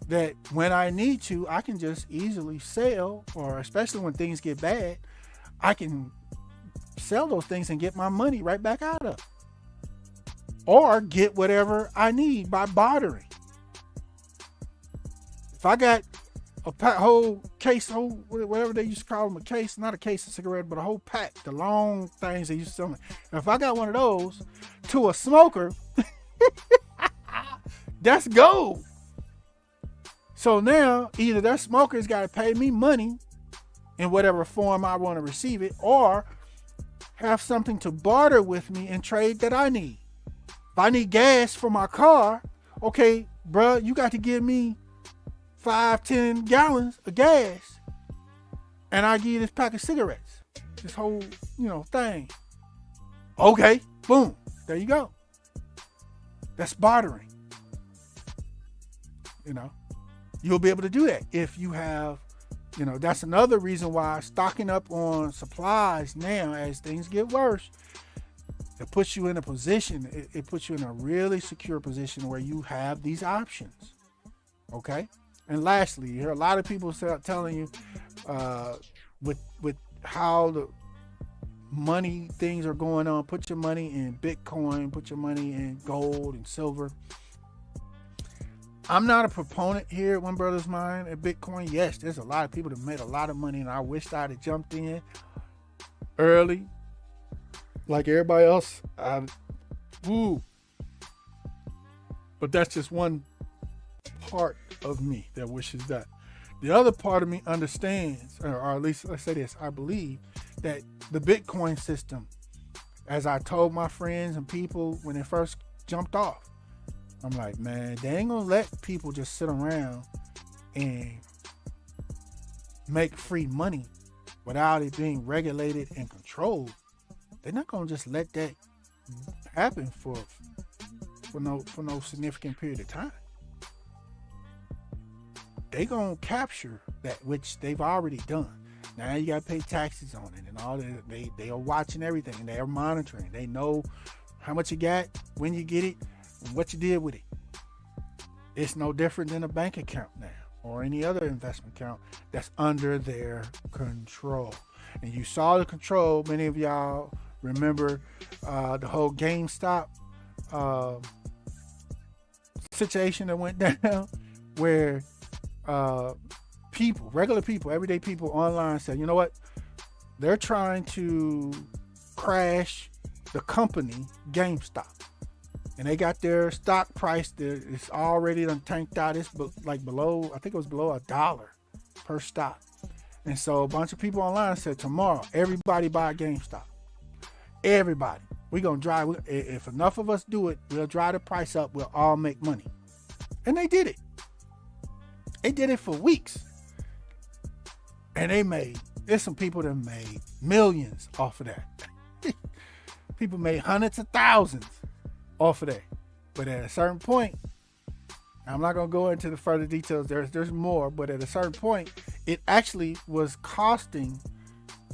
That when I need to, I can just easily sell, or especially when things get bad, I can sell those things and get my money right back out of. Or get whatever I need by bartering. If I got a whole case, whatever they used to call them, a case, not a case of cigarette, but a whole pack, the long things they used to sell me. If I got one of those to a smoker, that's gold. So now either that smoker's got to pay me money in whatever form I want to receive it, or have something to barter with me and trade that I need. If I need gas for my car, okay, bruh, you got to give me 5-10 gallons of gas, and I give you this pack of cigarettes, this whole, thing. Okay, boom, there you go. That's bartering. You'll be able to do that if you have You know, that's another reason why stocking up on supplies now, as things get worse, it puts you in a position, it puts you in a really secure position where you have these options. Okay? And lastly, you hear a lot of people telling you with how the money things are going on, put your money in Bitcoin, put your money in gold and silver. I'm not a proponent here at One Brothas Mind at Bitcoin. Yes, there's a lot of people that made a lot of money, and I wish I'd have jumped in early like everybody else. But that's just one part of me that wishes that. The other part of me understands, or at least let's say this, I believe that the Bitcoin system, as I told my friends and people when it first jumped off, I'm like, man, they ain't gonna let people just sit around and make free money without it being regulated and controlled. They're not gonna just let that happen for no significant period of time. They gonna capture that, which they've already done. Now you gotta pay taxes on it and all that. They are watching everything. They are monitoring. They know how much you got, when you get it, and what you did with it. It's no different than a bank account now or any other investment account that's under their control. And you saw the control. Many of y'all remember the whole GameStop situation that went down where regular people, everyday people online said, you know what? They're trying to crash the company GameStop. And they got their stock price there. It's already done tanked out. It's like below, I think it was below $1 per stock. And so a bunch of people online said, tomorrow, everybody buy GameStop. Everybody. We're going to drive. If enough of us do it, we'll drive the price up. We'll all make money. And they did it. They did it for weeks. And there's some people that made millions off of that. People made hundreds of thousands off of that. But at a certain point, I'm not going to go into the further details. There's more, but at a certain point, it actually was costing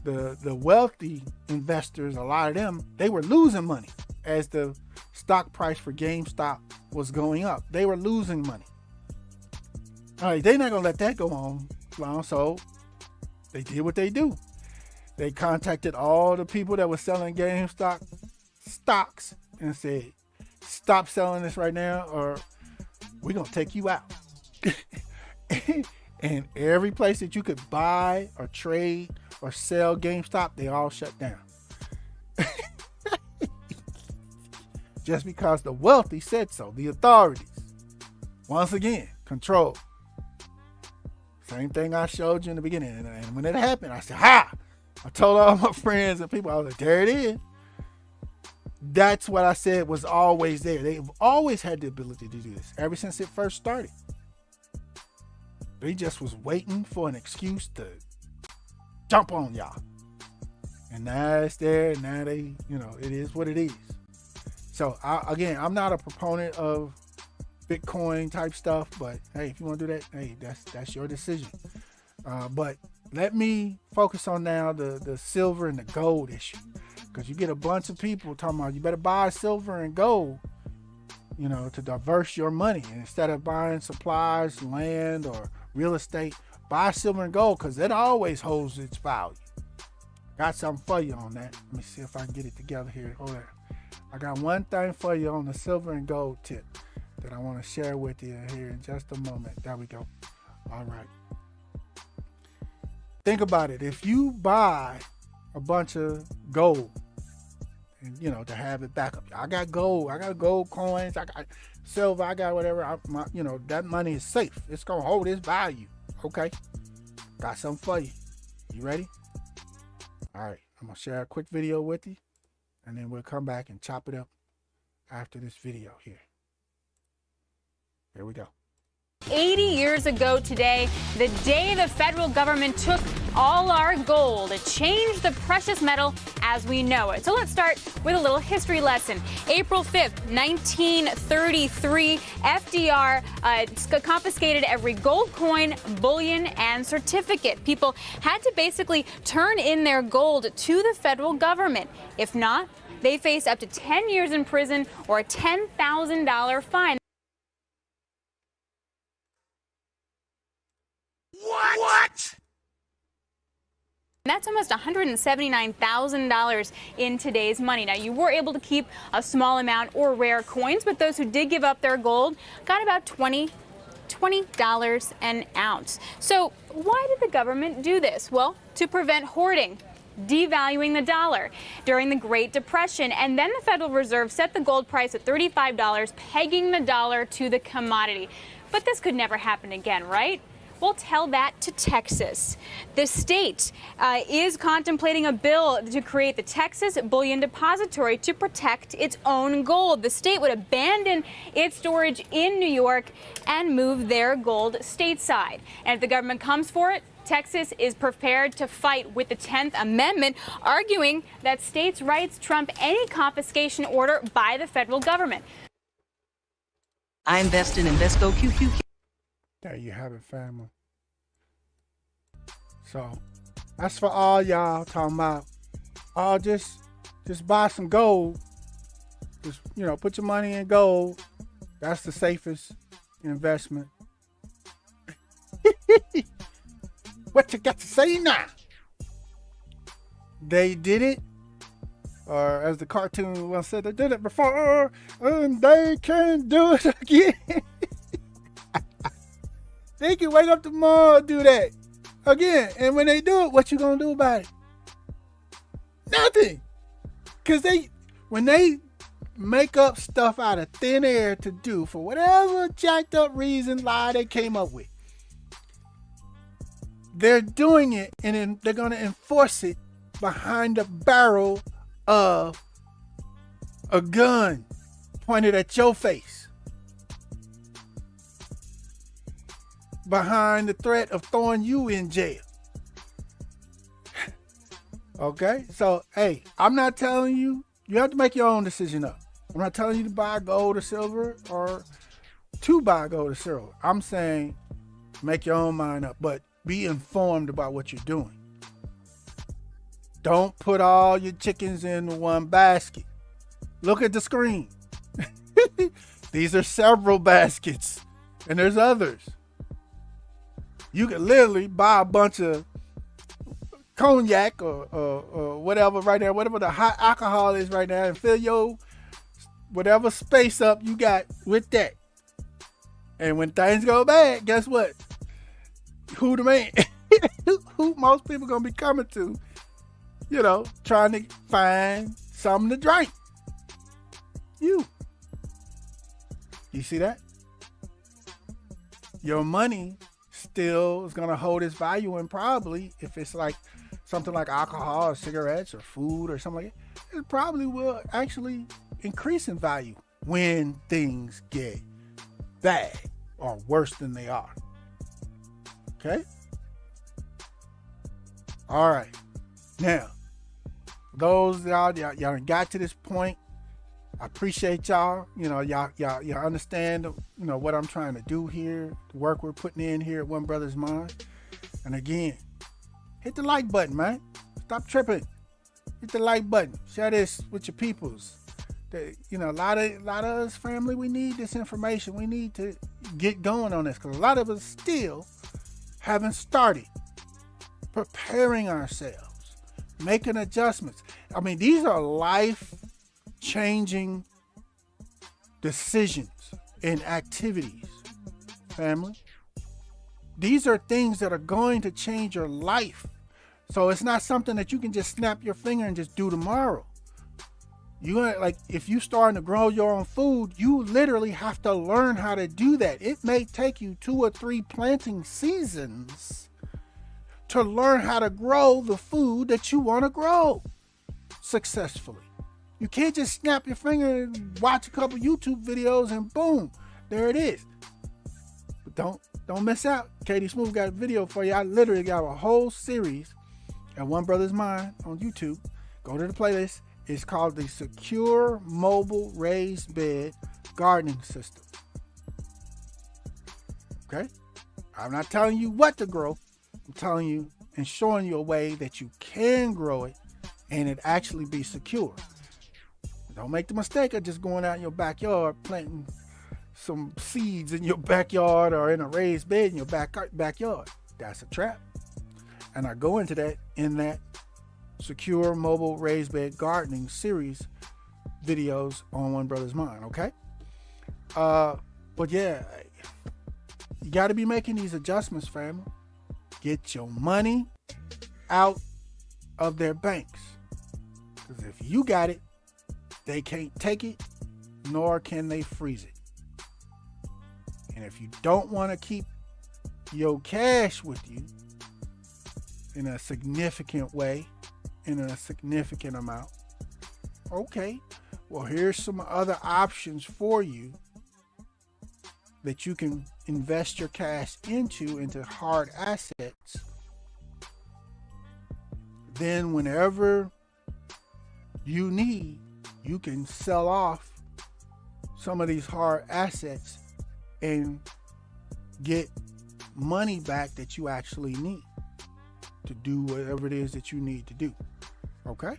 the wealthy investors, a lot of them, they were losing money as the stock price for GameStop was going up. They were losing money. All right, they're not going to let that go on long, so they did what they do. They contacted all the people that were selling GameStop stocks and said, stop selling this right now or we're going to take you out. And every place that you could buy or trade or sell GameStop, they all shut down. Just because the wealthy said so, the authorities. Once again, control. Same thing I showed you in the beginning. And when it happened, I said, ha! I told all my friends and people, I was like, there it is. That's what I said was always there. They've always had the ability to do this ever since it first started. They just was waiting for an excuse to jump on y'all. And now it's there. Now they, it is what it is. So I'm not a proponent of Bitcoin type stuff, but hey, if you want to do that, hey, that's your decision. But let me focus on now the silver and the gold issue. Because you get a bunch of people talking about you better buy silver and gold, to diverse your money. And instead of buying supplies, land, or real estate, buy silver and gold because it always holds its value. Got something for you on that. Let me see if I can get it together here. Hold on. I got one thing for you on the silver and gold tip that I want to share with you here in just a moment. There we go. All right. Think about it. If you buy a bunch of gold and to have it back up, I got gold coins, I got silver, I got whatever, that money is safe. It's gonna hold its value. Okay, got something for you. You ready? All right, I'm gonna share a quick video with you and then we'll come back and chop it up after this video here. Here we go. 80 years ago today, the day the federal government took all our gold. It changed the precious metal as we know it. So let's start with a little history lesson. April 5th, 1933, FDR confiscated every gold coin, bullion, and certificate. People had to basically turn in their gold to the federal government. If not, they face up to 10 years in prison or a $10,000 fine. What? That's almost $179,000 in today's money. Now, you were able to keep a small amount or rare coins, but those who did give up their gold got about $20 an ounce. So why did the government do this? Well, to prevent hoarding, devaluing the dollar during the Great Depression. And then the Federal Reserve set the gold price at $35, pegging the dollar to the commodity. But this could never happen again, right? Well, tell that to Texas. The state is contemplating a bill to create the Texas Bullion Depository to protect its own gold. The state would abandon its storage in New York and move their gold stateside. And if the government comes for it, Texas is prepared to fight with the 10th Amendment, arguing that states' rights trump any confiscation order by the federal government. I invest in Invesco QQQ. There you have it, family. So that's for all y'all talking about, oh, just buy some gold. Just, put your money in gold. That's the safest investment. What you got to say now? They did it, or as the cartoon once said, they did it before, and they can do it again. They can wake up tomorrow and do that again. And when they do it, what you gonna do about it? Nothing. Because when they make up stuff out of thin air to do for whatever jacked up reason, lie they came up with, they're doing it, and then they're gonna enforce it behind the barrel of a gun pointed at your face. Behind the threat of throwing you in jail. Okay? So, hey, I'm not telling you, you have to make your own decision up. I'm not telling you to buy gold or silver or to buy gold or silver. I'm saying make your own mind up, but be informed about what you're doing. Don't put all your chickens in one basket. Look at the screen. These are several baskets, and there's others. You can literally buy a bunch of cognac or whatever right now, whatever the hot alcohol is right now, and fill your whatever space up you got with that. And when things go bad, guess what? Who the man? Who most people gonna be coming to? Trying to find something to drink. You see that? Your money still is going to hold its value, and probably if it's like something like alcohol or cigarettes or food or something like that, it probably will actually increase in value when things get bad or worse than they are. Okay? All right. Now, those y'all got to this point, I appreciate y'all. Y'all understand, what I'm trying to do here, the work we're putting in here at One Brothas Mind. And again, hit the like button, man. Stop tripping. Hit the like button. Share this with your peoples. A lot of us family, we need this information. We need to get going on this because a lot of us still haven't started preparing ourselves, making adjustments. I mean, these are life-changing decisions and activities, family. These are things that are going to change your life. So it's not something that you can just snap your finger and just do tomorrow. If you starting to grow your own food, you literally have to learn how to do that. It may take you 2 or 3 planting seasons to learn how to grow the food that you want to grow successfully. You can't just snap your finger and watch a couple YouTube videos and boom, there it is. But Don't miss out. Katie Smooth got a video for you. I literally got a whole series at One Brothas Mind on YouTube. Go to the playlist. It's called the Secure Mobile Raised Bed Gardening System. Okay? I'm not telling you what to grow. I'm telling you and showing you a way that you can grow it and it actually be secure. Don't make the mistake of just going out in your backyard planting some seeds in your backyard or in a raised bed in your backyard. That's a trap. And I go into that in that Secure Mobile Raised Bed Gardening series videos on One Brothas Mind, okay? But yeah, you got to be making these adjustments, family. Get your money out of their banks. Because if you got it, they can't take it, nor can they freeze it. And if you don't want to keep your cash with you in a significant way, in a significant amount, okay, well, here's some other options for you that you can invest your cash into hard assets. Then whenever you need, you can sell off some of these hard assets and get money back that you actually need to do whatever it is that you need to do. Okay?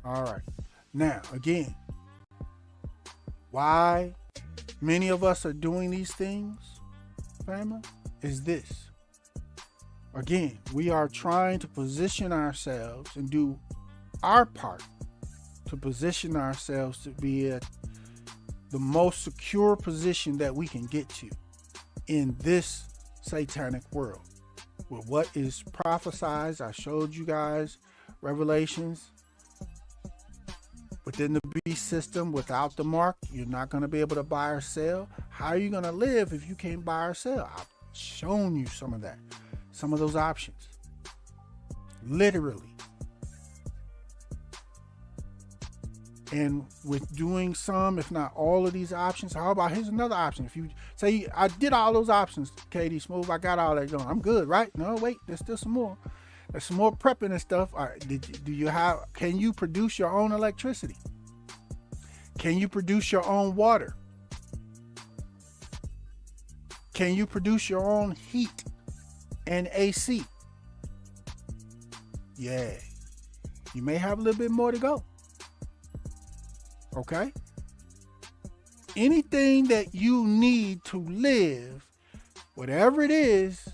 All right. Now, again, why many of us are doing these things, family, is this. Again, we are trying to position ourselves and do our part to position ourselves to be at the most secure position that we can get to in this satanic world. With what is prophesied, I showed you guys Revelations. Within the beast system, without the mark, you're not going to be able to buy or sell. How are you going to live if you can't buy or sell? I've shown you some of that, some of those options. Literally. And with doing some, if not all of these options, how about here's another option. If you say, I did all those options, Katie Smooth, I got all that going, I'm good, right? No, wait, there's still some more. There's some more prepping and stuff. All right, can you produce your own electricity? Can you produce your own water? Can you produce your own heat and AC? Yeah. You may have a little bit more to go. Okay? Anything that you need to live, whatever it is,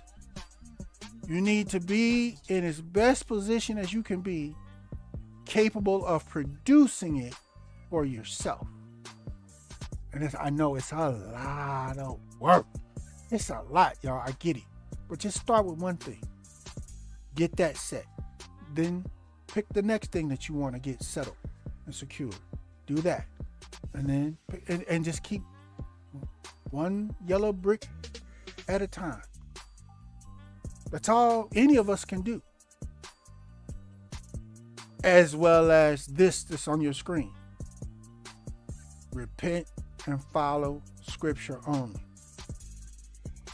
you need to be in as best position as you can be, capable of producing it for yourself. And I know it's a lot of work. It's a lot, y'all. I get it. But just start with one thing. Get that set. Then pick the next thing that you want to get settled and secured. Do that. And then and just keep one yellow brick at a time. That's all any of us can do. As well as this that's on your screen. Repent and follow scripture only.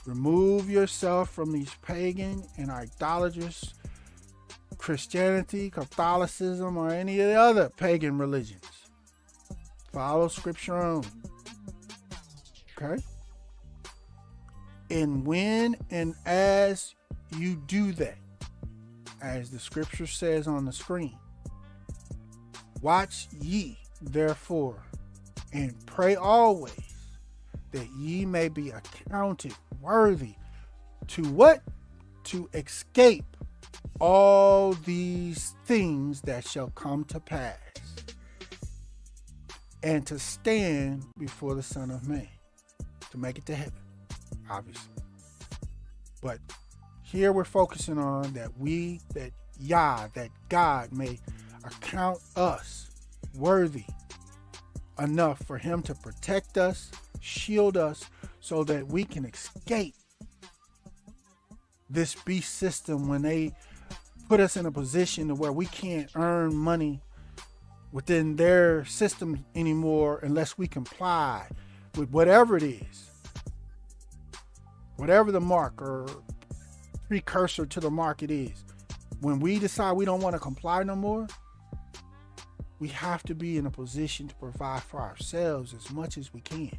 Remove yourself from these pagan and idolatrous Christianity, Catholicism, or any of the other pagan religions. Follow scripture only. Okay? And when and as you do that, as the scripture says on the screen, watch ye therefore and pray always that ye may be accounted worthy to what? To escape all these things that shall come to pass, and to stand before the Son of Man, to make it to heaven, obviously. But here we're focusing on that that God may account us worthy enough for him to protect us, shield us, so that we can escape this beast system when they put us in a position to where we can't earn money within their system anymore unless we comply with whatever it is. whatever the mark or precursor to the mark it is, when we decide we don't want to comply no more, we have to be in a position to provide for ourselves as much as we can.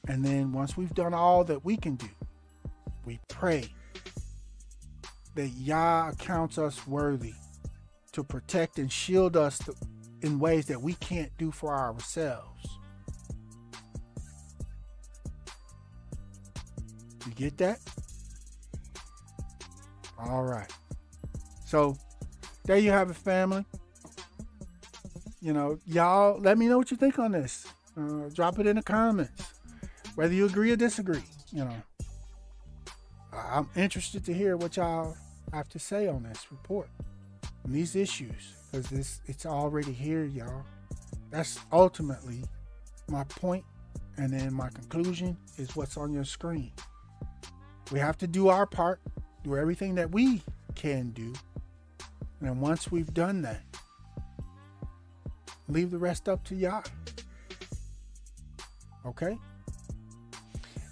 And then once we've done all that we can do, we pray that Yah counts us worthy to protect and shield us in ways that we can't do for ourselves. You get that? All right. So there you have it, family. You know, y'all let me know what you think on this. Drop it in the comments, whether you agree or disagree. You know, I'm interested to hear what y'all have to say on this report, on these issues, because it's already here, y'all. That's ultimately my point, and then my conclusion is what's on your screen. We have to do our part, do everything that we can do, and once we've done that, leave the rest up to Yah. Okay?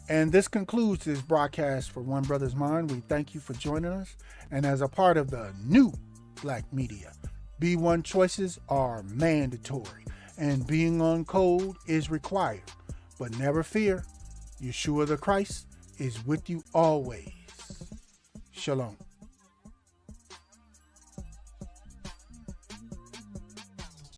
And this concludes this broadcast for One Brothas Mind. We thank you for joining us. And as a part of the new Black media, B1 choices are mandatory and being on code is required. But never fear, Yeshua the Christ is with you always. Shalom.